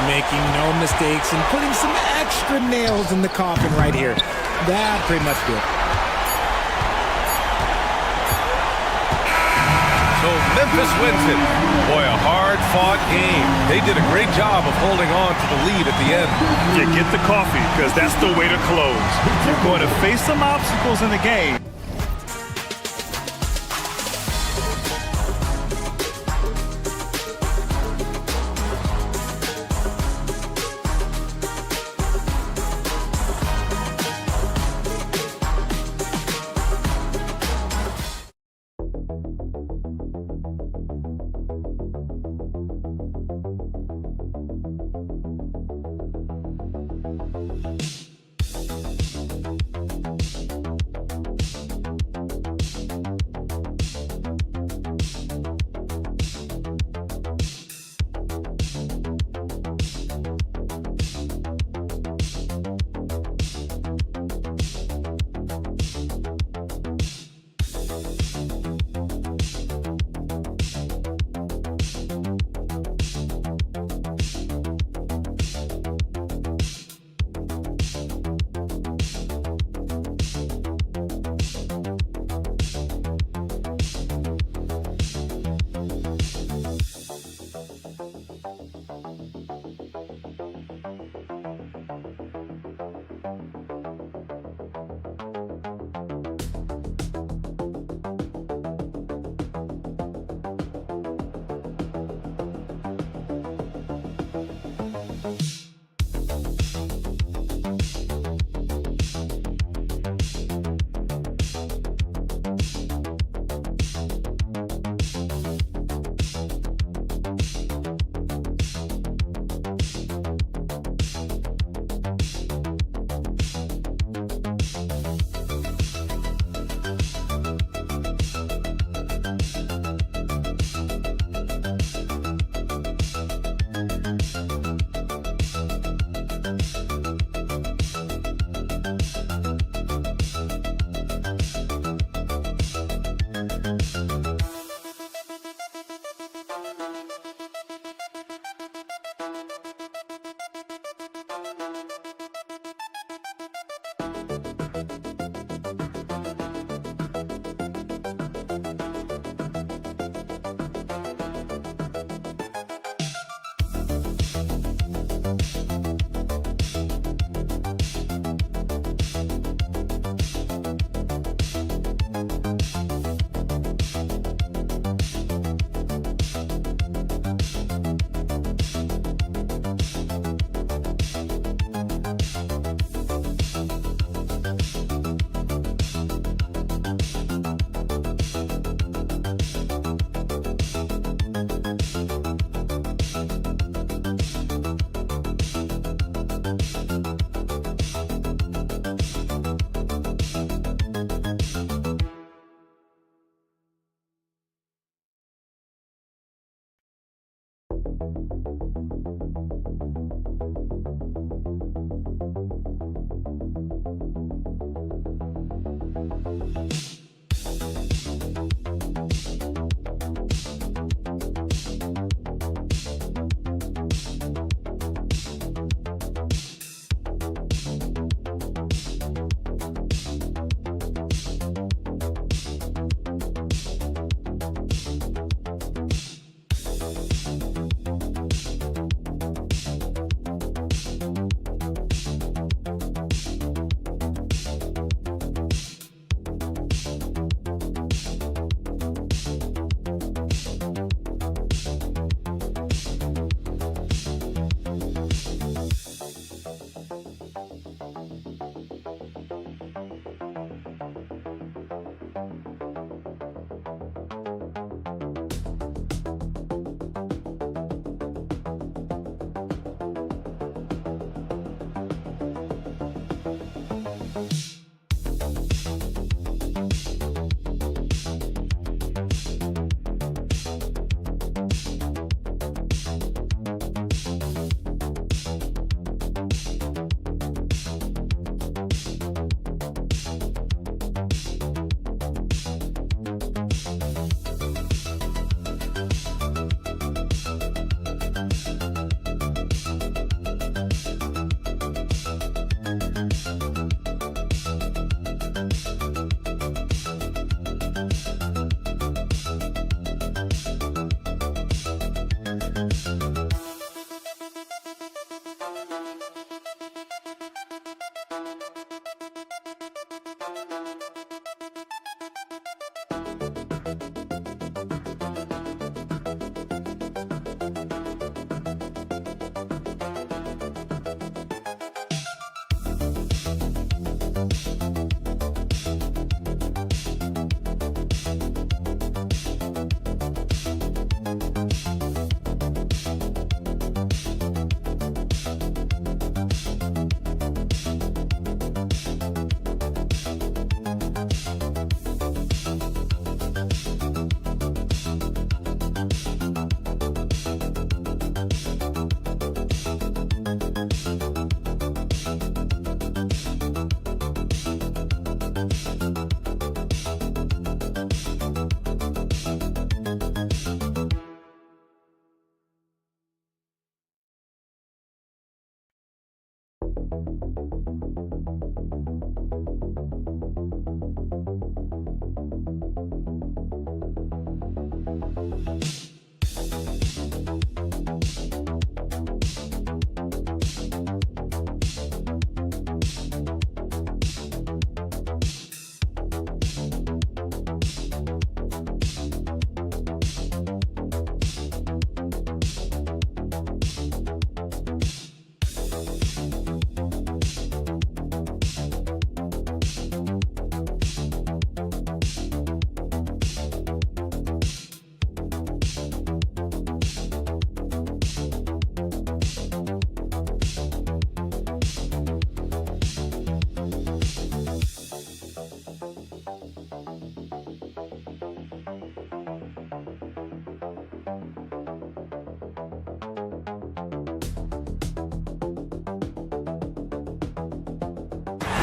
Making no mistakes and putting some extra nails in the coffin right here. That pretty much did. So Memphis wins it. Boy, a hard-fought game. They did a great job of holding on to the lead at the end. Yeah, get the coffee, because that's the way to close. You're going to face some obstacles in the game.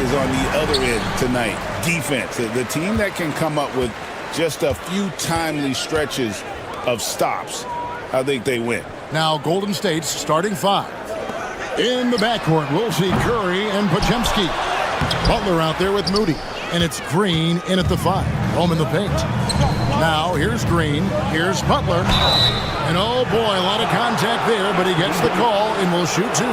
is on the other end tonight. Defense. The team that can come up with just a few timely stretches of stops, I think they win. Now Golden State's starting 5. In the backcourt, we'll see Curry and Podziemski. Butler out there with Moody. And it's Green in at the 5. Home in the paint. Now here's Green. Here's Butler. And oh boy, a lot of contact there, but he gets the call and will shoot 2.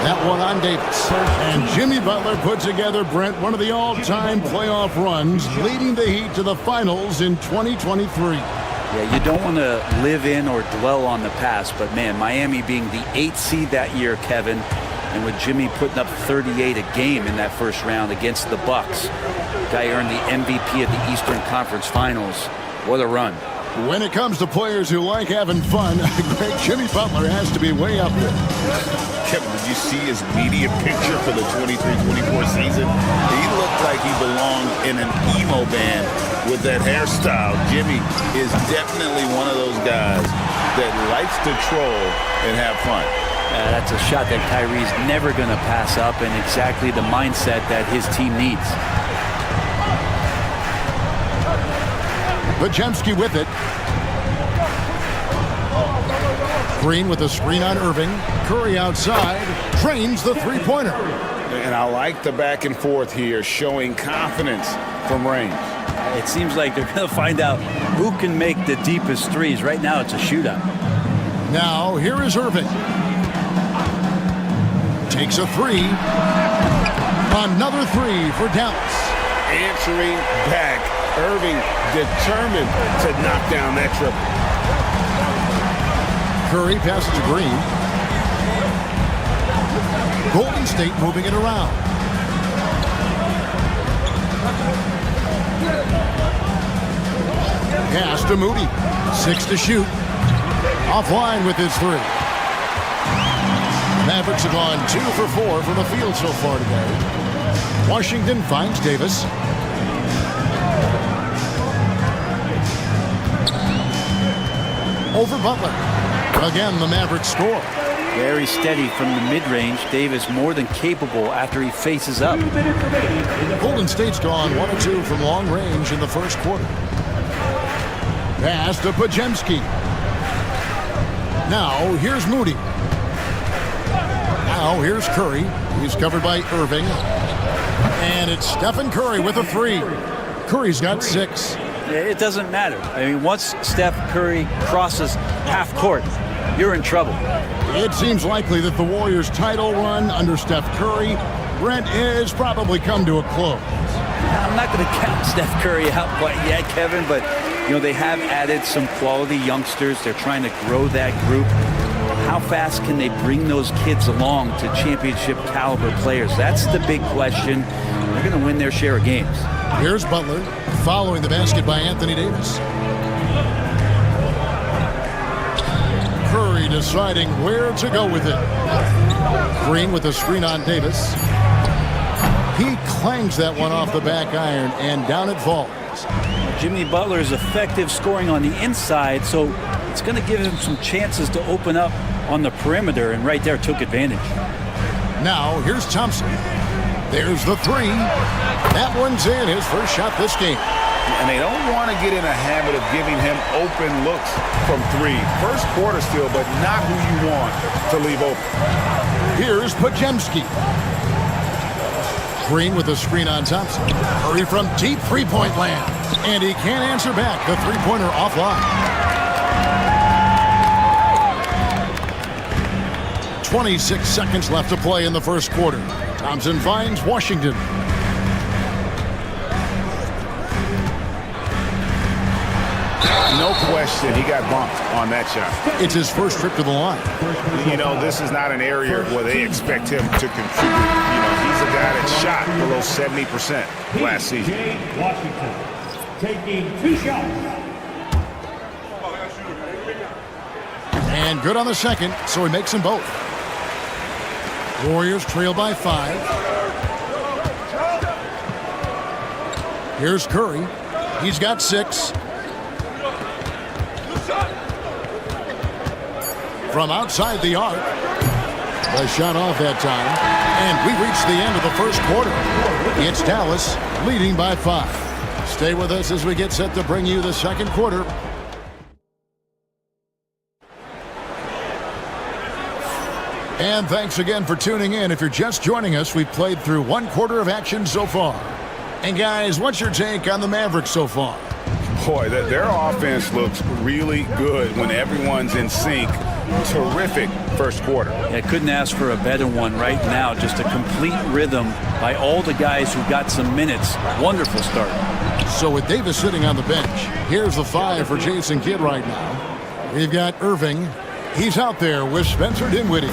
That one on Davis. And Jimmy Butler put together, Brent, one of the all-time playoff runs, leading the Heat to the finals in 2023. Yeah, you don't want to live in or dwell on the past, but man, Miami being the 8th seed that year, Kevin, and with Jimmy putting up 38 a game in that first round against the Bucks. Guy earned the MVP of the Eastern Conference Finals. What a run. When it comes to players who like having fun, great Jimmy Butler has to be way up there. Kevin, did you see his media picture for the 23-24 season? He looked like he belonged in an emo band with that hairstyle. Jimmy is definitely one of those guys that likes to troll and have fun. That's a shot that Kyrie's never going to pass up, and exactly the mindset that his team needs. Podziemski with it. Green with a screen on Irving. Curry outside. Trains the three-pointer. And I like the back and forth here, showing confidence from range. It seems like they're going to find out who can make the deepest threes. Right now, it's a shootout. Now, here is Irving. Takes a 3. Another 3 for Dallas. Answering back. Irving determined to knock down that triple. Curry passes to Green. Golden State moving it around. Pass to Moody. 6 to shoot. Offline with his 3. Mavericks have gone 2 for 4 from the field so far today. Washington finds Davis. Over Butler. Again, the Mavericks score. Very steady from the mid-range. Davis more than capable after he faces up. Golden State's gone 1 of 2 from long range in the first quarter. Pass to Podziemski. Now, here's Moody. Now, here's Curry. He's covered by Irving. And it's Stephen Curry with a 3. Curry's got 6. It doesn't matter. I mean, once Steph Curry crosses half court, you're in trouble. It seems likely that the Warriors' title run under Steph Curry, Brent, has probably come to a close. I'm not going to count Steph Curry out quite yet, Kevin, but, you know, they have added some quality youngsters. They're trying to grow that group. How fast can they bring those kids along to championship caliber players? That's the big question. They're going to win their share of games. Here's Butler, following the basket by Anthony Davis. Curry deciding where to go with it. Green with a screen on Davis. He clangs that one off the back iron, and down it falls. Jimmy Butler is effective scoring on the inside, so it's going to give him some chances to open up on the perimeter, and right there took advantage. Now, here's Thompson. There's the 3. That one's in, his first shot this game. And they don't want to get in a habit of giving him open looks from 3. First quarter still, but not who you want to leave open. Here's Podziemski. Green with a screen on Thompson. Curry from deep three-point land. And he can't answer back. The three-pointer offline. 26 seconds left to play in the first quarter. Thompson finds Washington. No question, he got bumped on that shot. It's his first trip to the line. You know, this is not an area where they expect him to contribute. You know, he's a guy that shot below 70% last season. Washington taking 2 shots. And good on the second, so he makes them both. Warriors trail by 5. Here's Curry. He's got 6. From outside the arc. The shot off that time. And we reached the end of the first quarter. It's Dallas leading by 5. Stay with us as we get set to bring you the second quarter. And thanks again for tuning in. If you're just joining us, we've played through one quarter of action so far. And guys, what's your take on the Mavericks so far? Boy, their offense looks really good when everyone's in sync. Terrific first quarter. I couldn't ask for a better one right now. Just a complete rhythm by all the guys who got some minutes. Wonderful start. So with Davis sitting on the bench, here's the 5 for Jason Kidd right now. We've got Irving. He's out there with Spencer Dinwiddie.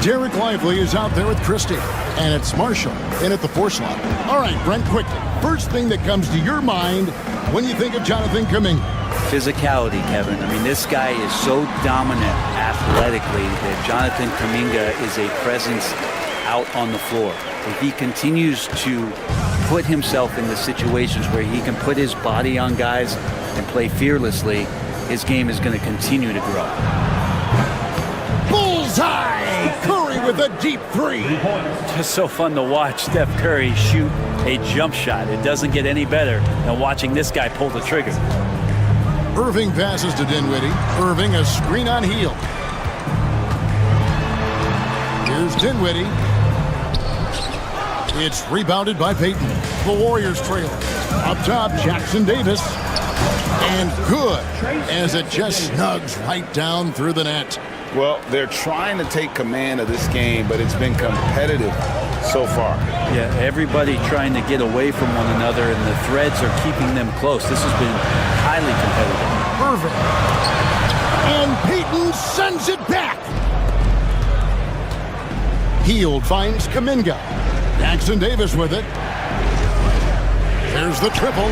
Derek Lively is out there with Christie. And it's Marshall in at the 4 slot. All right, Brent, quickly. First thing that comes to your mind when you think of Jonathan Kuminga. Physicality, Kevin. I mean, this guy is so dominant athletically that Jonathan Kuminga is a presence out on the floor. If he continues to put himself in the situations where he can put his body on guys and play fearlessly, his game is going to continue to grow. Bullseye! Curry with a deep 3. Just so fun to watch Steph Curry shoot a jump shot. It doesn't get any better than watching this guy pull the trigger. Irving passes to Dinwiddie. Irving a screen on Hield. Here's Dinwiddie. It's rebounded by Payton. The Warriors trail. Up top, Jackson Davis. And good, as it just snugs right down through the net. Well, they're trying to take command of this game, but it's been competitive so far. Yeah, everybody trying to get away from one another, and the threads are keeping them close. This has been highly competitive. Irving. And Payton sends it back. Hield finds Kuminga. Jackson Davis with it. There's the triple.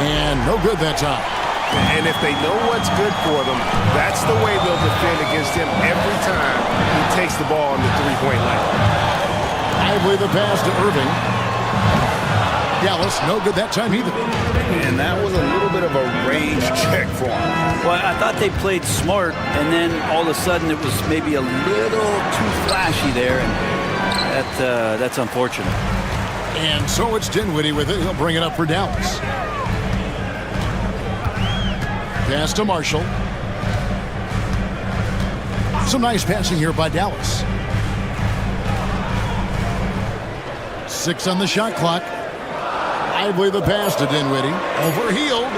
And no good that time. And if they know what's good for them, that's the way they'll defend against him every time he takes the ball on the three-point line. Lively the pass to Irving. Dallas, no good that time either. And that was a little bit of a range check for him. Well, I thought they played smart, and then all of a sudden it was maybe a little too flashy there, and that's unfortunate. And so it's Dinwiddie with it. He'll bring it up for Dallas. Pass to Marshall. Some nice passing here by Dallas. 6 on the shot clock. Lively the pass to Dinwiddie. Over Hield.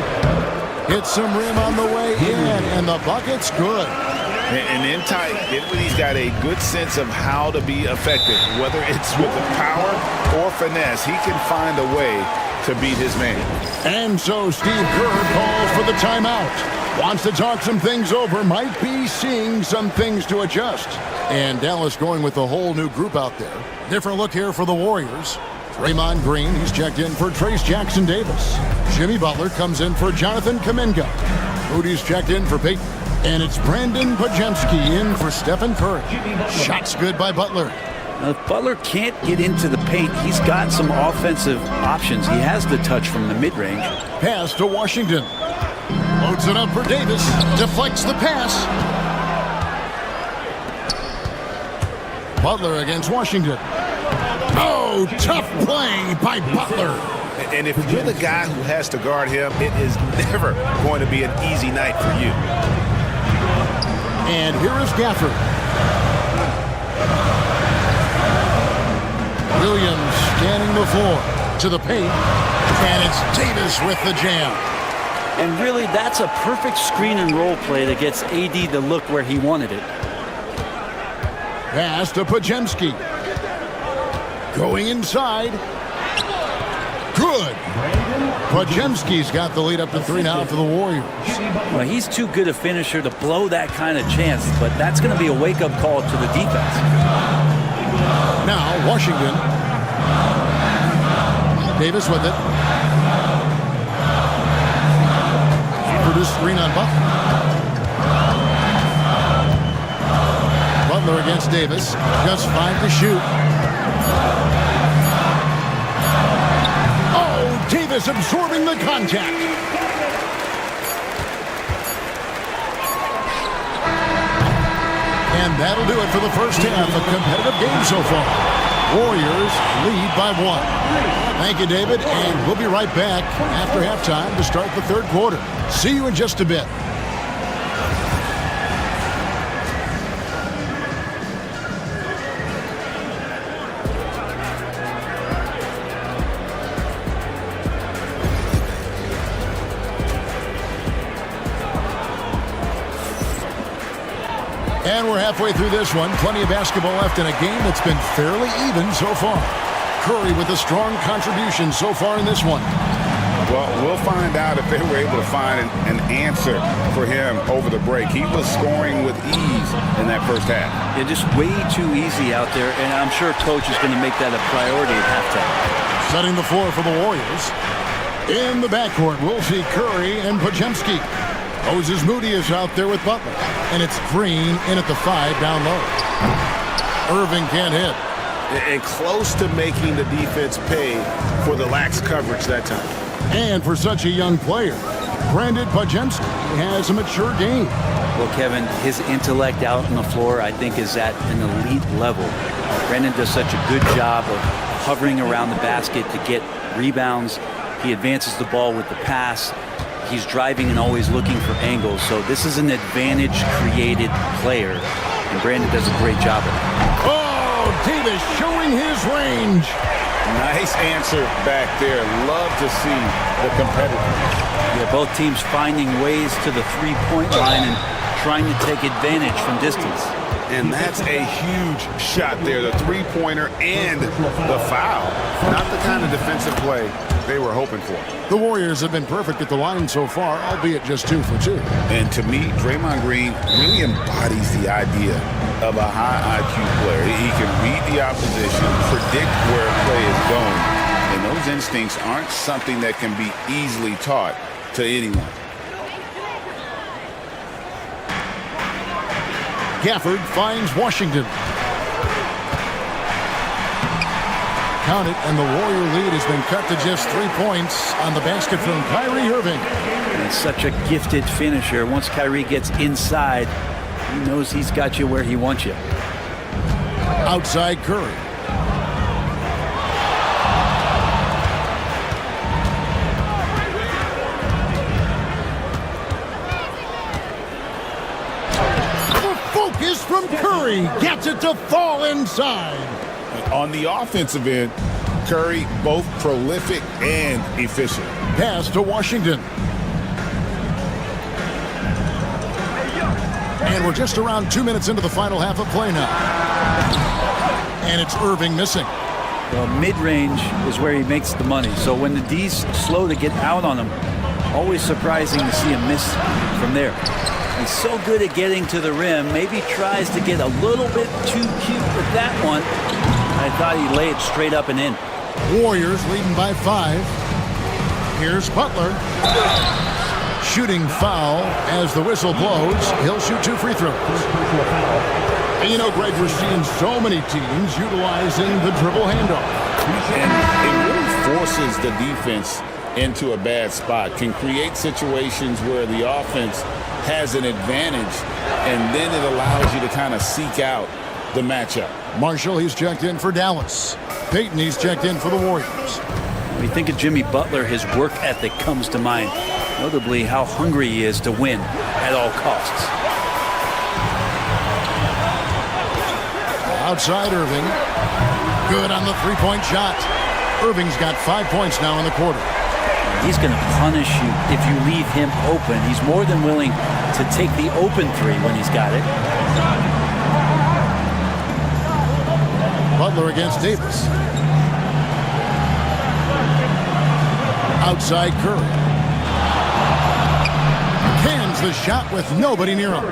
Hits some rim on the way in, and the bucket's good. And in tight, Dinwiddie's got a good sense of how to be effective. Whether it's with the power or finesse, he can find a way to beat his man. And so Steve Kerr calls for the timeout. Wants to talk some things over. Might be seeing some things to adjust. And Dallas going with a whole new group out there. Different look here for the Warriors. Draymond Green, he's checked in for Trace Jackson Davis. Jimmy Butler comes in for Jonathan Kuminga. Moody's checked in for Payton. And it's Brandon Podziemski in for Stephen Curry. Shots good by Butler. Now, if Butler can't get into the paint, he's got some offensive options. He has the touch from the mid-range. Pass to Washington. Loads it up for Davis. Deflects the pass. Butler against Washington. Oh, tough play by Butler. And if you're the guy who has to guard him, it is never going to be an easy night for you. And here is Gafford. Williams scanning the floor to the paint. And it's Davis with the jam. And really, that's a perfect screen and roll play that gets AD to look where he wanted it. Pass to Podziemski. Going inside. Good. Podziemski's got the lead up to 3 now for the Warriors. Well, he's too good a finisher to blow that kind of chance, but that's going to be a wake-up call to the defense. Now, Washington. Davis with it. For this screen on Butler. Butler against Davis. Just 5 to shoot. Oh, Davis absorbing the contact. And that'll do it for the first half. A competitive game so far. Warriors lead by 1. Thank you, David, and we'll be right back after halftime to start the third quarter. See you in just a bit. And we're halfway through this one. Plenty of basketball left in a game that's been fairly even so far. Curry with a strong contribution so far in this one. Well, we'll find out if they were able to find an answer for him over the break. He was scoring with ease in that first half. Yeah, just way too easy out there, and I'm sure Coach is going to make that a priority at halftime. Setting the floor for the Warriors. In the backcourt, we'll see Curry and Podziemski. Moses Moody is out there with Butler. And it's Green in at the 5 down low. Irving can't hit. And close to making the defense pay for the lax coverage that time. And for such a young player, Brandon Podziemski has a mature game. Well, Kevin, his intellect out on the floor, I think, is at an elite level. Brandon does such a good job of hovering around the basket to get rebounds. He advances the ball with the pass. He's driving and always looking for angles. So this is an advantage-created player, and Brandon does a great job of it. Oh, Davis showing his range. Nice answer back there. Love to see the competitiveness. Yeah, both teams finding ways to the three-point line and trying to take advantage from distance. And that's a huge shot there, the three-pointer and the foul. Not the kind of defensive play they were hoping for. The Warriors have been perfect at the line so far, albeit just 2 for 2. And to me, Draymond Green really embodies the idea of a high IQ player. He can read the opposition, predict where a play is going, and those instincts aren't something that can be easily taught to anyone. Gafford finds Washington. Count it, and the Warrior lead has been cut to just 3 points on the basket from Kyrie Irving. And such a gifted finisher. Once Kyrie gets inside, he knows he's got you where he wants you. Outside Curry. Focus from Curry. Gets it to fall inside. On the offensive end, Curry both prolific and efficient. Pass to Washington. And we're just around 2 minutes into the final half of play now. And it's Irving missing. Well, mid-range is where he makes the money. So when the D's slow to get out on him, always surprising to see him miss from there. He's so good at getting to the rim. Maybe tries to get a little bit too cute with that one. I thought he'd lay it straight up and in. Warriors leading by 5. Here's Butler. Shooting foul as the whistle blows. He'll shoot 2 free throws. And you know, Greg, we're seeing so many teams utilizing the dribble handoff. And it really forces the defense into a bad spot. Can create situations where the offense has an advantage, and then it allows you to kind of seek out the matchup. Marshall, he's checked in for Dallas. Payton, he's checked in for the Warriors. When you think of Jimmy Butler, his work ethic comes to mind. Notably, how hungry he is to win at all costs. Outside Irving. Good on the three-point shot. Irving's got 5 points now in the quarter. He's going to punish you if you leave him open. He's more than willing to take the open three when he's got it. Butler against Davis. Outside Curry. Cans the shot with nobody near him.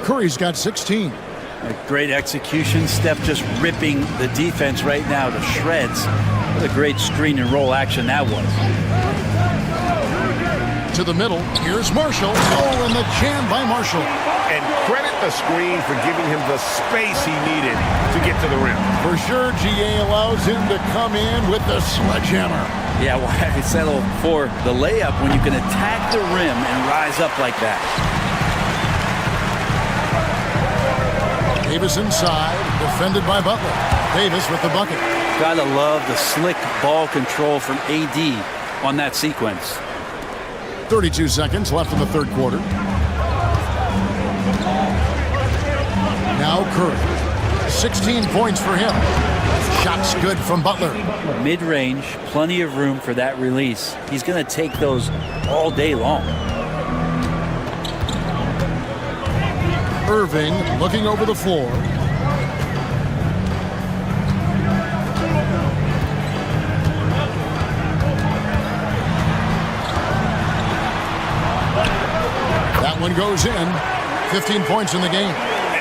Curry's got 16. A great execution. Steph just ripping the defense right now to shreds. What a great screen and roll action that was. To the middle, here's Marshall. Oh, and the jam by Marshall. And credit the screen for giving him the space he needed to get to the rim. For sure, GA allows him to come in with the sledgehammer. Yeah, why settle for the layup when you can attack the rim and rise up like that? Davis inside, defended by Butler. Davis with the bucket. Gotta love the slick ball control from AD on that sequence. 32 seconds left in the third quarter. Now Curry. 16 points for him. Shots good from Butler. Mid-range, plenty of room for that release. He's going to take those all day long. Irving looking over the floor. That one goes in. 15 points in the game.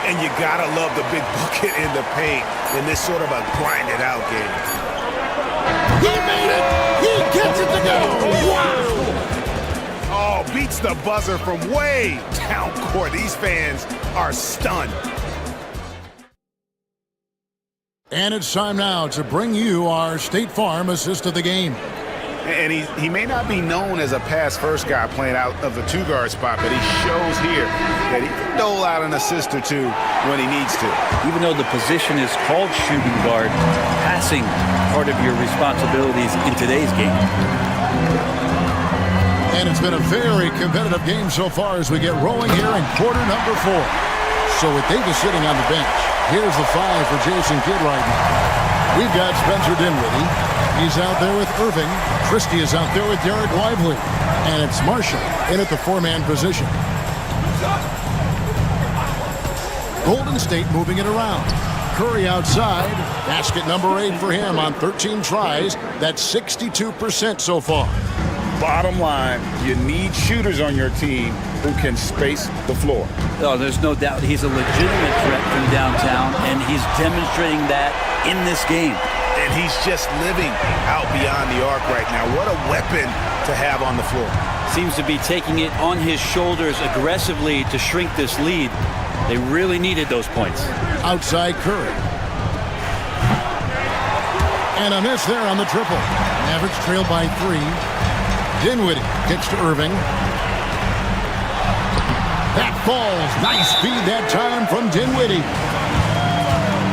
And you gotta love the big bucket in the paint in this sort of a grinded out game. He made it! He gets it to go! Wow! Oh, beats the buzzer from way down court. These fans are stunned. And it's time now to bring you our State Farm assist of the game. And he may not be known as a pass-first guy playing out of the two-guard spot, but he shows here that he can dole out an assist or two when he needs to. Even though the position is called shooting guard, passing part of your responsibilities in today's game. And it's been a very competitive game so far as we get rolling here in quarter number 4. So with Davis sitting on the bench, here's the 5 for Jason Kidd right now. We've got Spencer Dinwiddie. He's out there with Irving. Christie is out there with Derek Lively. And it's Marshall in at the 4-man position. Golden State moving it around. Curry outside. Basket number 8 for him on 13 tries. That's 62% so far. Bottom line, you need shooters on your team who can space the floor. Oh, there's no doubt he's a legitimate threat from downtown, and he's demonstrating that in this game. And he's just living out beyond the arc right now. What a weapon to have on the floor. Seems to be taking it on his shoulders aggressively to shrink this lead. They really needed those points. Outside Curry. And a miss there on the triple. Mavericks trailed by 3. Dinwiddie kicks to Irving. That falls. Nice feed that time from Dinwiddie.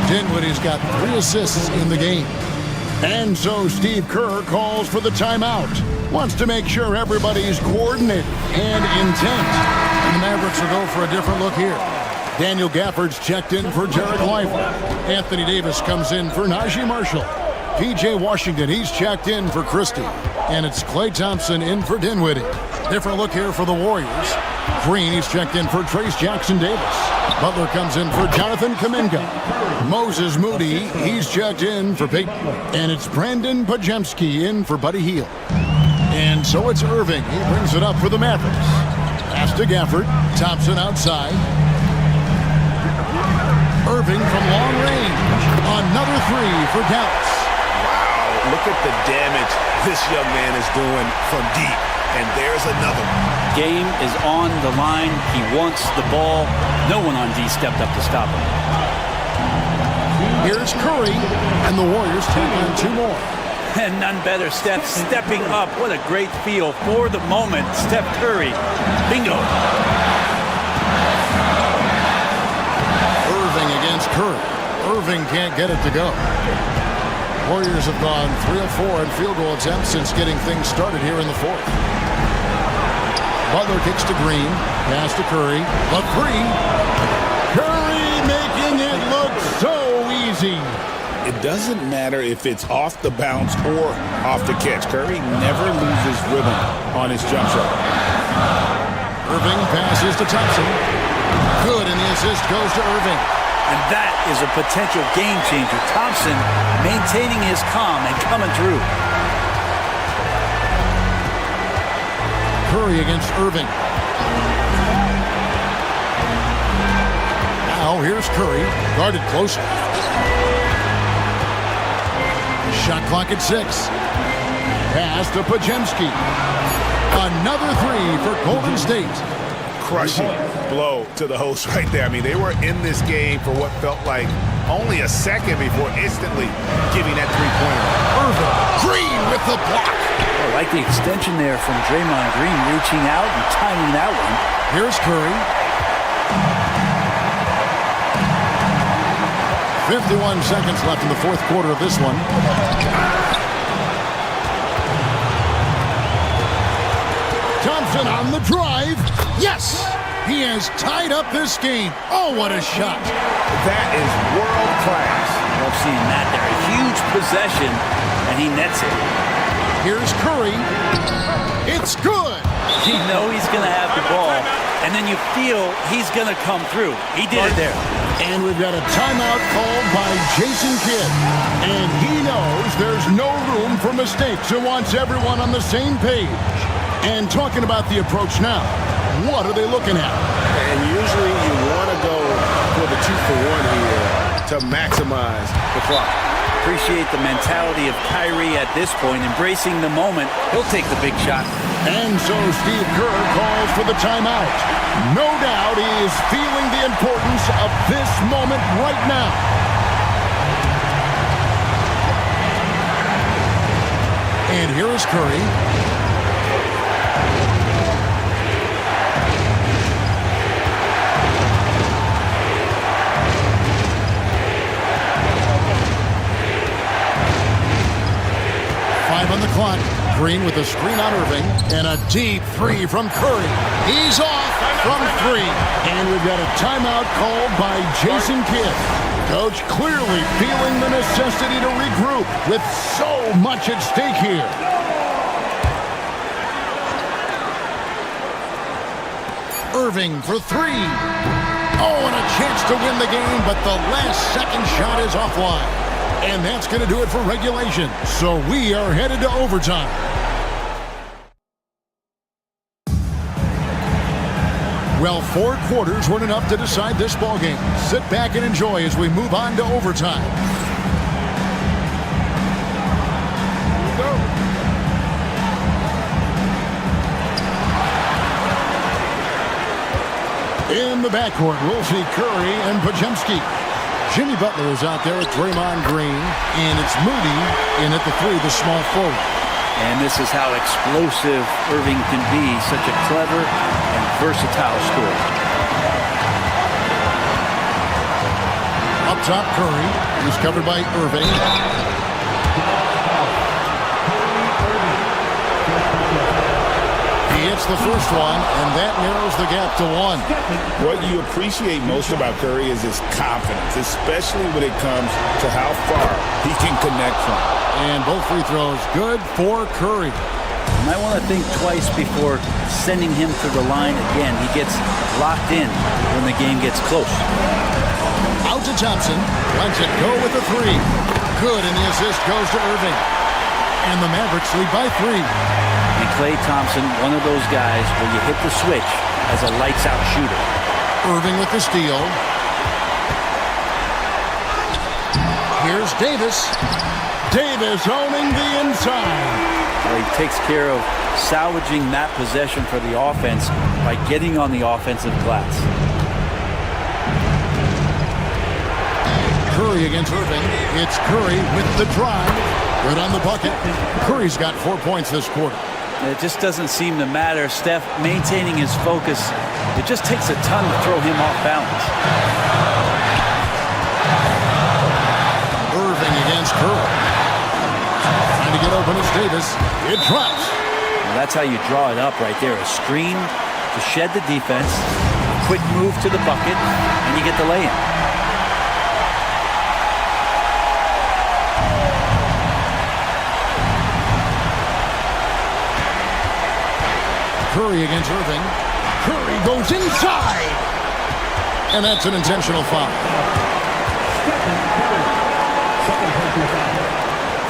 Dinwiddie's got 3 assists in the game. And so Steve Kerr calls for the timeout. Wants to make sure everybody's coordinated and intent. And the Mavericks will go for a different look here. Daniel Gafford's checked in for Derek Lively. Anthony Davis comes in for Najee Marshall. P.J. Washington, he's checked in for Christie. And it's Klay Thompson in for Dinwiddie. Different look here for the Warriors. Green, he's checked in for Trace Jackson-Davis. Butler comes in for Jonathan Kuminga. Moses Moody, he's checked in for Peyton. And it's Brandon Pajemski in for Buddy Hield. And so it's Irving. He brings it up for the Mavericks. Pass to Gafford. Thompson outside. Irving from long range. Another 3 for Dallas. Wow, look at the damage this young man is doing from deep. And there's another one. Game is on the line. He wants the ball. No one on D stepped up to stop him. Here's Curry, and the Warriors take on 2 more. And none better, Steph stepping up. What a great feel for the moment. Steph Curry. Bingo. Irving against Curry. Irving can't get it to go. Warriors have gone 3 of 4 in field goal attempts since getting things started here in the 4th. Butler kicks to Green. Pass to Curry. The 3. Curry making it look so easy. It doesn't matter if it's off the bounce or off the catch. Curry never loses rhythm on his jump shot. Irving passes to Thompson. Good, and the assist goes to Irving. And that is a potential game changer. Thompson maintaining his calm and coming through. Curry against Irving. Now here's Curry, guarded closely. Shot clock at 6. Pass to Pajemski. Another 3 for Golden State. Crushing blow to the host right there. I mean, they were in this game for what felt like only a second before instantly giving that 3-pointer. Irving, Green with the block. I like the extension there from Draymond Green, reaching out and timing that one. Here's Curry. 51 seconds left in the fourth quarter of this one. Thompson on the drive. Yes! He has tied up this game. Oh, what a shot. That is world class. Love seeing that there. A huge possession, and he nets it. Here's Curry. It's good. You know he's going to have the ball, and then you feel he's going to come through. He did it there. And we've got a timeout called by Jason Kidd. And he knows there's no room for mistakes and wants everyone on the same page. And talking about the approach now, what are they looking at? And usually you want to go for the 2-for-1 here to maximize the clock. Appreciate the mentality of Kyrie at this point, embracing the moment. He'll take the big shot. And so Steve Kerr calls for the timeout. No doubt he is feeling the importance of this moment right now. And here is Curry. On the clock. Green with a screen on Irving. And a deep three from Curry. He's off from three. And we've got a timeout called by Jason Kidd. Coach clearly feeling the necessity to regroup with so much at stake here. Irving for three. Oh, and a chance to win the game, but the last second shot is offline. And that's going to do it for regulation. So we are headed to overtime. Well, 4 quarters weren't enough to decide this ballgame. Sit back and enjoy as we move on to overtime. In the backcourt, we'll see Curry and Podziemski. Jimmy Butler is out there with Draymond Green, and it's Moody in at the 3, the small forward. And this is how explosive Irving can be, such a clever and versatile scorer. Up top, Curry. He's covered by Irving. He hits the first one, and that narrows the gap to 1. What you appreciate most about Curry is his confidence, especially when it comes to how far he can connect from. And both free throws good for Curry. You might want to think twice before sending him to the line again. He gets locked in when the game gets close. Out to Thompson. Lets it go with the 3. Good, and the assist goes to Irving. And the Mavericks lead by 3. And Klay Thompson, one of those guys where you hit the switch as a lights-out shooter. Irving with the steal. Here's Davis. Davis owning the inside. Well, he takes care of salvaging that possession for the offense by getting on the offensive glass. Curry against Irving. It's Curry with the drive. Good on the bucket. Curry's got 4 points this quarter. It just doesn't seem to matter. Steph maintaining his focus. It just takes a ton to throw him off balance. Irving against Curry. Trying to get open is Davis. It drops. Well, that's how you draw it up right there. A screen to shed the defense. Quick move to the bucket. And you get the lay-in. Curry against Irving. Curry goes inside. And that's an intentional foul.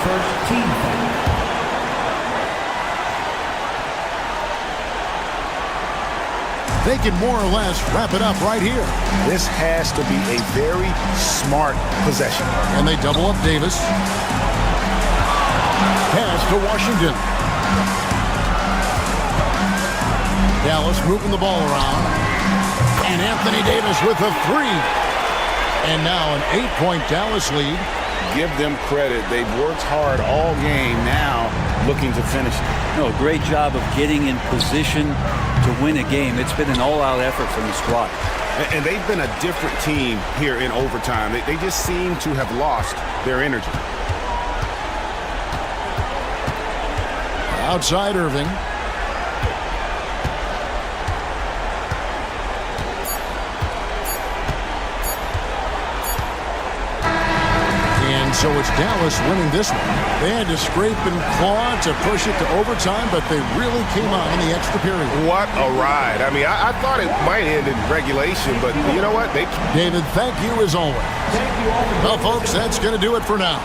First team foul. They can more or less wrap it up right here. This has to be a very smart possession. And they double up Davis. Pass to Washington. Dallas moving the ball around. And Anthony Davis with a 3. And now an 8-point Dallas lead. Give them credit. They've worked hard all game, now looking to finish it. No, great job of getting in position to to win a game. It's been an all-out effort from the squad. And they've been a different team here in overtime. They just seem to have lost their energy. Outside Irving. And so it's Dallas winning this one. They had to scrape and claw to push it to overtime, but they really came on in the extra period. What a ride. I mean, I thought it might end in regulation, but you know what? David, thank you as always. Well, folks, that's going to do it for now.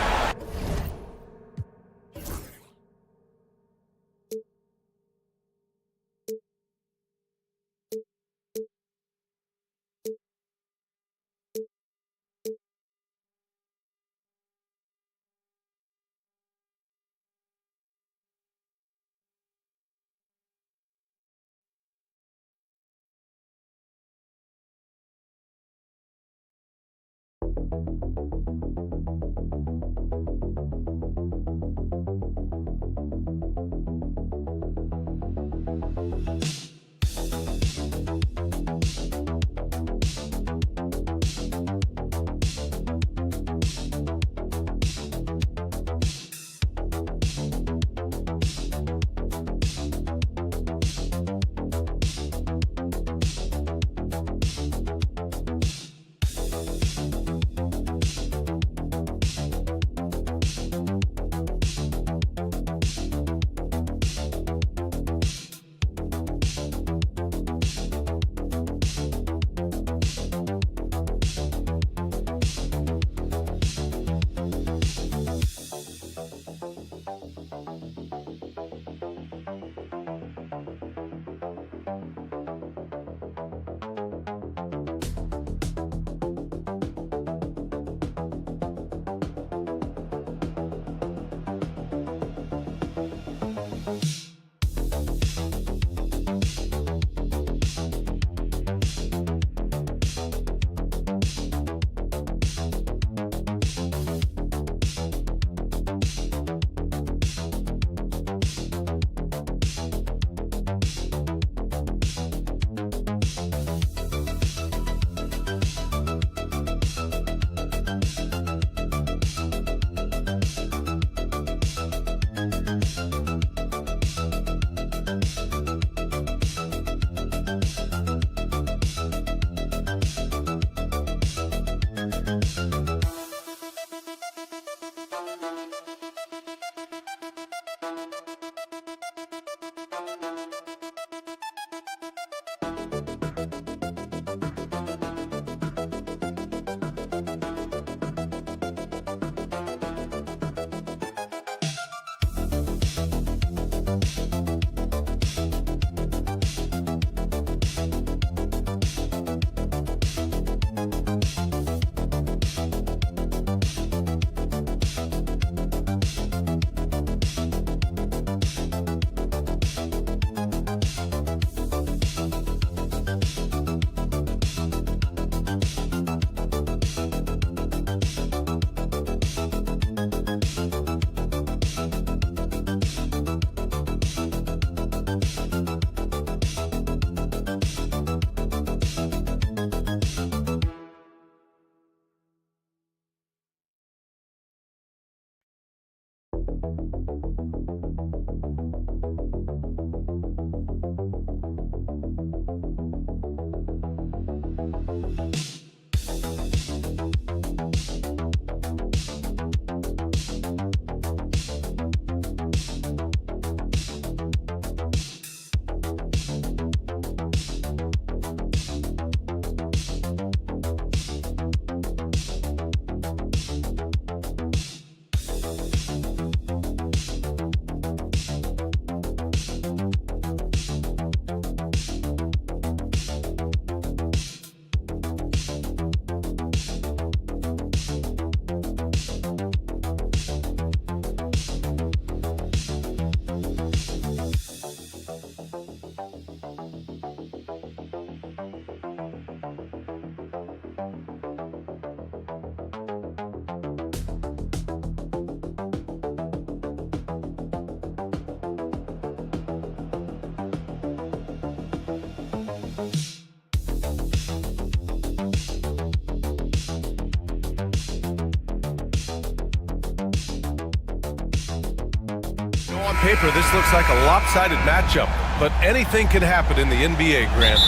on paper, this looks like a lopsided matchup, but anything can happen in the NBA, Grant.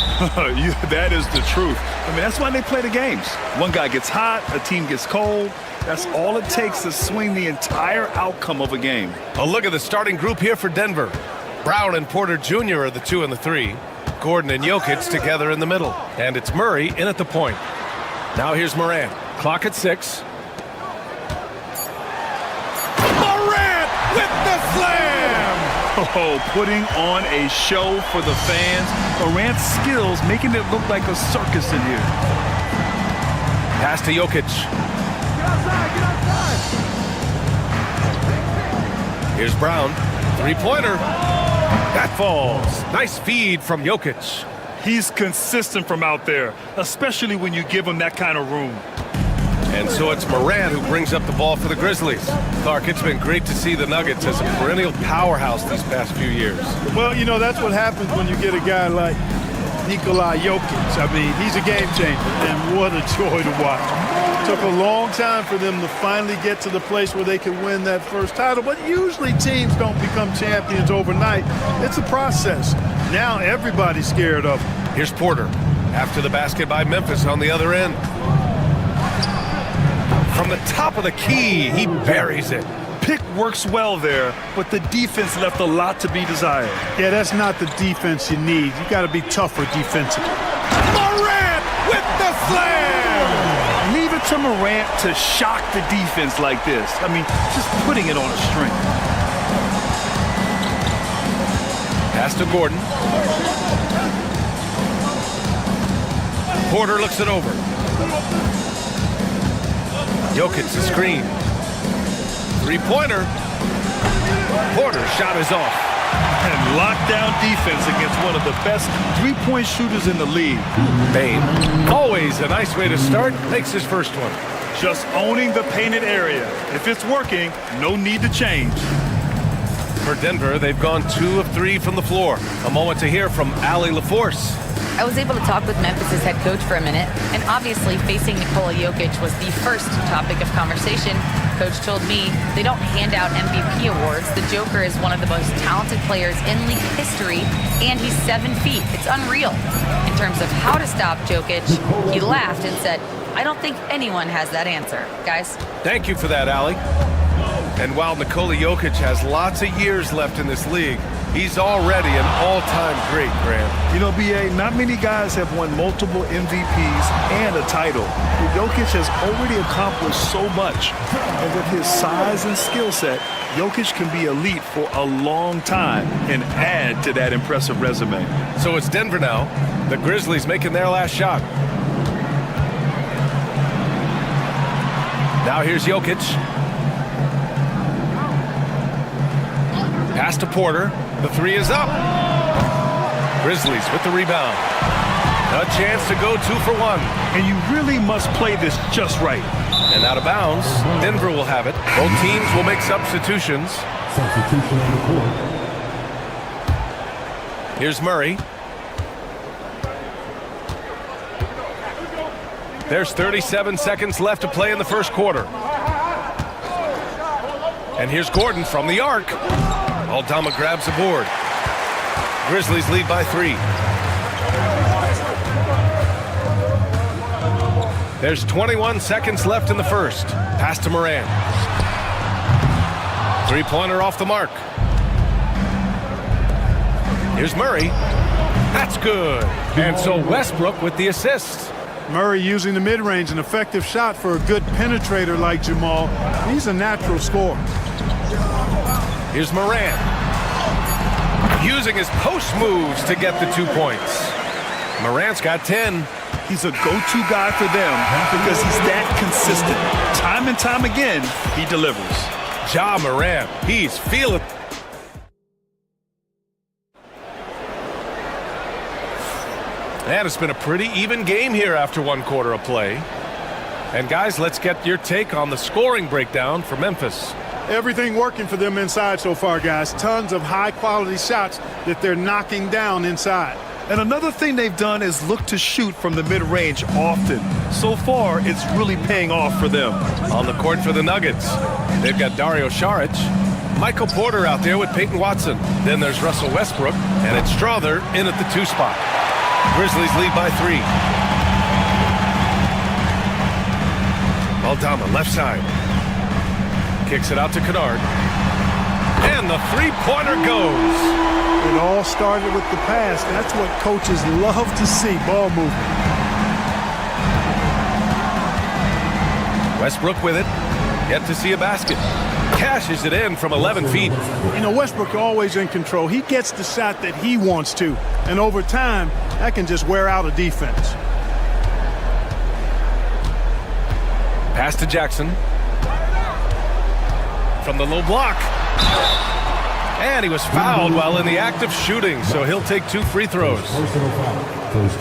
That is the truth. I mean, that's why they play the games. One guy gets hot, a team gets cold. That's all it takes to swing the entire outcome of a game. A look at the starting group here for Denver. Brown and Porter Jr. are the 2 and the 3. Gordon and Jokic together in the middle. And it's Murray in at the point. Now here's Morant. Clock at 6. Morant with the slam! Oh, putting on a show for the fans. Morant's skills making it look like a circus in here. Pass to Jokic. Get outside! Here's Brown. Three-pointer. That falls. Nice feed from Jokic. He's consistent from out there, especially when you give him that kind of room. And so it's Morant who brings up the ball for the Grizzlies. Clark, it's been great to see the Nuggets as a perennial powerhouse these past few years. Well, you know, that's what happens when you get a guy like Nikola Jokic. I mean, he's a game changer, and what a joy to watch. Took a long time for them to finally get to the place where they could win that first title, but usually teams don't become champions overnight. It's a process. Now everybody's scared of him. Here's Porter. After the basket by Memphis on the other end. From the top of the key, he buries it. Pick works well there, but the defense left a lot to be desired. Yeah, that's not the defense you need. You got to be tougher defensively. Morant with the slam! Leave it to Morant to shock the defense like this. I mean, just putting it on a string. Pass to Gordon. Porter looks it over. Jokic the screen. Three-pointer. Porter's shot is off. And lockdown defense against one of the best three-point shooters in the league. Bane, always a nice way to start, makes his first one. Just owning the painted area. If it's working, no need to change. For Denver, they've gone 2 of 3 from the floor. A moment to hear from Allie LaForce. I was able to talk with Memphis' head coach for a minute, and obviously facing Nikola Jokic was the first topic of conversation. Coach told me they don't hand out MVP awards. The Joker is one of the most talented players in league history, and he's 7 feet. It's unreal. In terms of how to stop Jokic, he laughed and said, I don't think anyone has that answer. Guys? Thank you for that, Allie. And while Nikola Jokic has lots of years left in this league, he's already an all-time great, Grant. You know, B.A., not many guys have won multiple MVPs and a title. Jokic has already accomplished so much. And with his size and skill set, Jokic can be elite for a long time and add to that impressive resume. So it's Denver now. The Grizzlies making their last shot. Now here's Jokic. Pass to Porter. The 3 is up. Grizzlies with the rebound. A chance to go 2 for 1. And you really must play this just right. And out of bounds, Denver will have it. Both teams will make substitutions. Substitution on the court. Here's Murray. There's 37 seconds left to play in the first quarter. And here's Gordon from the arc. Aldama grabs the board. Grizzlies lead by 3. There's 21 seconds left in the first. Pass to Morant. Three-pointer off the mark. Here's Murray. That's good. And so Westbrook with the assist. Murray using the mid-range, an effective shot for a good penetrator like Jamal. He's a natural scorer. Here's Morant. Using his post moves to get the 2 points. Morant's got 10. He's a go-to guy for them because he's that consistent. Time and time again, he delivers. Ja Morant, he's feeling. And it's been a pretty even game here after 1 quarter of play. And guys, let's get your take on the scoring breakdown for Memphis. Everything working for them inside so far, guys. Tons of high-quality shots that they're knocking down inside. And another thing they've done is look to shoot from the mid-range often. So far, it's really paying off for them. On the court for the Nuggets, they've got Dario Saric. Michael Porter out there with Peyton Watson. Then there's Russell Westbrook, and it's Strother in at the 2 spot. Grizzlies lead by 3. Aldama, left side. Kicks it out to Kennard. And the three-pointer goes. It all started with the pass. That's what coaches love to see, ball movement. Westbrook with it. Yet to see a basket. Cashes it in from 11 feet. You know, Westbrook always in control. He gets the shot that he wants to. And over time, that can just wear out a defense. Pass to Jackson. From the low block. And he was fouled while in the act of shooting, so he'll take 2 free throws.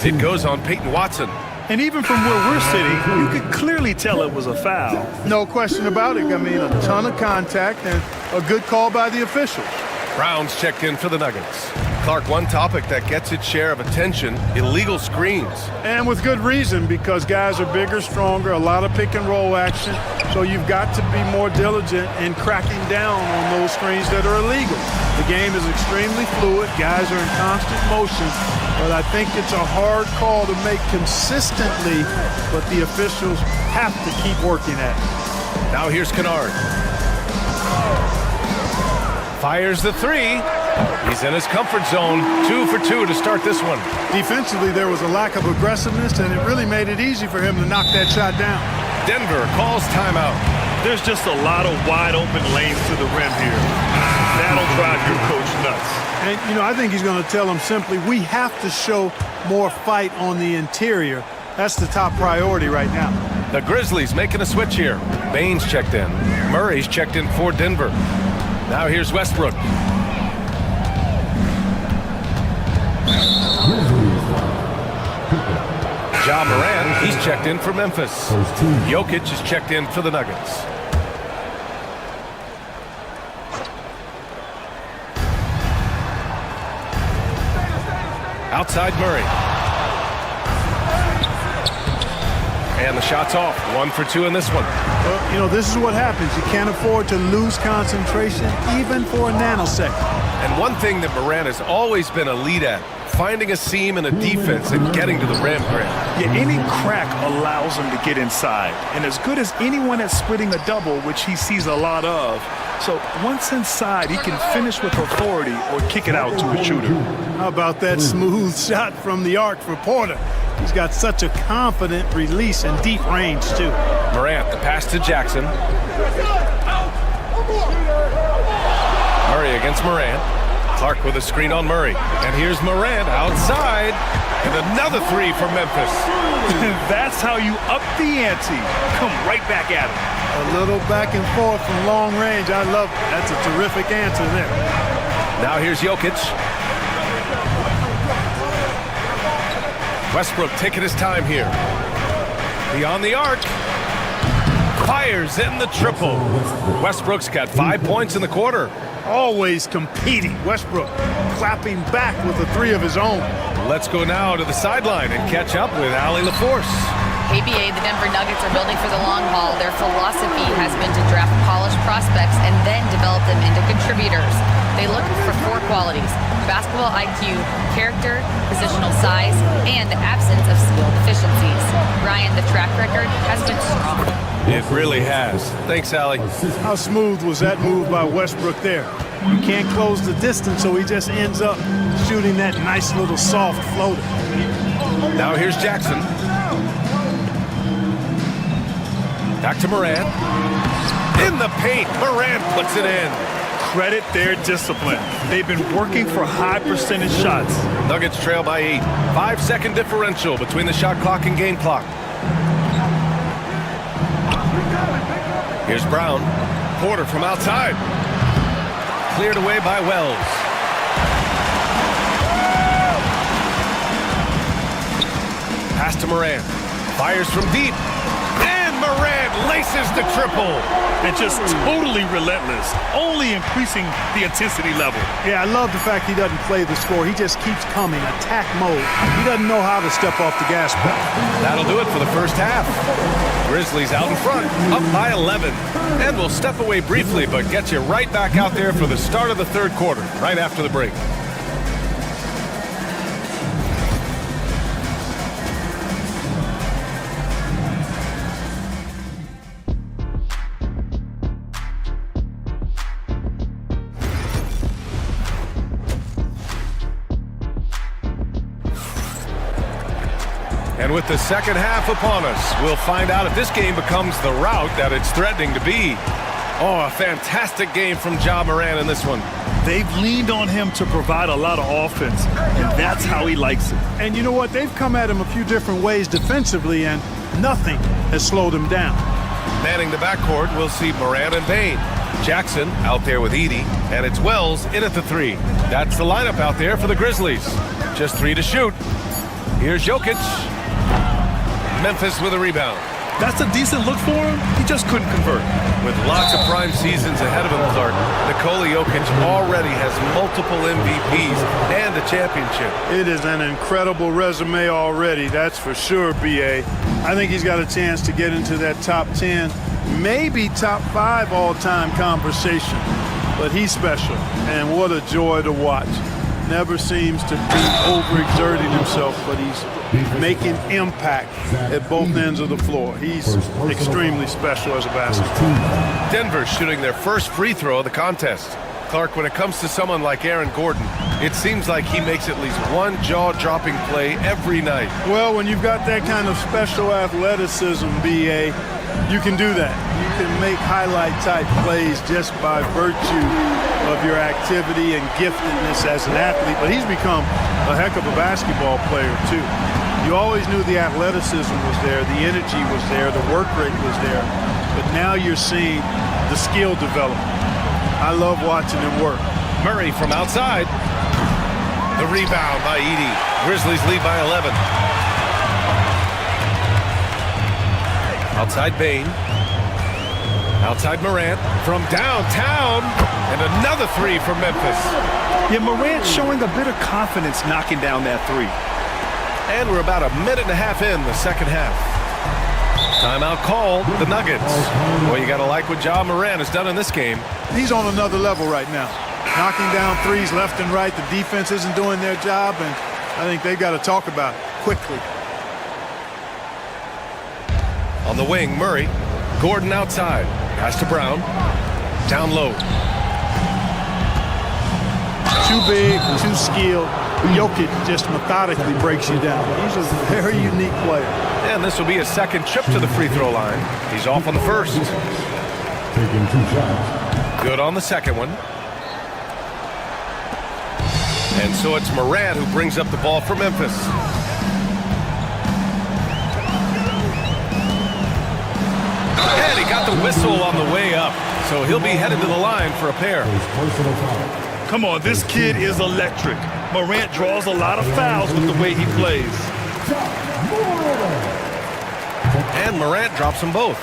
It goes on Peyton Watson. And even from where we're sitting, you could clearly tell it was a foul. No question about it. I mean, a ton of contact and a good call by the officials. Browns checked in for the Nuggets. Clark, one topic that gets its share of attention, illegal screens. And with good reason, because guys are bigger, stronger, a lot of pick and roll action. So you've got to be more diligent in cracking down on those screens that are illegal. The game is extremely fluid. Guys are in constant motion. But I think it's a hard call to make consistently, but the officials have to keep working at it. Now here's Kennard. Fires the 3. He's in his comfort zone. 2 for 2 to start this one. Defensively, there was a lack of aggressiveness, and it really made it easy for him to knock that shot down. Denver calls timeout. There's just a lot of wide open lanes to the rim here. That'll drive your coach nuts. And, you know, I think he's going to tell them simply, we have to show more fight on the interior. That's the top priority right now. The Grizzlies making a switch here. Baines checked in. Murray's checked in for Denver. Now here's Westbrook. Ja Morant, he's checked in for Memphis. Jokic is checked in for the Nuggets. Outside Murray. And the shot's off. 1 for 2 in this one. Well, you know, this is what happens. You can't afford to lose concentration even for a nanosecond. And one thing that Morant has always been elite at, finding a seam in a defense and getting to the rim, Grant. Yeah, any crack allows him to get inside. And as good as anyone at splitting a double, which he sees a lot of, so once inside, he can finish with authority or kick it out to a shooter. How about that smooth shot from the arc for Porter? He's got such a confident release and deep range, too. Morant, the pass to Jackson. Murray against Morant. Clark with a screen on Murray. And here's Morant outside. And another 3 for Memphis. That's how you up the ante. Come right back at him. A little back and forth from long range. I love it. That's a terrific answer there. Now here's Jokic. Westbrook taking his time here. Beyond the arc. Fires in the triple. Westbrook's got 5 points in the quarter. Always competing. Westbrook clapping back with a 3 of his own. Let's go now to the sideline and catch up with Allie LaForce. ABA, the Denver Nuggets are building for the long haul. Their philosophy has been to draft polished prospects and then develop them into contributors. They look for 4 qualities: basketball IQ, character, positional size, and absence of skill deficiencies. Ryan, the track record has been strong. It really has. Thanks, Allie. How smooth was that move by Westbrook there? You can't close the distance, so he just ends up shooting that nice little soft floater. Now here's Jackson. Back to Morant. In the paint, Morant puts it in. Credit their discipline. They've been working for high percentage shots. Nuggets trail by 8. 5-second differential between the shot clock and game clock. Here's Brown. Porter from outside. Cleared away by Wells. Pass to Morant. Fires from deep. And And Morant laces the triple. And just totally relentless, only increasing the intensity level. Yeah, I love the fact he doesn't play the score. He just keeps coming, attack mode. He doesn't know how to step off the gas pedal. That'll do it for the first half. Grizzlies out in front, up by 11. And we'll step away briefly, but get you right back out there for the start of the third quarter, right after the break. And with the second half upon us, we'll find out if this game becomes the rout that it's threatening to be. Oh, a fantastic game from Ja Morant in this one. They've leaned on him to provide a lot of offense, and that's how he likes it. And you know what? They've come at him a few different ways defensively, and nothing has slowed him down. Manning the backcourt, we'll see Morant and Bane. Jackson out there with Edey, and it's Wells in at the 3. That's the lineup out there for the Grizzlies. Just 3 to shoot. Here's Jokic. Memphis with a rebound. That's a decent look for him. He just couldn't convert. With lots of prime seasons ahead of him, Clark, Nikola Jokic already has multiple MVPs and a championship. It is an incredible resume already, that's for sure, B.A. I think he's got a chance to get into that top 10, maybe top 5 all-time conversation. But he's special, and what a joy to watch. Never seems to be overexerting himself, but he's making impact at both ends of the floor. He's extremely special as a basketball. Denver shooting their first free throw of the contest. Clark, when it comes to someone like Aaron Gordon, it seems like he makes at least one jaw-dropping play every night. Well, when you've got that kind of special athleticism, B.A., you can do that. You can make highlight-type plays just by virtue of your activity and giftedness as an athlete. But he's become a heck of a basketball player, too. You always knew the athleticism was there, the energy was there, the work rate was there. But now you're seeing the skill develop. I love watching him work. Murray from outside. The rebound by Edey. Grizzlies lead by 11. Outside Bane. Outside Morant. From downtown. And another 3 from Memphis. Yeah, Morant showing a bit of confidence knocking down that 3. And we're about a minute and a half in the second half. Timeout called, the Nuggets. Well, you got to like what Ja Morant has done in this game. He's on another level right now. Knocking down threes left and right. The defense isn't doing their job, and I think they've got to talk about it quickly. On the wing, Murray. Gordon outside. Pass to Brown. Down low. Too big, too skilled. Jokic just methodically breaks you down. He's a very unique player. And this will be his second trip to the free throw line. He's off on the first. Taking 2 shots. Good on the second one. And so it's Morant who brings up the ball for Memphis. And he got the whistle on the way up. So he'll be headed to the line for a pair. Come on, this kid is electric. Morant draws a lot of fouls with the way he plays. And Morant drops them both.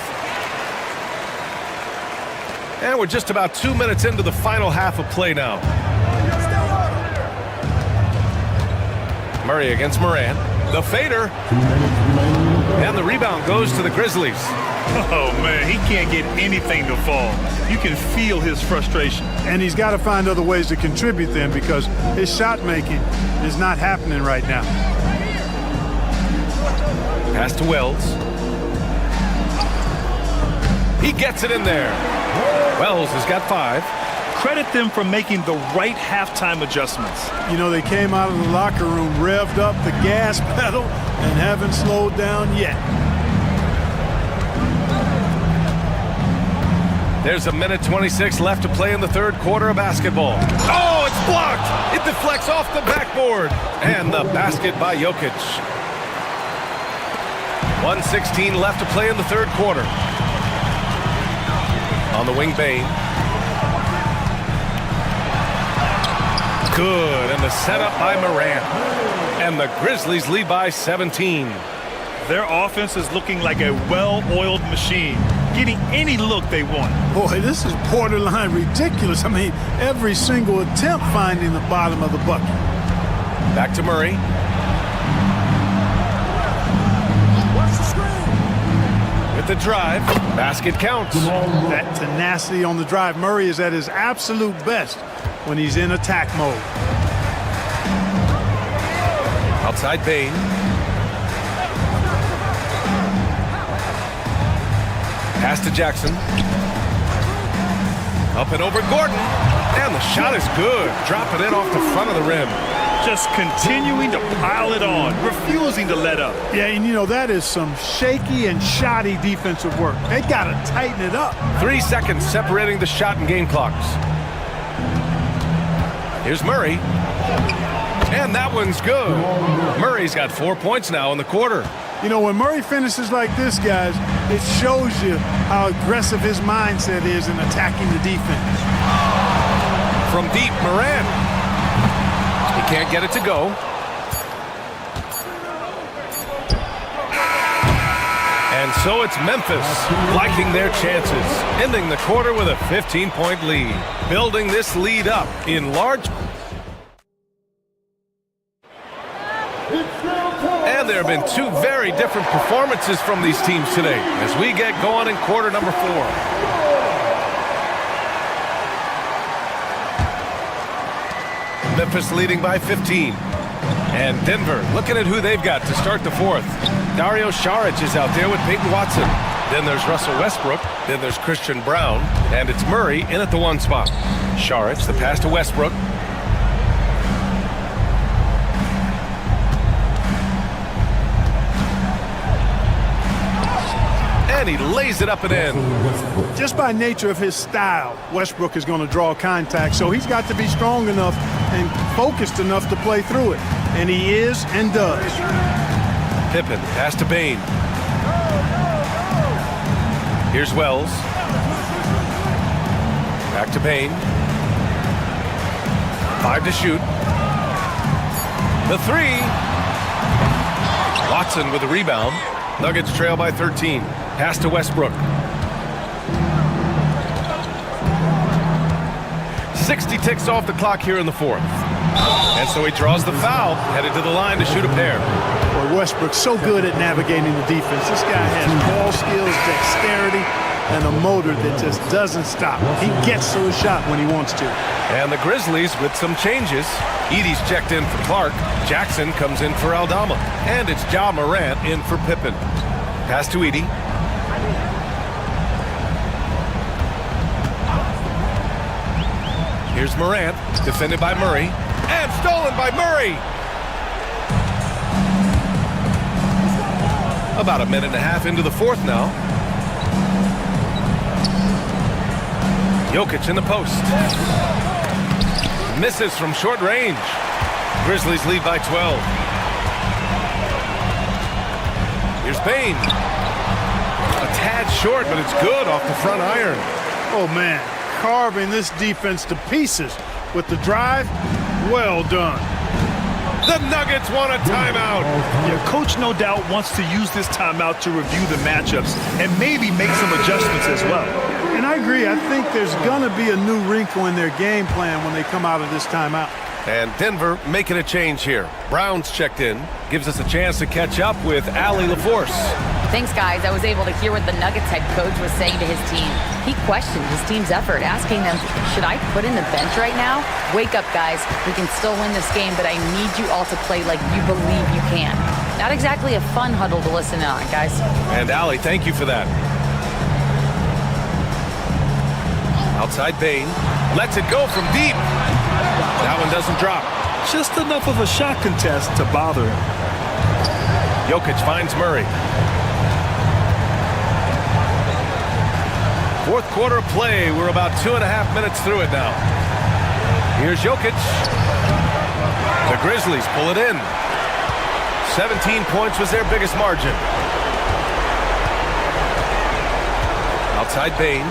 And we're just about 2 minutes into the final half of play now. Murray against Morant. The fader. And the rebound goes to the Grizzlies. Oh, man, he can't get anything to fall. You can feel his frustration. And he's got to find other ways to contribute then, because his shot making is not happening right now. Pass to Wells. He gets it in there. Wells has got 5. Credit them for making the right halftime adjustments. You know, they came out of the locker room, revved up the gas pedal, and haven't slowed down yet. There's a minute 26 left to play in the third quarter of basketball. Oh, it's blocked! It deflects off the backboard. And the basket by Jokic. 1:16 left to play in the third quarter. On the wing, Bane. Good, and the setup by Morant. And the Grizzlies lead by 17. their offense is looking like a well-oiled machine, getting any look they want. Boy, this is borderline ridiculous. I mean, every single attempt finding the bottom of the bucket. Back to Murray. With the drive, basket counts. That tenacity on the drive. Murray is at his absolute best when he's in attack mode. Outside Bain. Pass to Jackson. Up and over Gordon. And the shot is good. Dropping it off the front of the rim. Just continuing to pile it on, refusing to let up. Yeah, and you know, that is some shaky and shoddy defensive work. They got to tighten it up. 3 seconds separating the shot and game clocks. Here's Murray. And that one's good. Murray's got 4 points now in the quarter. You know, when Murray finishes like this, guys, it shows you how aggressive his mindset is in attacking the defense. From deep, Morant. He can't get it to go. And so it's Memphis liking their chances, ending the quarter with a 15-point lead, building this lead up in large. And there have been two very different performances from these teams today as we get going in quarter number 4. Memphis leading by 15. And Denver looking at who they've got to start the 4th. Dario Saric is out there with Peyton Watson. Then there's Russell Westbrook. Then there's Christian Brown. And it's Murray in at the 1 spot. Saric, the pass to Westbrook. And he lays it up and in. Just by nature of his style, Westbrook is going to draw contact, so he's got to be strong enough and focused enough to play through it. And he is and does. Pippen, pass to Bain. Here's Wells. Back to Bain. 5 to shoot. The 3. Watson with the rebound. Nuggets trail by 13. Pass to Westbrook. 60 ticks off the clock here in the 4th. And so he draws the foul, headed to the line to shoot a pair. Boy, Westbrook's so good at navigating the defense. This guy has ball skills, dexterity, and a motor that just doesn't stop. He gets to his shot when he wants to. And the Grizzlies with some changes. Edie's checked in for Clark. Jackson comes in for Aldama. And it's Ja Morant in for Pippen. Pass to Edie. Here's Morant, defended by Murray. And stolen by Murray! About a minute and a half into the 4th now. Jokic in the post. Misses from short range. Grizzlies lead by 12. Here's Bain. A tad short, but it's good off the front iron. Oh, man. Carving this defense to pieces with the drive. Well done. The Nuggets want a timeout. Yeah, coach no doubt wants to use this timeout to review the matchups and maybe make some adjustments as well. And I agree. I think there's going to be a new wrinkle in their game plan when they come out of this timeout. And Denver making a change here. Brown's checked in. Gives us a chance to catch up with Allie LaForce. Thanks, guys. I was able to hear what the Nuggets head coach was saying to his team. He questioned his team's effort, asking them, should I put in the bench right now? Wake up, guys. We can still win this game, but I need you all to play like you believe you can. Not exactly a fun huddle to listen on, guys. And Allie, thank you for that. Outside Bain. Lets it go from deep. That one doesn't drop. Just enough of a shot contest to bother him. Jokic finds Murray. 4th quarter of play. We're about 2.5 minutes through it now. Here's Jokic. The Grizzlies pull it in. 17 points was their biggest margin. Outside Bain.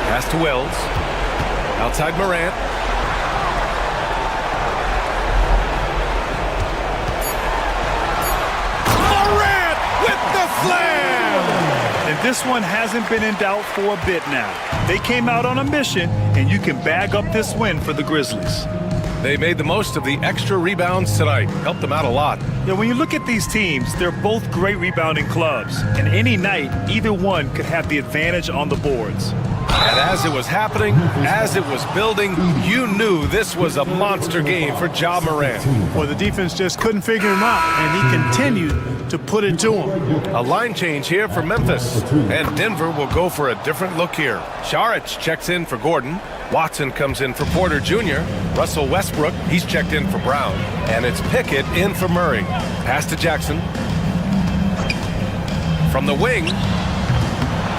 Pass to Wells. Outside Morant. Slam! And this one hasn't been in doubt for a bit now. They came out on a mission, and you can bag up this win for the Grizzlies. They made the most of the extra rebounds tonight. Helped them out a lot. Yeah, when you look at these teams, they're both great rebounding clubs. And any night, either one could have the advantage on the boards. And as it was happening, as it was building, you knew this was a monster game for Ja Morant. Well, the defense just couldn't figure him out, and he continued to put it to him. A line change here for Memphis, and Denver will go for a different look here. Saric checks in for Gordon. Watson comes in for Porter Jr. Russell Westbrook, he's checked in for Brown. And it's Pickett in for Murray. Pass to Jackson. From the wing,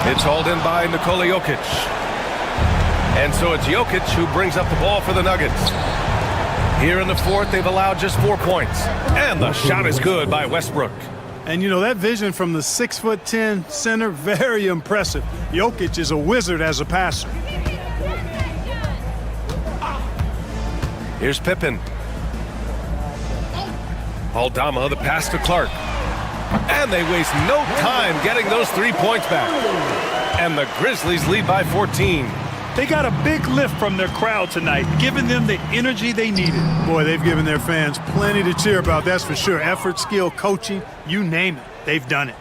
it's hauled in by Nikola Jokic. And so it's Jokic who brings up the ball for the Nuggets. Here in the fourth, they've allowed just 4 points. And the shot is good by Westbrook. And, you know, that vision from the 6'10" center, very impressive. Jokic is a wizard as a passer. Here's Pippen. Aldama, the pass to Clark. And they waste no time getting those 3 points back. And the Grizzlies lead by 14. They got a big lift from their crowd tonight, giving them the energy they needed. Boy, they've given their fans plenty to cheer about, that's for sure. Effort, skill, coaching, you name it, they've done it.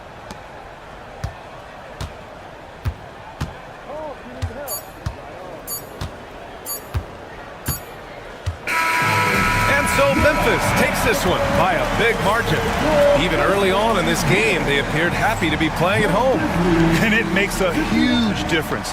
So Memphis takes this one by a big margin. Even early on in this game, they appeared happy to be playing at home. And it makes a huge difference.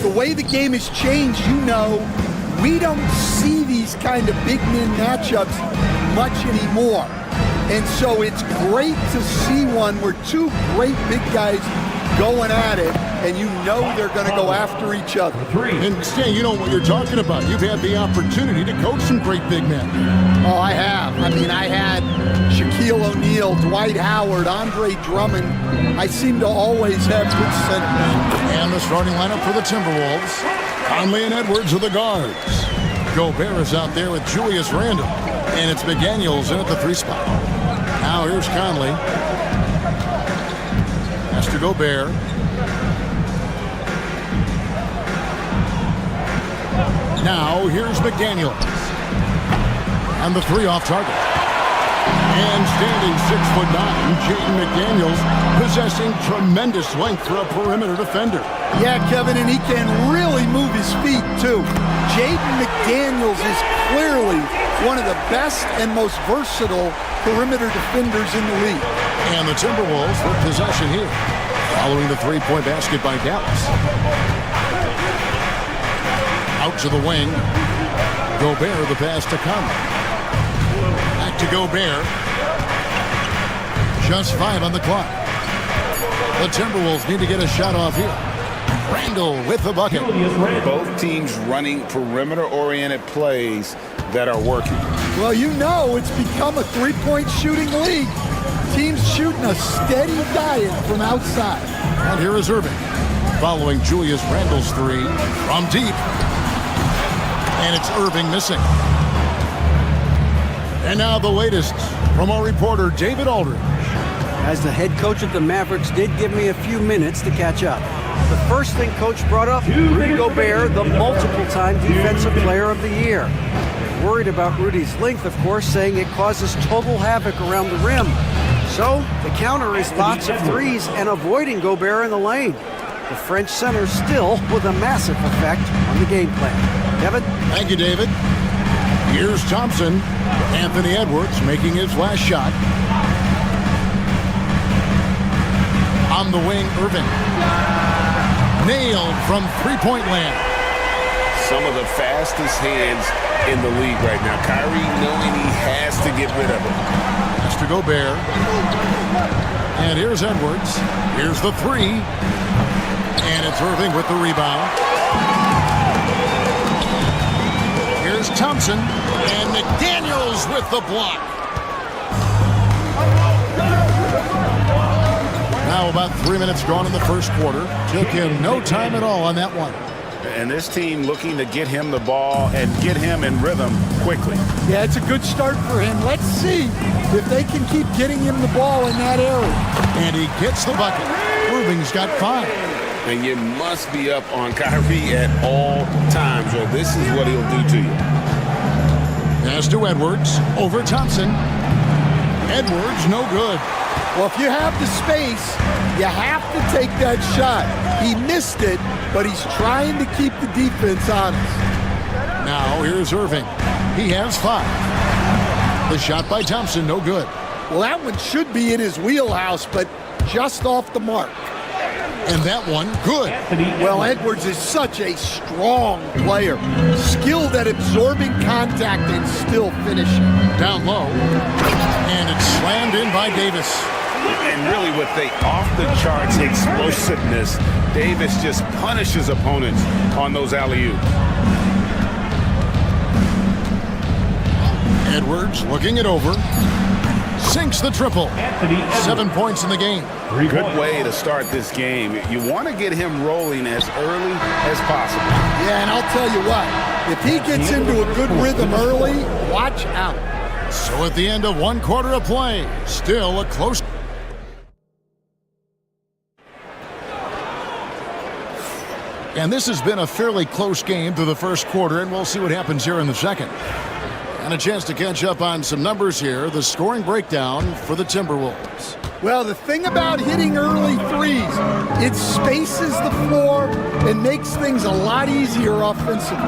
The way the game has changed, we don't see these kind of big men matchups much anymore. And so it's great to see one where two great big guys going at it, and they're going to go after each other. And Stan, you know what you're talking about. You've had the opportunity to coach some great big men. Oh, I have. I had Shaquille O'Neal, Dwight Howard, Andre Drummond. I seem to always have good centers. And the starting lineup for the Timberwolves. Conley and Edwards are the guards. Gobert is out there with Julius Randle. And it's McDaniels in at the 3 spot. Now here's Conley. Pass to Gobert. Now here's McDaniels. And the 3 off target. And standing 6'9", Jaden McDaniels, possessing tremendous length for a perimeter defender. Yeah, Kevin, and he can really move his feet, too. Jaden McDaniels is clearly one of the best and most versatile perimeter defenders in the league. And the Timberwolves with possession here, following the 3-point basket by Dallas. Out to the wing. Gobert, the pass to Conley. Back to Gobert. Just 5 on the clock. The Timberwolves need to get a shot off here. Randle with the bucket. Both teams running perimeter-oriented plays that are working. Well, it's become a 3-point shooting league. Teams shooting a steady diet from outside. And here is Irving, following Julius Randle's 3 from deep. And it's Irving missing. And now the latest from our reporter, David Aldridge. As the head coach of the Mavericks did give me a few minutes to catch up. The first thing coach brought up, Rudy Gobert, the multiple-time Defensive Player of the Year. Worried about Rudy's length, of course, saying it causes total havoc around the rim. So the counter is lots of threes and avoiding Gobert in the lane. The French center still with a massive effect on the game plan. Kevin? Thank you, David. Here's Thompson. Anthony Edwards making his last shot. On the wing, Irving. Nailed from three-point land. Some of the fastest hands in the league right now. Kyrie knowing he has to get rid of it. That's to Gobert. And here's Edwards. Here's the three. And it's Irving with the rebound. Here's Thompson. And McDaniels with the block. Now about 3 minutes gone in the first quarter. Took him no time at all on that one. And this team looking to get him the ball and get him in rhythm quickly. Yeah, it's a good start for him. Let's see if they can keep getting him the ball in that area. And he gets the bucket. Irving's got 5. And you must be up on Kyrie at all times, or this is what he'll do to you. Pass to Edwards. Over Thompson. Edwards, no good. Well, if you have the space, you have to take that shot. He missed it, but he's trying to keep the defense honest. Now here's Irving. He has 5. The shot by Thompson, no good. Well, that one should be in his wheelhouse, but just off the mark. And that one, good. Well, Edwards is such a strong player. Skilled at absorbing contact and still finishing. Down low. And it's slammed in by Davis. And really with the off-the-charts explosiveness, Davis just punishes opponents on those alley-oops. Edwards looking it over. Sinks the triple. 7 points in the game. Good way to start this game. You want to get him rolling as early as possible. Yeah, and I'll tell you what, if he gets into a good rhythm early, watch out. So at the end of 1 quarter of play, still a close. And this has been a fairly close game through the first quarter, and we'll see what happens here in the second. And a chance to catch up on some numbers here. The scoring breakdown for the Timberwolves. Well, the thing about hitting early threes, it spaces the floor and makes things a lot easier offensively.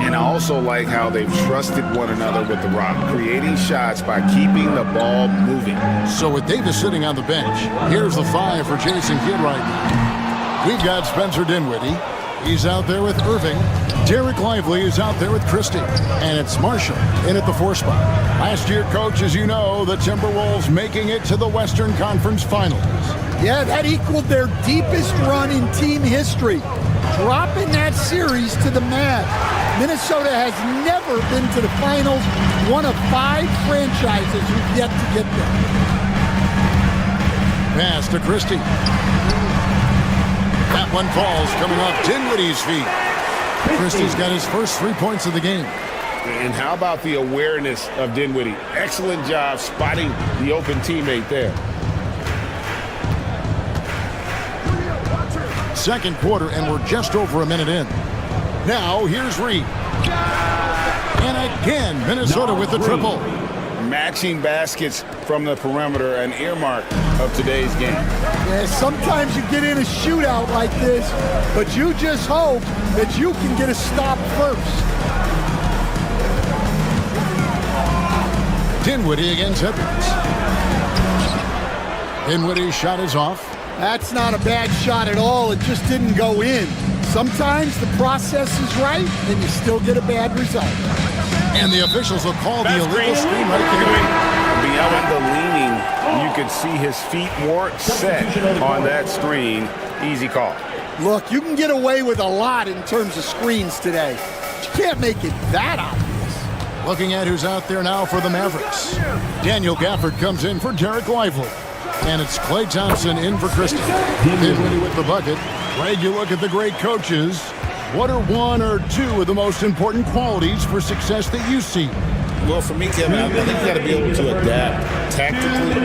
And I also like how they've trusted one another with the rock, creating shots by keeping the ball moving. So with Davis sitting on the bench, here's the 5 for Jason Kidd right now. We've got Spencer Dinwiddie. He's out there with Irving. Derek Lively is out there with Christie. And it's Marshall in at the 4 spot. Last year, Coach, as you know, the Timberwolves making it to the Western Conference Finals. Yeah, that equaled their deepest run in team history, dropping that series to the Mavs. Minnesota has never been to the finals, one of 5 franchises who've yet to get there. Pass to Christie. That one falls coming off Dinwiddie's feet. Christie's got his first 3 points of the game. And how about the awareness of Dinwiddie? Excellent job spotting the open teammate there. Second quarter, and we're just over a minute in. Now, here's Reed. And again, Minnesota with the triple. Matching baskets from the perimeter, an earmark of today's game. Yeah, sometimes you get in a shootout like this, but you just hope that you can get a stop first. Dinwiddie against Edwards. Dinwiddie's shot is off. That's not a bad shot at all. It just didn't go in. Sometimes the process is right, and you still get a bad result. And the officials will call the illegal screen right there. Beyond the leaning, you could see his feet more set on that screen. Easy call. Look, you can get away with a lot in terms of screens today. But you can't make it that obvious. Looking at who's out there now for the Mavericks. Daniel Gafford comes in for Derek Lively. And it's Klay Thompson in for Christie. Dinwiddie with the bucket. Greg, you look at the great coaches. What are 1 or 2 of the most important qualities for success that you see? Well, for me, Kevin, I think you got to be able to adapt tactically.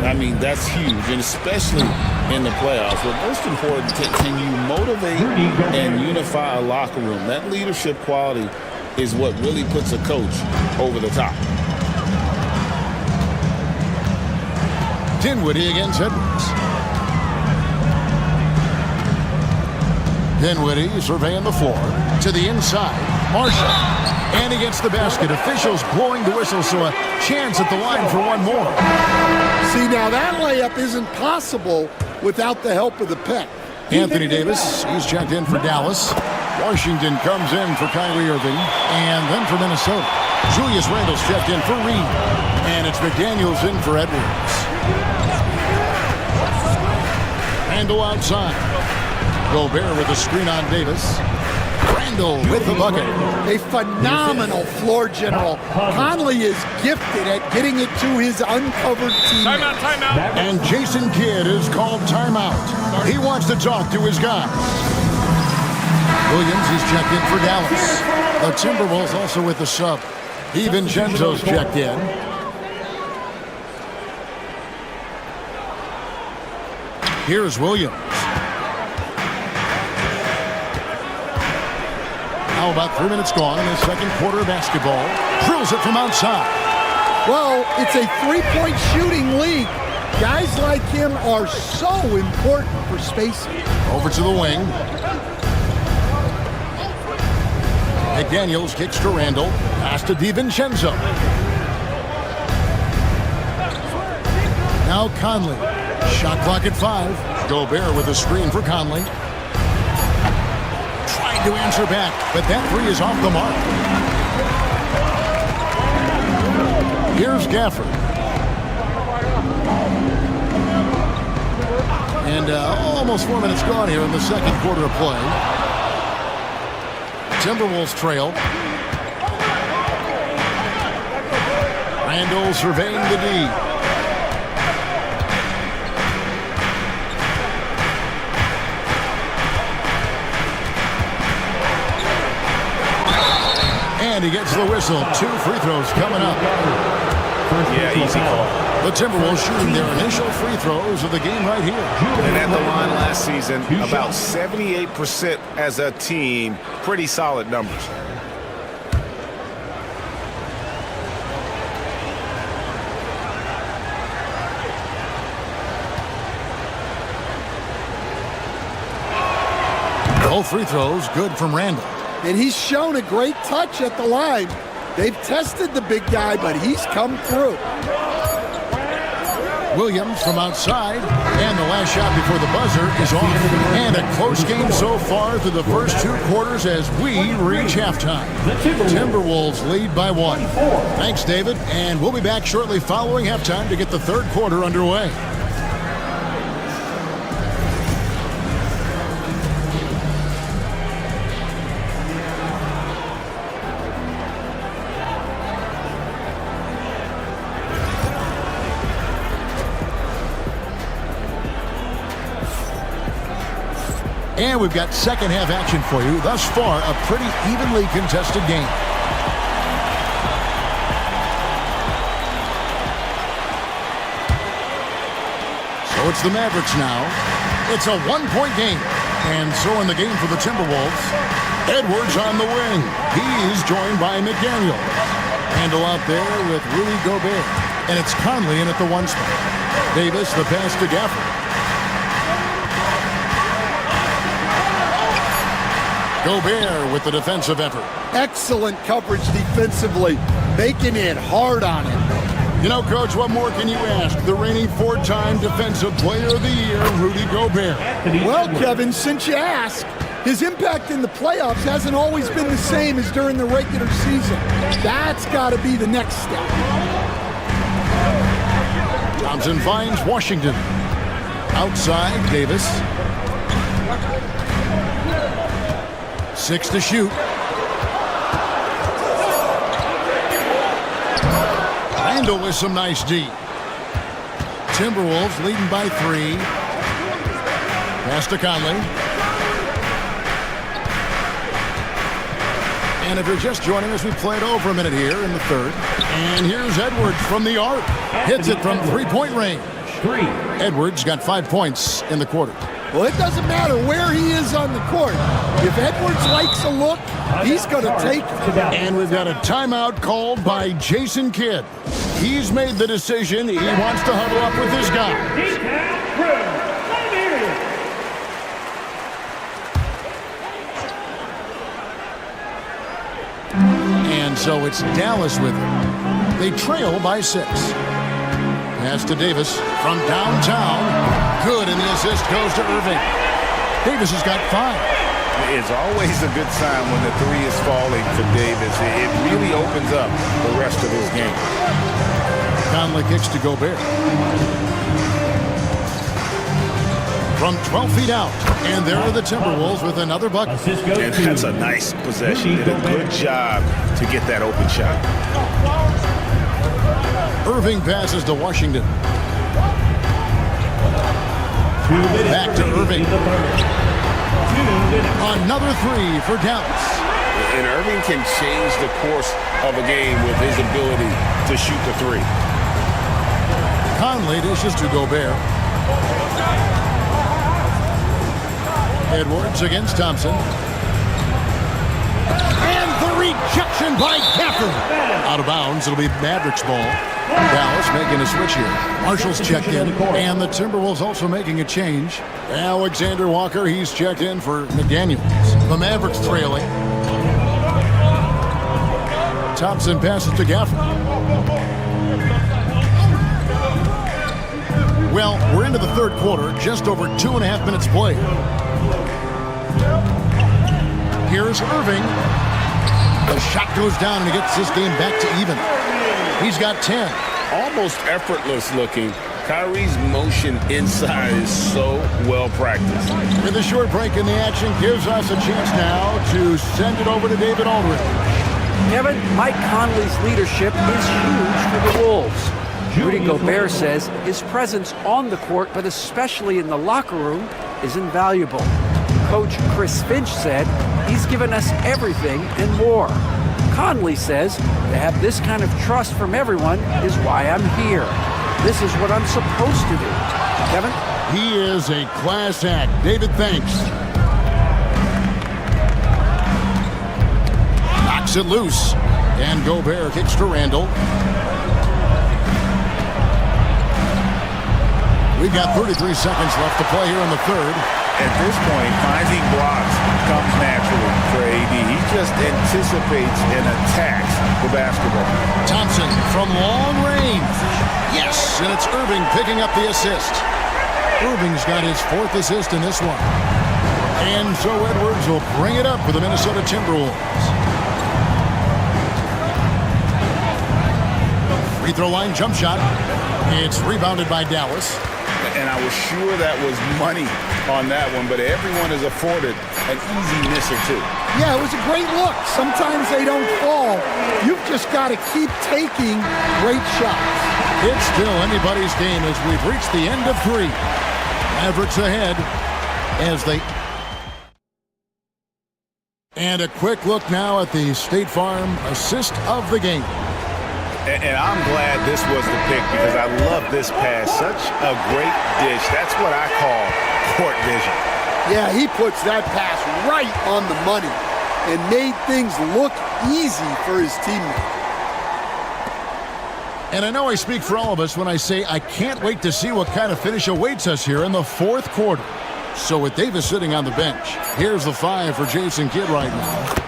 I mean, that's huge, and especially in the playoffs. But most important, can you motivate and unify a locker room? That leadership quality is what really puts a coach over the top. Dinwiddie against Edwards. Dinwiddie surveying the floor. To the inside. Marshall. And he gets the basket. Officials blowing the whistle, so a chance at the line for one more. See, now that layup isn't possible without the help of the pick. Anthony Davis, he's checked in for Dallas. Washington comes in for Kyrie Irving. And then for Minnesota. Julius Randle's checked in for Reed. And it's McDaniels in for Edwards. Randle outside. Gobert with a screen on Davis. Randle with the bucket. A phenomenal floor general. Conley is gifted at getting it to his uncovered team. Timeout. And Jason Kidd is called timeout. He wants to talk to his guy. Williams is checked in for Dallas. The Timberwolves also with the sub. DiVincenzo's checked in. Here's Williams. Now about 3 minutes gone in the second quarter of basketball. Drills it from outside. Well, it's a three-point shooting league. Guys like him are so important for spacing. Over to the wing. McDaniels kicks to Randle. Pass to DiVincenzo. Now Conley. Shot clock at 5. Gobert with a screen for Conley. Tried to answer back, but that three is off the mark. Here's Gafford. And almost 4 minutes gone here in the second quarter of play. Timberwolves trail. Randle surveying the D. And he gets the whistle. 2 free throws coming up. Yeah, easy call. The Timberwolves shooting their initial free throws of the game right here. And at the line last season, about 78% as a team. Pretty solid numbers. Both free throws good from Randle. And he's shown a great touch at the line. They've tested the big guy, but he's come through. Williams from outside, and the last shot before the buzzer is off. And a close game so far through the first 2 quarters as we reach halftime. Timberwolves lead by 1. Thanks, David, and we'll be back shortly following halftime to get the third quarter underway. And we've got second half action for you. Thus far, a pretty evenly contested game. So it's the Mavericks now. It's a 1-point game. And so in the game for the Timberwolves, Edwards on the wing. He's joined by McDaniels. Handle out there with Rudy Gobert. And it's Conley in at the 1 spot. Davis, the pass to Gafford. Gobert with the defensive effort. Excellent coverage defensively, making it hard on him. You know, Coach, what more can you ask? The reigning 4-time Defensive Player of the Year, Rudy Gobert. Well, Kevin, since you ask, his impact in the playoffs hasn't always been the same as during the regular season. That's got to be the next step. Thompson finds Washington. Outside, Davis. 6 to shoot. Randle with some nice D. Timberwolves leading by 3. Pass to Conley. And if you're just joining us, we played over a minute here in the third. And here's Edwards from the arc. Hits it from 3-point range. Edwards got 5 points in the quarter. Well, it doesn't matter where he is on the court. If Edwards likes a look, he's going to take it. And we've got a timeout called by Jason Kidd. He's made the decision. He wants to huddle up with his guys. So it's Dallas with it. They trail by 6. Pass to Davis from downtown. Good, and the assist goes to Irving. Davis has got 5. It's always a good sign when the 3 is falling for Davis. It really opens up the rest of his game. Conley kicks to Gobert. From 12 feet out. And there are the Timberwolves with another bucket. And that's a nice possession. Did a good job to get that open shot. Irving passes to Washington. Back to Irving. Another 3 for Dallas. And Irving can change the course of a game with his ability to shoot the 3. Conley dishes to Gobert. Edwards against Thompson. And the rejection by Gafford. Out of bounds. It'll be Mavericks ball. Dallas making a switch here. Marshall's checked in. And the Timberwolves also making a change. Alexander Walker, he's checked in for McDaniels. The Mavericks trailing. Thompson passes to Gafford. Well, we're into the third quarter. Just over 2.5 minutes played. Here's Irving. The shot goes down and he gets this game back to even. He's got 10. Almost effortless looking. Kyrie's motion inside is so well practiced. With a short break in the action gives us a chance now to send it over to David Aldridge. Kevin, Mike Conley's leadership is huge for the Wolves. Rudy Gobert says his presence on the court, but especially in the locker room, is invaluable. Coach Chris Finch said he's given us everything and more. Conley says to have this kind of trust from everyone is why I'm here. This is what I'm supposed to do. Kevin? He is a class act. David, thanks. Knocks it loose. And Gobert kicks to Randall. We've got 33 seconds left to play here in the third. At this point, finding blocks comes naturally for AD. He just anticipates and attacks the basketball. Thompson from long range. Yes, and it's Irving picking up the assist. Irving's got his 4th assist in this one. And so Edwards will bring it up for the Minnesota Timberwolves. Free throw line jump shot. It's rebounded by Dallas. And I was sure that was money on that one, but everyone is afforded an easy miss or 2. Yeah, it was a great look. Sometimes they don't fall. You've just got to keep taking great shots. It's still anybody's game as we've reached the end of 3. Mavericks ahead as they... And a quick look now at the State Farm assist of the game. And I'm glad this was the pick because I love this pass. Such a great dish. That's what I call court vision. Yeah, he puts that pass right on the money and made things look easy for his teammate. And I know I speak for all of us when I say I can't wait to see what kind of finish awaits us here in the fourth quarter. So with Davis sitting on the bench, here's the 5 for Jason Kidd right now.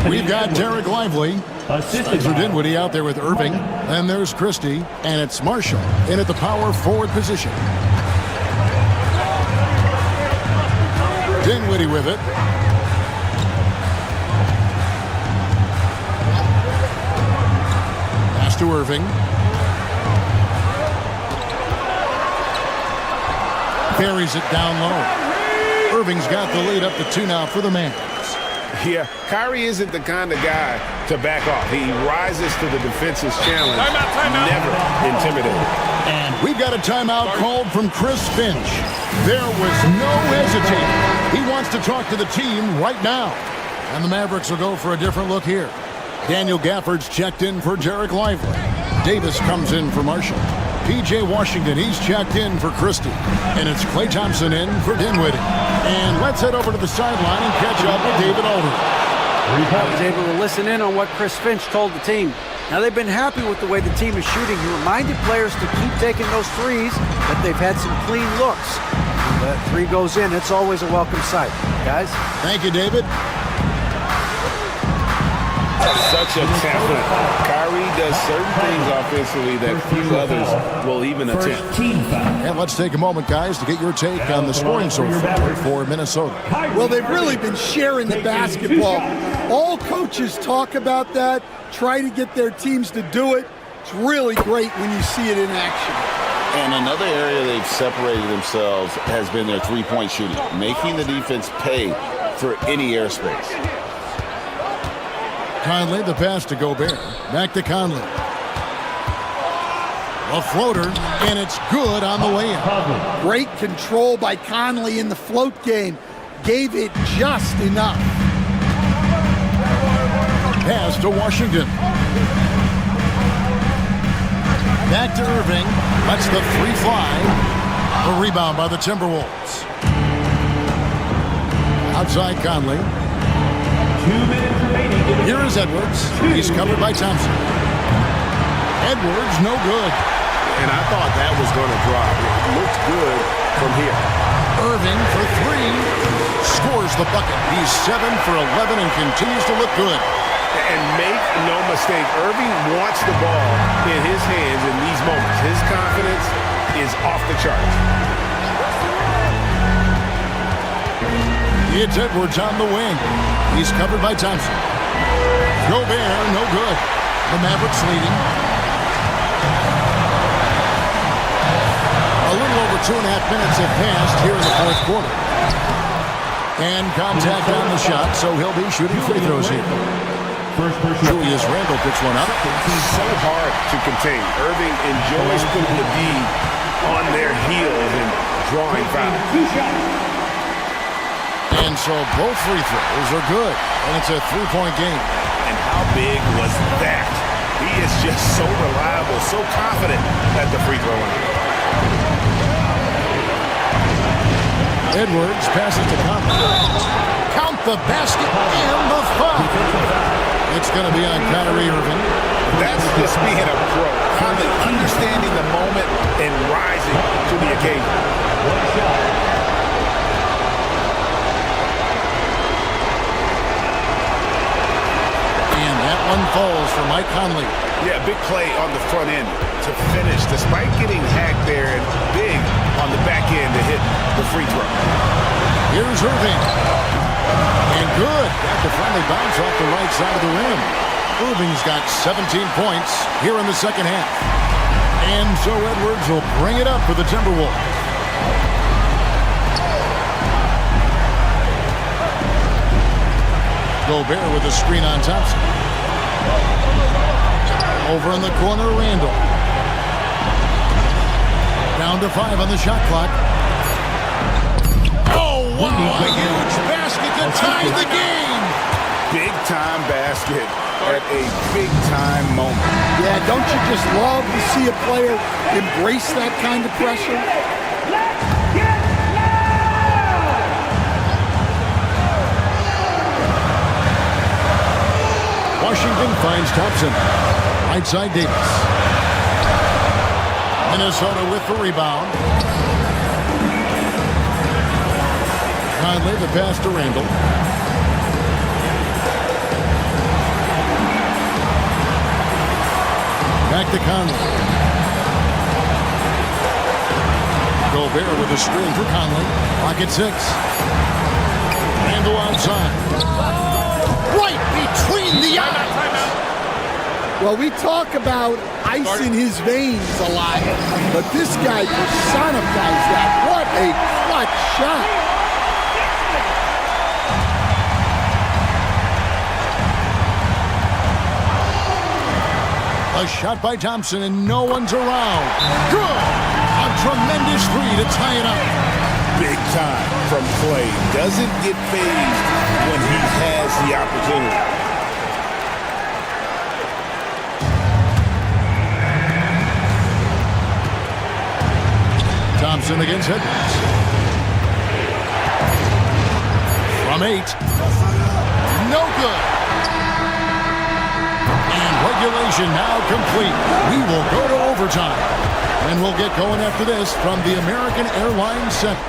We've got Derek Lively, Spencer Dinwiddie out there with Irving, and there's Christie, and it's Marshall in at the power forward position. Dinwiddie with it. Pass to Irving. Buries it down low. Irving's got the lead up to 2 now for the Mavs. Yeah, Kyrie isn't the kind of guy to back off. He rises to the defense's challenge, never intimidated. And we've got a timeout called from Chris Finch. There was no hesitating. He wants to talk to the team right now. And the Mavericks will go for a different look here. Daniel Gafford's checked in for Derek Lively. Davis comes in for Marshall. P.J. Washington, he's checked in for Christie. And it's Klay Thompson in for Dinwiddie. And let's head over to the sideline and catch up with David Aldridge. I was able to listen in on what Chris Finch told the team. Now, they've been happy with the way the team is shooting. He reminded players to keep taking those threes, but they've had some clean looks. The 3 goes in. It's always a welcome sight. Guys? Thank you, David. Such a talent. Kyrie does certain things offensively that few others will even attempt. And let's take a moment, guys, to get your take on the scoring so far for Minnesota. Well, they've really been sharing the basketball. All coaches talk about that, try to get their teams to do it. It's really great when you see it in action. And another area they've separated themselves has been their three-point shooting, making the defense pay for any airspace. Conley, the pass to Gobert. Back to Conley. A floater, and it's good on the way in. Great control by Conley in the float game. Gave it just enough. Pass to Washington. Back to Irving. Lets the three fly. A rebound by the Timberwolves. Outside Conley. 2 minutes remaining. Here is Edwards. He's covered by Thompson. Edwards, no good. And I thought that was going to drop. It looked good from here. Irving for three. Scores the bucket. He's 7 for 11 and continues to look good. And make no mistake, Irving wants the ball in his hands in these moments. His confidence is off the charts. It's Edwards on the wing. He's covered by Thompson. Gobert, no good. The Mavericks leading. A little over 2.5 minutes have passed here in the fourth quarter. And contact on the shot, so he'll be shooting free throws here. Julius Randle picks one up. So hard to contain. Irving enjoys putting the D on their heels and drawing fouls. And so both free throws are good. And it's a three-point game. And how big was that? He is just so reliable, so confident at the free throw line. Edwards passes to Conley. Count the basket and the foul. It's going to be on Kyrie Irving. That's just being a pro. Conley understanding the moment and rising to the occasion. One shot. And that one falls for Mike Conley. Yeah, big play on the front end to finish, despite getting hacked there, and big on the back end to hit the free throw. Here's Irving. And good. Got to finally bounce off the right side of the rim. Irving's got 17 points here in the second half. And so Edwards will bring it up for the Timberwolves. Gobert with a screen on Thompson. Over in the corner, Randle. Down to 5 on the shot clock. Oh, wow, a huge basket to tie the game. Big-time basket at a big-time moment. Yeah, don't you just love to see a player embrace that kind of pressure? Washington finds Thompson. Right side Davis. Minnesota with the rebound. Conley, the pass to Randle. Back to Conley. Gobert with a screen for Conley. Pocket 6. Randle outside. Right between the eyes. Well, we talk about ice in his veins a lot, but this guy personifies that. What a clutch shot. A shot by Thompson, and no one's around. Good! A tremendous three to tie it up. Big time from Clay. Doesn't get phased when he has the opportunity. Thompson against Edwards. From 8. No good. And regulation now complete. We will go to overtime. And we'll get going after this from the American Airlines Center.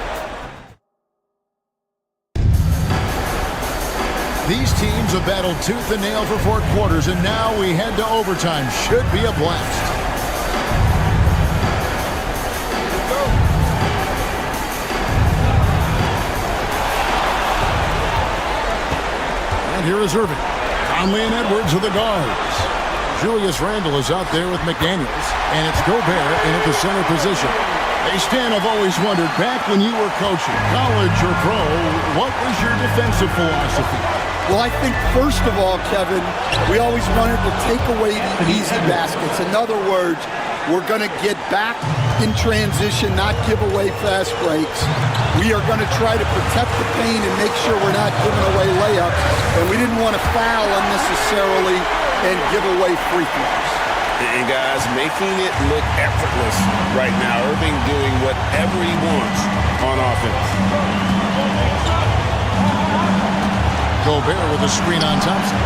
These teams have battled tooth and nail for 4 quarters, and now we head to overtime. Should be a blast. And here is Irving. Conley and Edwards are the guards. Julius Randle is out there with McDaniels, and it's Gobert in at the center position. Hey, Stan, I've always wondered, back when you were coaching, college or pro, what was your defensive philosophy? Well, I think, first of all, Kevin, we always wanted to take away the easy baskets. In other words, we're going to get back in transition, not give away fast breaks. We are going to try to protect the paint and make sure we're not giving away layups. And we didn't want to foul unnecessarily and give away free throws. And guys, making it look effortless right now. Irving doing whatever he wants on offense. Gobert with a screen on Thompson.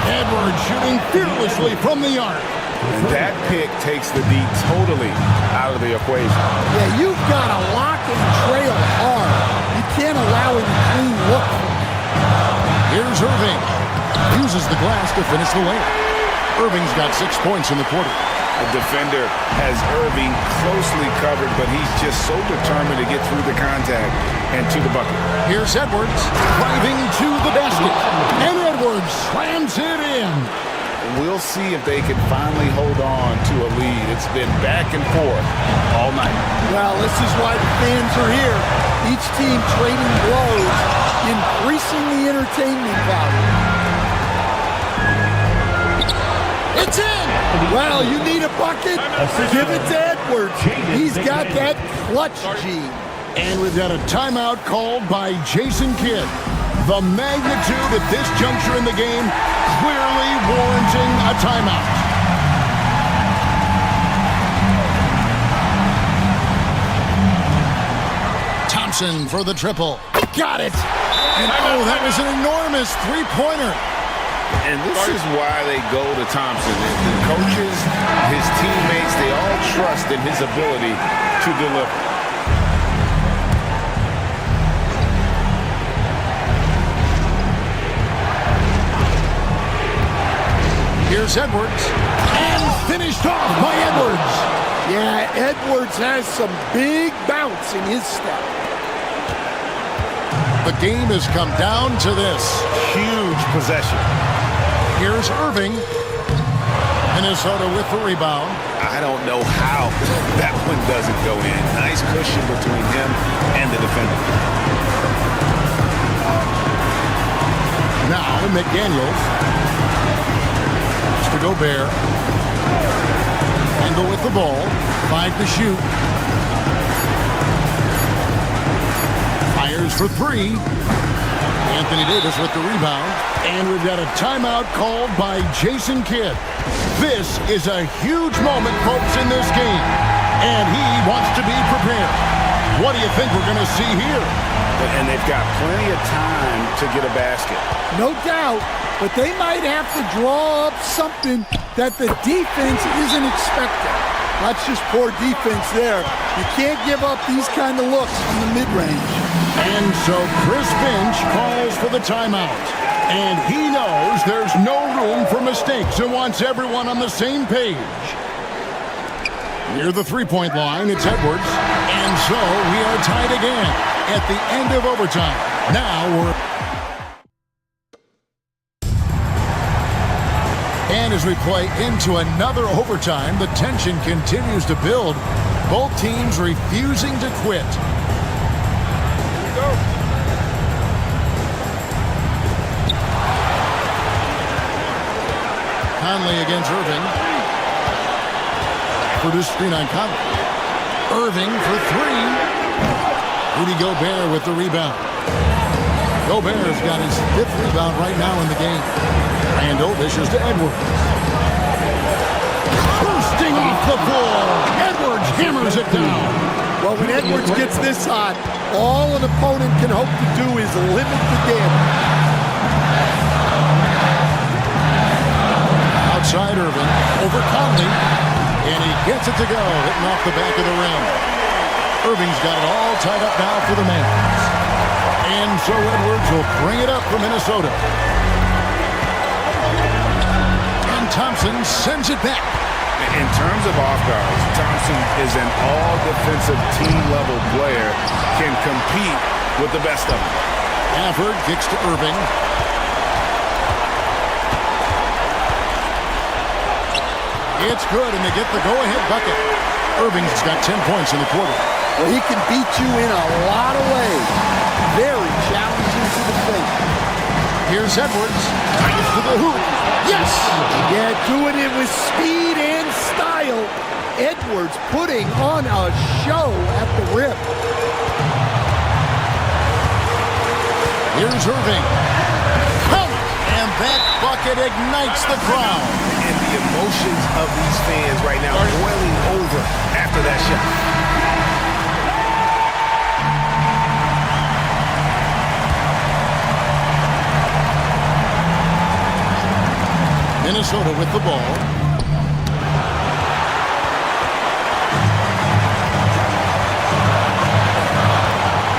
Edwards shooting fearlessly from the arc. And that pick takes the D totally out of the equation. Yeah, you've got to lock and trail hard. You can't allow him a clean look. Here's Irving. Uses the glass to finish the layup. Irving's got 6 points in the quarter. The defender has Irving closely covered, but he's just so determined to get through the contact and to the bucket. Here's Edwards driving to the basket. And Edwards slams it in. We'll see if they can finally hold on to a lead. It's been back and forth all night. Well, this is why the fans are here. Each team trading blows, increasing the entertainment value. It's in! Well, you need a bucket? Give it to Edwards. He's got that clutch gene. And we've got a timeout called by Jason Kidd. The magnitude at this juncture in the game clearly warranting a timeout. Thompson for the triple. Got it! And oh, that was an enormous three-pointer. And this is why they go to Thompson. The coaches, his teammates, they all trust in his ability to deliver. Here's Edwards. And finished off by Edwards. Yeah, Edwards has some big bounce in his step. The game has come down to this. Huge possession. Here's Irving. Minnesota with the rebound. I don't know how that one doesn't go in. Nice cushion between him and the defender. Now McDaniels. To Gobert. Randle with the ball. 5 to shoot. Fires for 3. Anthony Davis with the rebound. And we've got a timeout called by Jason Kidd. This is a huge moment, folks, in this game. And he wants to be prepared. What do you think we're going to see here? And they've got plenty of time to get a basket. No doubt, but they might have to draw up something that the defense isn't expecting. That's just poor defense there. You can't give up these kind of looks from the mid-range. And so Chris Finch calls for the timeout. And he knows there's no room for mistakes and wants everyone on the same page. Near the three-point line, it's Edwards. And so we are tied again at the end of overtime. Now we're... And as we play into another overtime, the tension continues to build. Both teams refusing to quit. Here we go. Conley against Irving. Produced screen on Conley. Irving for 3. Rudy Gobert with the rebound. Gobert's got his 5th rebound right now in the game. Randle dishes to Edwards. Bursting off the floor. Edwards hammers it down. Well, when Edwards gets this hot, all an opponent can hope to do is limit the damage. Outside Irving, over Conley, and he gets it to go, hitting off the back of the rim. Irving's got it all tied up now for the Mavs. And so Edwards will bring it up for Minnesota. And Thompson sends it back. In terms of off guards, Thompson is an all-defensive team-level player, can compete with the best of them. Gafford kicks to Irving. It's good, and they get the go-ahead bucket. Irving's got 10 points in the quarter. Well, he can beat you in a lot of ways. Very challenging to defend. Here's Edwards. Gets to the hoop. Yes! Yeah, doing it with speed and style. Edwards putting on a show at the rim. Here's Irving. Count! And that bucket ignites the crowd. And the emotions of these fans right now are boiling over after that shot. Minnesota with the ball.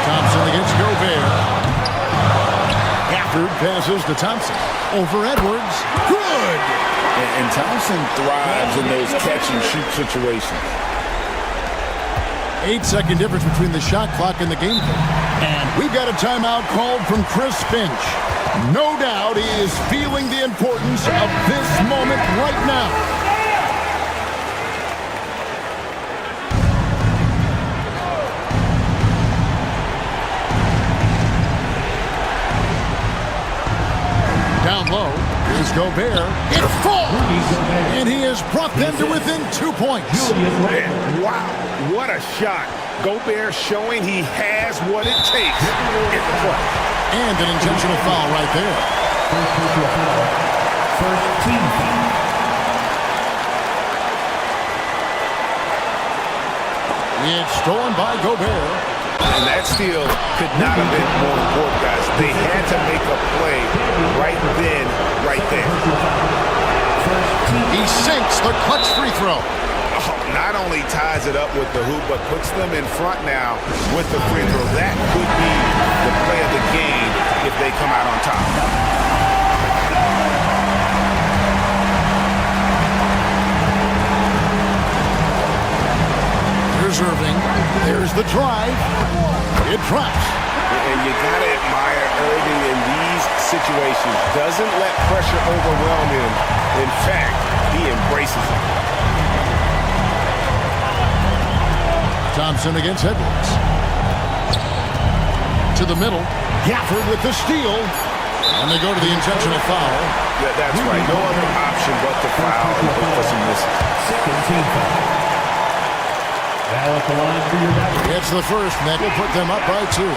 Thompson against Gobert. Gafford passes to Thompson. Over Edwards. Good! And Thompson thrives in those catch-and-shoot situations. 8-second difference between the shot clock and the game clock. And we've got a timeout called from Chris Finch. No doubt he is feeling the importance of this moment right now. Down low, here's Gobert. It falls! And he has brought them to within 2 points. And wow, what a shot. Gobert showing he has what it takes in the play. And an intentional foul right there. First team foul. It's stolen by Gobert. And that steal could not have been more important, guys. They had to make a play right then, right there. He sinks the clutch free throw. Not only ties it up with the hoop, but puts them in front now with the free throw. That could be the play of the game if they come out on top. Here's Irving. There's the drive. It drops. And you got to admire Irving in these situations. Doesn't let pressure overwhelm him. In fact, he embraces it. Thompson against Edwards. To the middle. Gafford with the steal. And they go to the intentional foul. Yeah, that's right. No other option but to foul because he misses. Second team foul. Now at the line for your Mavericks. It's the first, and that will put them up by 2. 2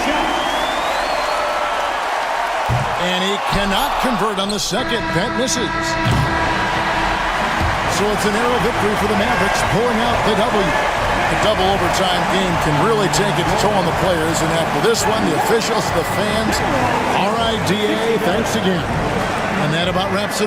shots. And he cannot convert on the second. That misses. So it's a narrow victory for the Mavericks, pulling out the W. A double overtime game can really take its toll on the players, and after this one, the officials, the fans, RIDA, thanks again. And that about wraps it.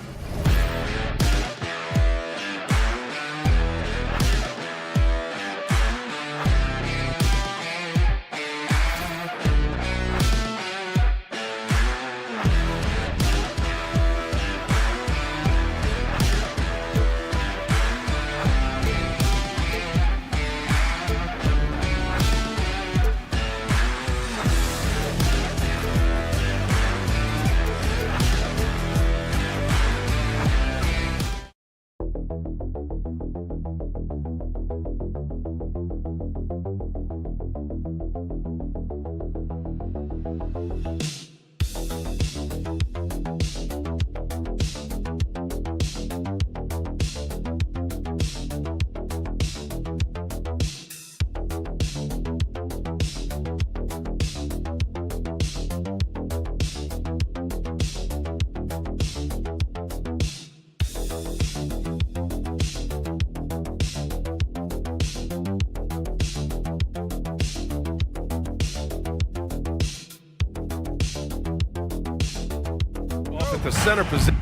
At the center position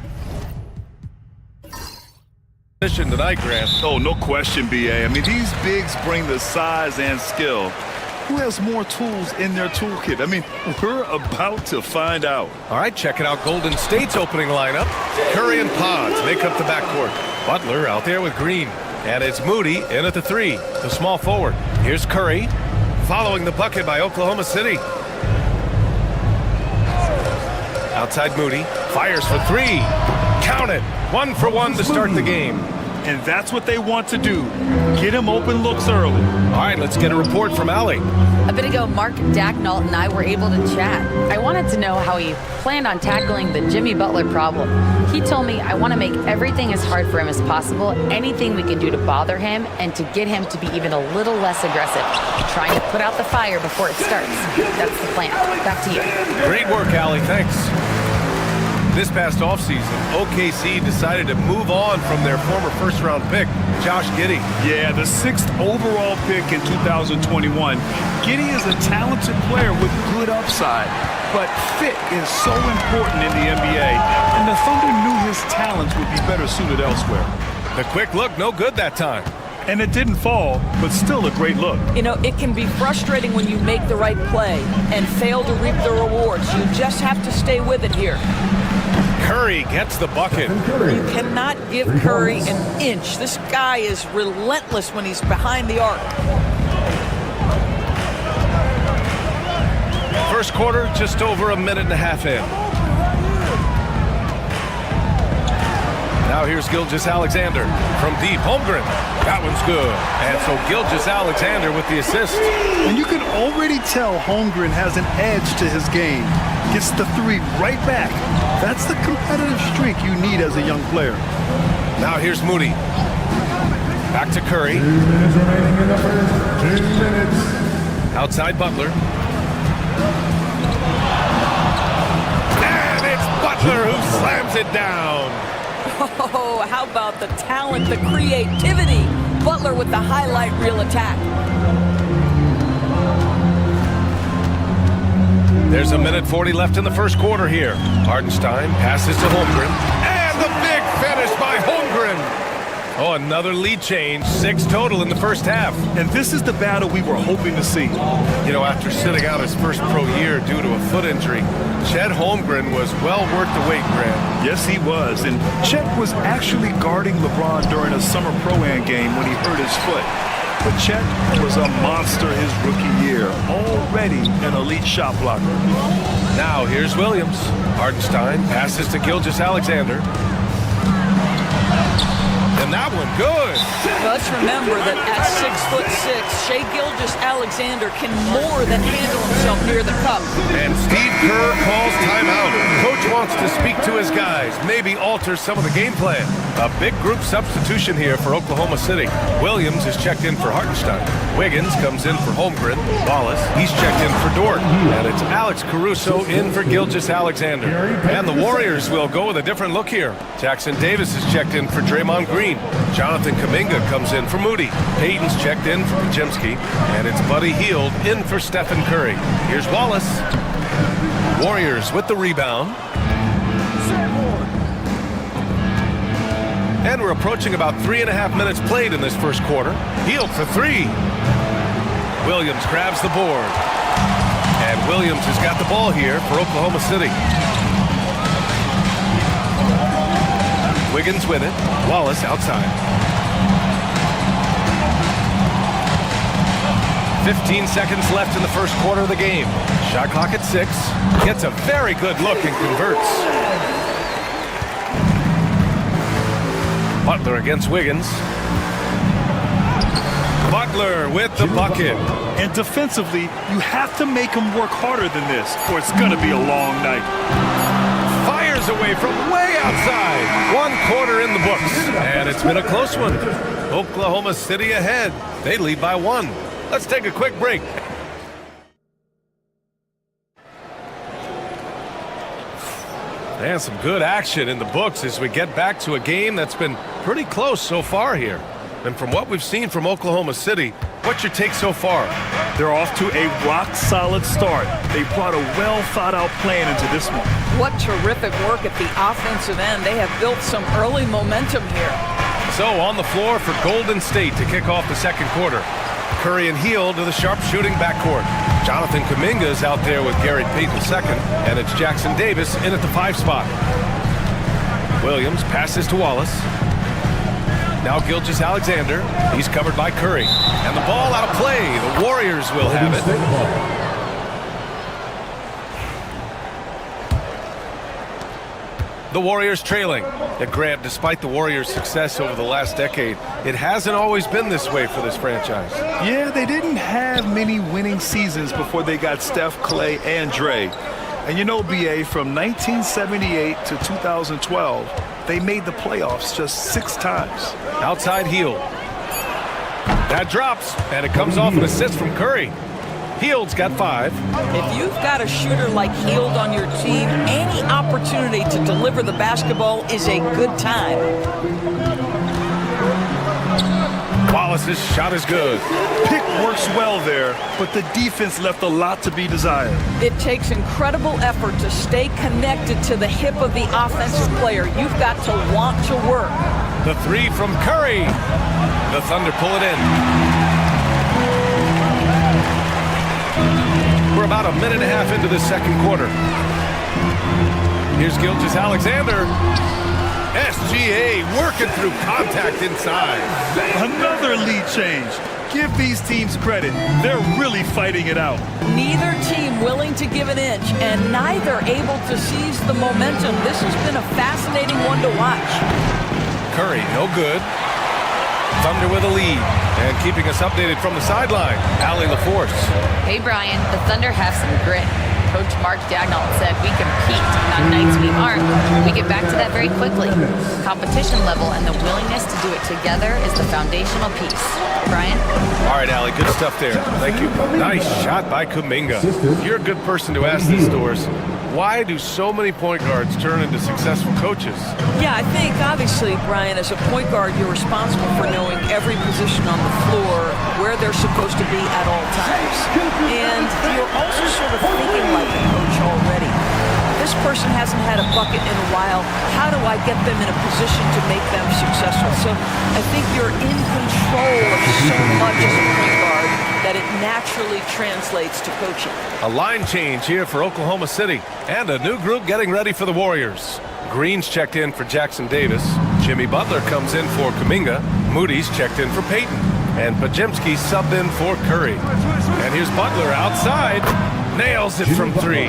tonight, Grant. Oh, no question, BA. I mean, these bigs bring the size and skill. Who has more tools in their toolkit? I mean, we're about to find out. All right, checking out Golden State's opening lineup. Curry and Pods make up the backcourt. Butler out there with Green. And it's Moody in at the 3, the small forward. Here's Curry, following the bucket by Oklahoma City. Outside Moody, fires for 3. Count it, 1 for 1 to start the game. And that's what they want to do. Get him open looks early. All right, let's get a report from Allie. A bit ago, Mark Dacknault and I were able to chat. I wanted to know how he planned on tackling the Jimmy Butler problem. He told me, I want to make everything as hard for him as possible, anything we can do to bother him and to get him to be even a little less aggressive, trying to put out the fire before it starts. That's the plan. Back to you. Great work, Allie. Thanks. This past offseason, OKC decided to move on from their former first-round pick, Josh Giddey. Yeah, the 6th overall pick in 2021. Giddey is a talented player with good upside, but fit is so important in the NBA, and the Thunder knew his talents would be better suited elsewhere. The quick look, no good that time. And it didn't fall, but still a great look. You know, it can be frustrating when you make the right play and fail to reap the rewards. You just have to stay with it here. Curry gets the bucket. You cannot give Curry an inch. This guy is relentless when he's behind the arc. First quarter, just over a minute and a half in. Now here's Gilgeous-Alexander from deep. Holmgren. That one's good. And so Gilgeous-Alexander with the assist. And you can already tell Holmgren has an edge to his game. Gets the 3 right back. That's the competitive streak you need as a young player. Now here's Moody. Back to Curry. 2 minutes remaining in the first. 2 minutes. Outside Butler. And it's Butler who slams it down. Oh, how about the talent, the creativity? Butler with the highlight reel attack. There's a minute 40 left in the first quarter here. Hartenstein passes to Holmgren. And the big finish by Holmgren. Oh, another lead change. 6 total in the first half. And this is the battle we were hoping to see. You know, after sitting out his first pro year due to a foot injury, Chet Holmgren was well worth the wait, Grant. Yes, he was. And Chet was actually guarding LeBron during a summer Pro-Am game when he hurt his foot. But Chet was a monster his rookie year, already an elite shot blocker. Now here's Williams. Hartenstein passes to Gilgeous-Alexander. And that one good. Let's remember that at 6'6", Shai Gilgeous-Alexander can more than handle himself near the cup. And Steve Kerr calls timeout. Coach wants to speak to his guys, maybe alter some of the game plan. A big group substitution here for Oklahoma City. Williams is checked in for Hartenstein. Wiggins comes in for Holmgren. Wallace, he's checked in for Dort. And it's Alex Caruso in for Gilgeous-Alexander. And the Warriors will go with a different look here. Jackson Davis is checked in for Draymond Green. Jonathan Kuminga comes in for Moody. Payton's checked in for Podziemski. And it's Buddy Hield in for Stephen Curry. Here's Wallace. Warriors with the rebound. And we're approaching about 3.5 minutes played in this first quarter. Hield for 3. Williams grabs the board. And Williams has got the ball here for Oklahoma City. Wiggins with it. Wallace outside. 15 seconds left in the first quarter of the game. Shot clock at 6. Gets a very good look and converts. Butler against Wiggins. Butler with the bucket. And defensively, you have to make him work harder than this, or it's going to be a long night. Fires away from way outside. 1 quarter in the books. And it's been a close one. Oklahoma City ahead. They lead by 1. Let's take a quick break. And some good action in the books as we get back to a game that's been pretty close so far here. And from what we've seen from Oklahoma City, what's your take so far? They're off to a rock-solid start. They brought a well-thought-out plan into this one. What terrific work at the offensive end. They have built some early momentum here. So on the floor for Golden State to kick off the second quarter. Curry and Hield to the sharpshooting backcourt. Jonathan Kuminga is out there with Gary Payton second, and it's Jackson Davis in at the 5 spot. Williams passes to Wallace. Now Gilgeous-Alexander. He's covered by Curry. And the ball out of play. The Warriors will have it. The Warriors trailing. Yet Grant, despite the Warriors' success over the last decade, it hasn't always been this way for this franchise. Yeah, they didn't have many winning seasons before they got Steph, Clay, and Dre. And you know, BA, from 1978 to 2012, they made the playoffs just 6 times. Outside Hield. That drops, and it comes off an assist from Curry. Hield's got 5. If you've got a shooter like Hield on your team, any opportunity to deliver the basketball is a good time. Wallace's shot is good. Pick works well there, but the defense left a lot to be desired. It takes incredible effort to stay connected to the hip of the offensive player. You've got to want to work. The 3 from Curry. The Thunder pull it in. We're about a minute and a half into the second quarter. Here's Gilgeous-Alexander. SGA working through contact inside. Another lead change. Give these teams credit. They're really fighting it out. Neither team willing to give an inch, and neither able to seize the momentum. This has been a fascinating one to watch. Curry, no good. Thunder with a lead. And keeping us updated from the sideline, Allie LaForce. Hey, Brian, the Thunder have some grit. Coach Mark Dagnall said we compete, and on nights we aren't, we get back to that very quickly. Competition level and the willingness to do it together is the foundational piece. Brian? All right, Allie, good stuff there. Thank you. Nice shot by Kuminga. You're a good person to ask this, Doris. Why do so many point guards turn into successful coaches? Yeah, I think, obviously, Brian, as a point guard, you're responsible for knowing every position on the floor, where they're supposed to be at all times. And you're also sort of thinking like a coach already. This person hasn't had a bucket in a while. How do I get them in a position to make them successful? So I think you're in control of so much as a point guard that it naturally translates to coaching. A line change here for Oklahoma City. And a new group getting ready for the Warriors. Green's checked in for Jackson Davis. Jimmy Butler comes in for Kuminga. Moody's checked in for Payton. And Pajemski subbed in for Curry. And here's Butler outside. Nails it from 3.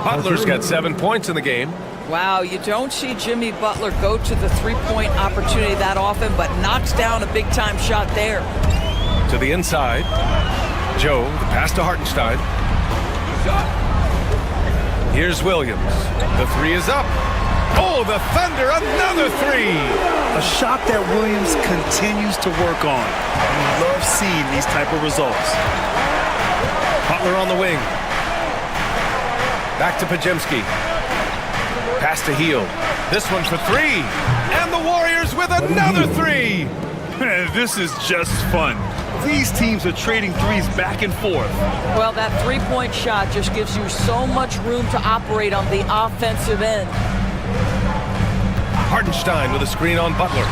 Butler's got 7 points in the game. Wow, you don't see Jimmy Butler go to the three-point opportunity that often, but knocks down a big-time shot there. To the inside. Joe, the pass to Hartenstein. Here's Williams. The 3 is up. Oh, the Thunder, another 3. A shot that Williams continues to work on. And we love seeing these type of results. Butler on the wing. Back to Pajemski. Pass to Hield. This one for 3. And the Warriors with another 3. Man, this is just fun. These teams are trading threes back and forth. Well, that three-point shot just gives you so much room to operate on the offensive end. Hartenstein with a screen on Butler.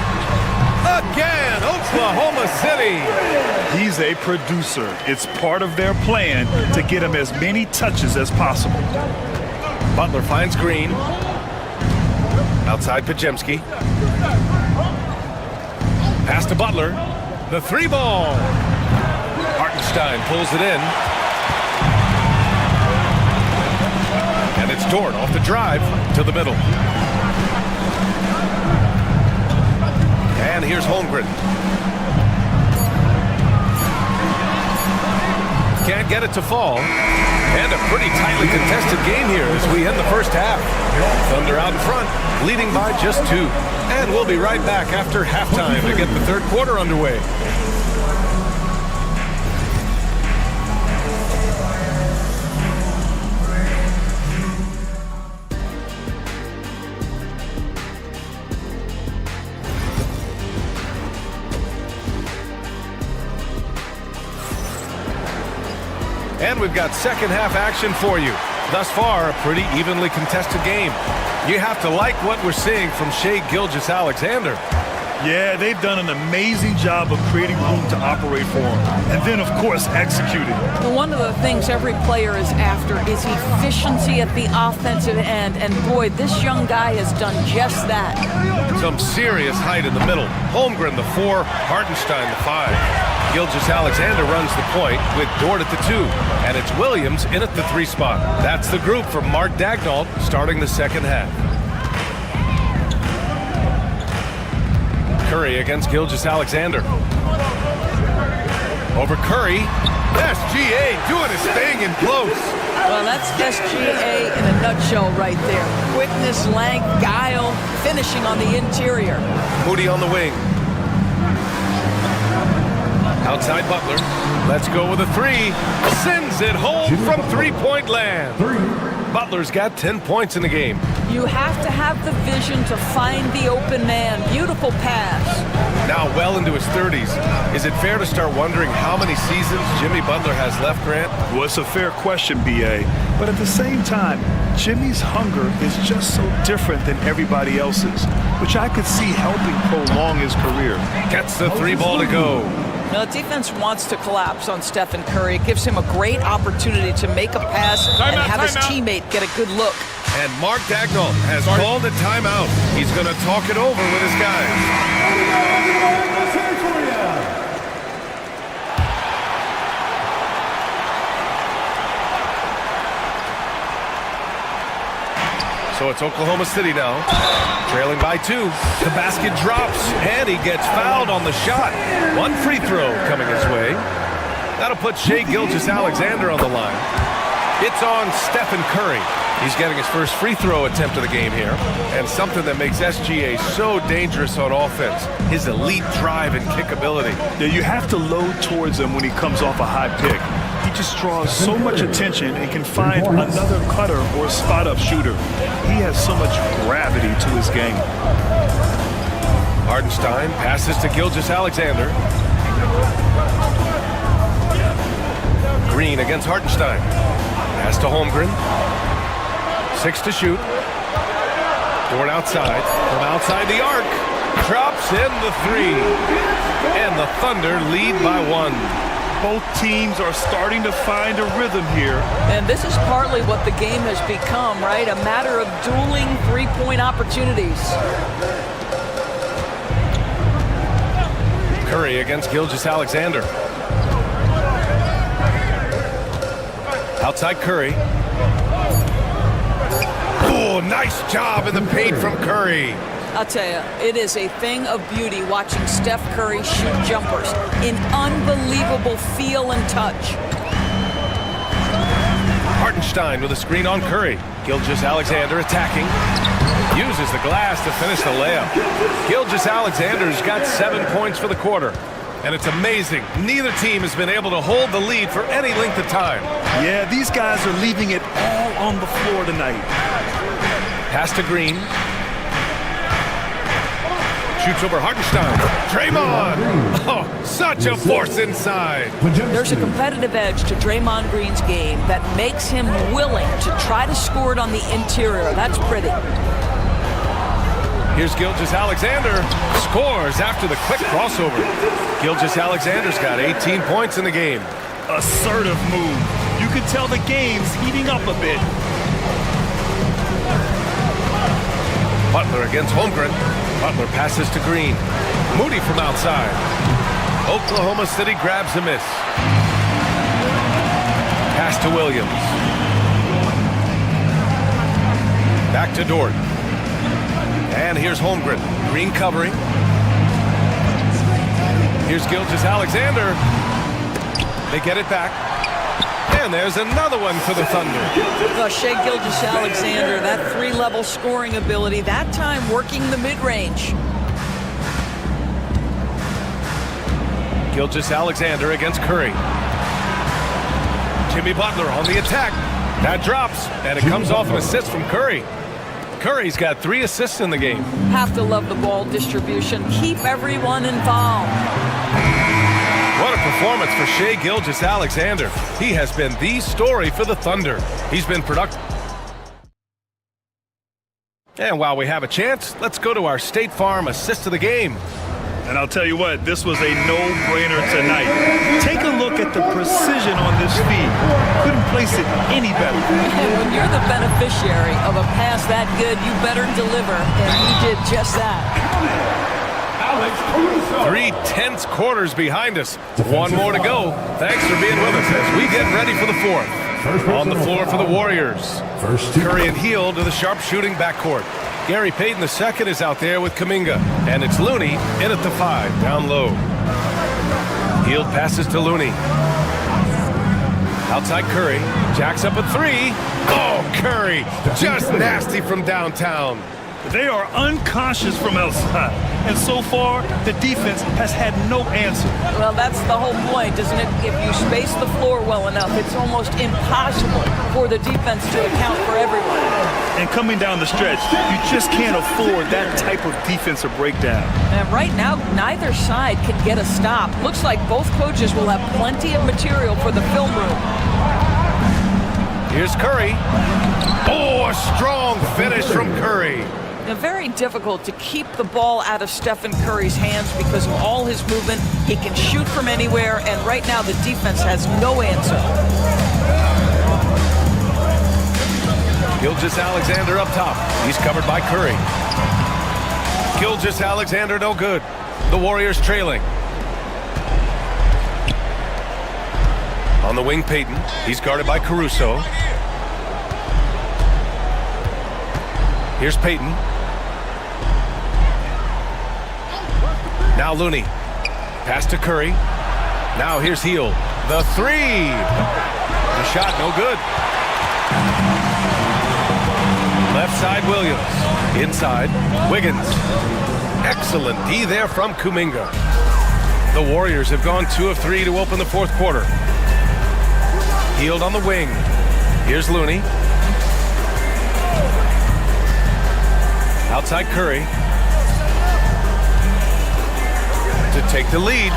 Again, Oklahoma City. He's a producer. It's part of their plan to get him as many touches as possible. Butler finds Green. Outside Pajemski. Pass to Butler. The 3 ball. Hartenstein pulls it in. And it's Dort off the drive to the middle. And here's Holmgren. Can't get it to fall. And a pretty tightly contested game here as we end the first half. Thunder out in front, leading by just 2. And we'll be right back after halftime to get the third quarter underway. And we've got second half action for you. Thus far, a pretty evenly contested game. You have to like what we're seeing from Shai Gilgeous-Alexander. Yeah, they've done an amazing job of creating room to operate for him. And then, of course, executing. One of the things every player is after is efficiency at the offensive end. And boy, this young guy has done just that. Some serious height in the middle. Holmgren, the 4, Hartenstein, the 5. Gilgeous-Alexander runs the point with Dort at the 2. And it's Williams in at the 3 spot. That's the group from Mark Daigneault starting the second half. Curry against Gilgeous-Alexander. Over Curry. SGA doing his thing in close. Well, that's SGA in a nutshell right there. Quickness, length, guile, finishing on the interior. Moody on the wing. Outside Butler. Let's go with a 3. Sends it home from three-point land. Butler's got 10 points in the game. You have to have the vision to find the open man. Beautiful pass. Now well into his 30s. Is it fair to start wondering how many seasons Jimmy Butler has left, Grant? Well, it's a fair question, B.A. But at the same time, Jimmy's hunger is just so different than everybody else's, which I could see helping prolong his career. Gets the 3 ball to go. Now, the defense wants to collapse on Stephen Curry. It gives him a great opportunity to make a pass and have his teammate get a good look. And Mark Daigneault has called a timeout. He's going to talk it over with his guys. So it's Oklahoma City now, trailing by 2. The basket drops, and he gets fouled on the shot. 1 free throw coming his way. That'll put Shai Gilgeous-Alexander on the line. It's on Stephen Curry. He's getting his first free throw attempt of the game here. And something that makes SGA so dangerous on offense, his elite drive and kick ability. Yeah, you have to load towards him when he comes off a high pick. He just draws so much attention and can find another cutter or spot-up shooter. He has so much gravity to his game. Hartenstein passes to Gilgeous-Alexander. Green against Hartenstein. Pass to Holmgren. 6 to shoot. Dort outside. From outside the arc. Drops in the 3. And the Thunder lead by 1. Both teams are starting to find a rhythm here. And this is partly what the game has become, right? A matter of dueling three-point opportunities. Curry against Gilgeous-Alexander. Outside Curry. Oh, nice job in the paint from Curry. I'll tell you, it is a thing of beauty watching Steph Curry shoot jumpers in unbelievable feel and touch. Hartenstein with a screen on Curry. Gilgeous-Alexander attacking. Uses the glass to finish the layup. Gilgeous-Alexander's got 7 points for the quarter. And it's amazing. Neither team has been able to hold the lead for any length of time. Yeah, these guys are leaving it all on the floor tonight. Pass to Green. Shoots over Hartenstein. Draymond! Oh, such a force inside. There's a competitive edge to Draymond Green's game that makes him willing to try to score it on the interior. That's pretty. Here's Gilgeous-Alexander. Scores after the quick crossover. Gilgeous-Alexander's got 18 points in the game. Assertive move. You can tell the game's heating up a bit. Butler against Holmgren. Butler passes to Green. Moody from outside. Oklahoma City grabs a miss. Pass to Williams. Back to Dort. And here's Holmgren. Green covering. Here's Gilgeous-Alexander. They get it back. And there's another one for the Thunder. Well, Shai Gilgeous-Alexander, that three-level scoring ability, that time working the mid-range. Gilgeous-Alexander against Curry. Jimmy Butler on the attack. That drops, and it comes off an assist from Curry. Curry's got 3 assists in the game. Have to love the ball distribution. Keep everyone involved. What a performance for Shai Gilgeous-Alexander. He has been the story for the Thunder. He's been productive. And while we have a chance, let's go to our State Farm assist of the game. And I'll tell you what, this was a no-brainer tonight. Take a look at the precision on this feed. Couldn't place it any better. And when you're the beneficiary of a pass that good, you better deliver, and he did just that. 3 tense quarters behind us. One more to go. Thanks for being with us as we get ready for the fourth. On the floor for the Warriors. Curry and Hield to the sharpshooting backcourt. Gary Payton II is out there with Kuminga. And it's Looney in at the 5, down low. Hield passes to Looney. Outside Curry. Jacks up at 3. Oh, Curry. Just nasty from downtown. They are unconscious from outside. And so far, the defense has had no answer. Well, that's the whole point, isn't it? If you space the floor well enough, it's almost impossible for the defense to account for everyone. And coming down the stretch, you just can't afford that type of defensive breakdown. And right now, neither side can get a stop. Looks like both coaches will have plenty of material for the film room. Here's Curry. Oh, a strong finish from Curry. Now, very difficult to keep the ball out of Stephen Curry's hands because of all his movement. He can shoot from anywhere, and right now the defense has no answer. Gilgeous-Alexander up top. He's covered by Curry. Gilgeous-Alexander no good. The Warriors trailing. On the wing, Payton. He's guarded by Caruso. Here's Payton. Now Looney. Pass to Curry. Now here's Hield. The 3. The shot no good. Left side Williams. Inside Wiggins. Excellent D there from Kuminga. The Warriors have gone 2 of 3 to open the fourth quarter. Hield on the wing. Here's Looney. Outside Curry. To take the lead.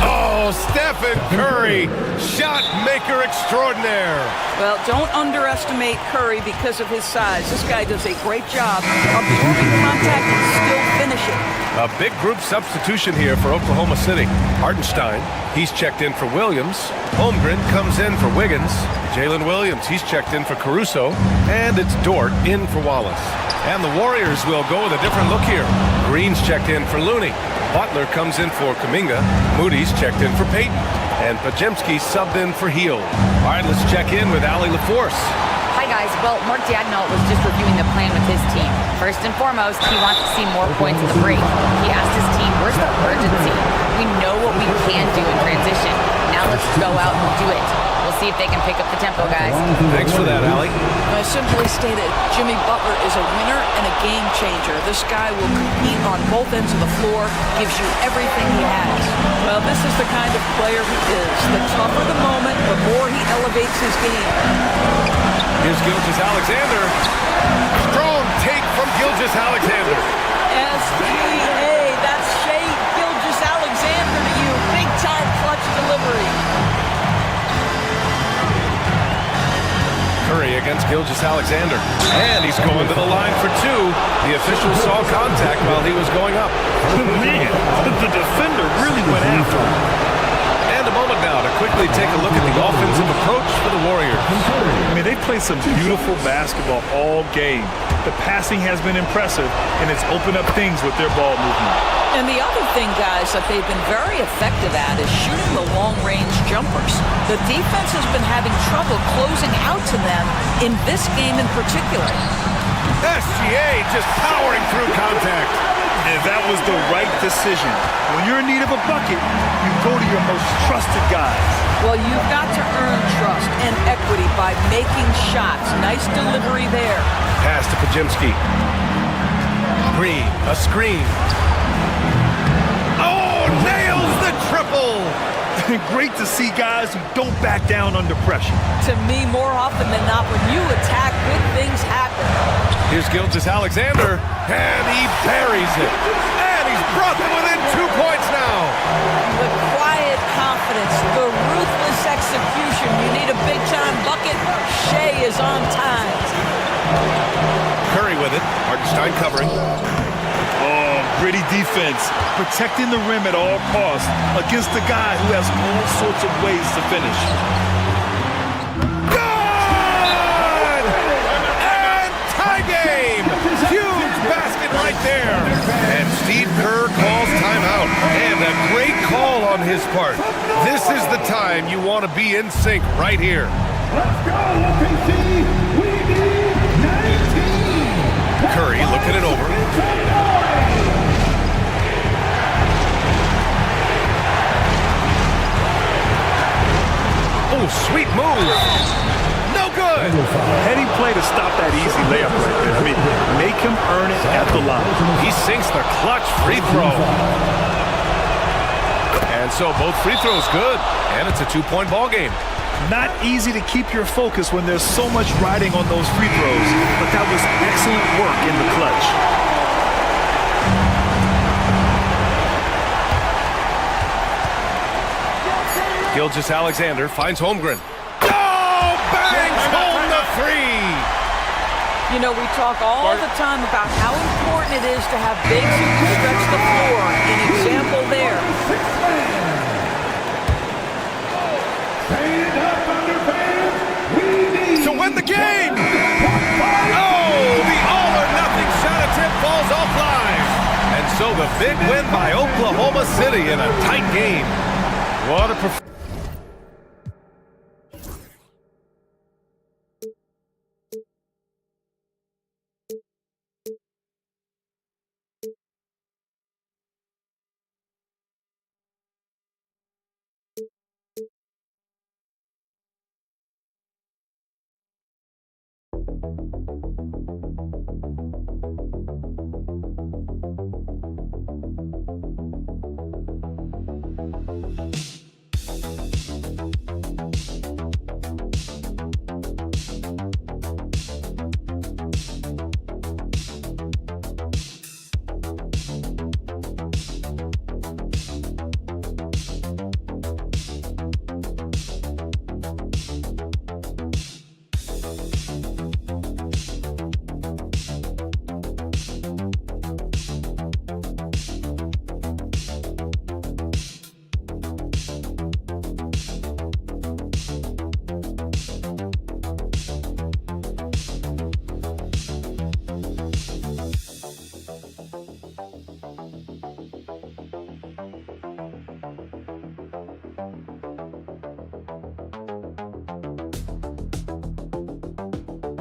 Oh, Stephen Curry, shot maker extraordinaire. Well, don't underestimate Curry because of his size. This guy does a great job absorbing contact and still finishing. A big group substitution here for Oklahoma City. Hartenstein, he's checked in for Williams. Holmgren comes in for Wiggins. Jalen Williams, he's checked in for Caruso. And it's Dort in for Wallace. And the Warriors will go with a different look here. Green's checked in for Looney. Butler comes in for Kuminga. Moody's checked in for Payton. And Podziemski subbed in for Hield. All right, let's check in with Allie LaForce. Hi, guys. Well, Mark Daigneault was just reviewing the plan with his team. First and foremost, he wants to see more points at the break. He asked his team, where's the urgency? We know what we can do in transition. Now let's go out and do it. We'll see if they can pick up the tempo, guys. Thanks for that, Allie. I simply stated, Jimmy Butler is a winner and a game changer. This guy will compete on both ends of the floor, gives you everything he has. Well, this is the kind of player he is. The tougher the moment, the more he elevates his game. Here's Gilgeous-Alexander. Strong take from Gilgeous-Alexander. SGA, that's Shea Gilgeous-Alexander to you. Big time clutch delivery. Curry against Gilgeous-Alexander. And he's going to the line for 2. The official saw contact while he was going up. Man, the defender really went after him. And a moment now to quickly take a look at the offensive approach for the Warriors. I mean, they played some beautiful basketball all game. The passing has been impressive, and it's opened up things with their ball movement. And the other thing, guys, that they've been very effective at is shooting the long-range jumpers. The defense has been having trouble closing out to them in this game in particular. SGA just powering through contact. And that was the right decision. When you're in need of a bucket, you go to your most trusted guys. Well, you've got to earn trust and equity by making shots. Nice delivery there. Pass to Podziemski. Green, a screen. Oh, nails the triple. Great to see guys who don't back down under pressure. To me, more often than not, when you attack, good things happen. Here's Gilgeous-Alexander, and he buries it. And he's brought them within 2 points now. The quiet confidence, the ruthless execution. You need a big-time bucket. Shea is on time. Curry with it. Hartenstein covering. Oh, Gritty defense, protecting the rim at all costs against a guy who has all sorts of ways to finish. Good! And tie game! Huge basket right there. And Steve Kerr calls timeout. And a great call on his part. This is the time you want to be in sync right here. Let's go, OKC. We need 19. Curry looking it over. Oh, sweet move. No good. Heading play to stop that easy layup right there. I mean, make him earn it at the line. He sinks the clutch free throw. And so both free throws good. And it's a two-point ball game. Not easy to keep your focus when there's so much riding on those free throws, but that was excellent work in the clutch. Gilgeous-Alexander finds Holmgren. Oh, bangs home the three. You know, we talk all the time about how important it is to have bigs who can stretch the floor. An example there. To win the game! Oh, the all-or-nothing shot attempt falls offline. And so the big win by Oklahoma City in a tight game. What a performance.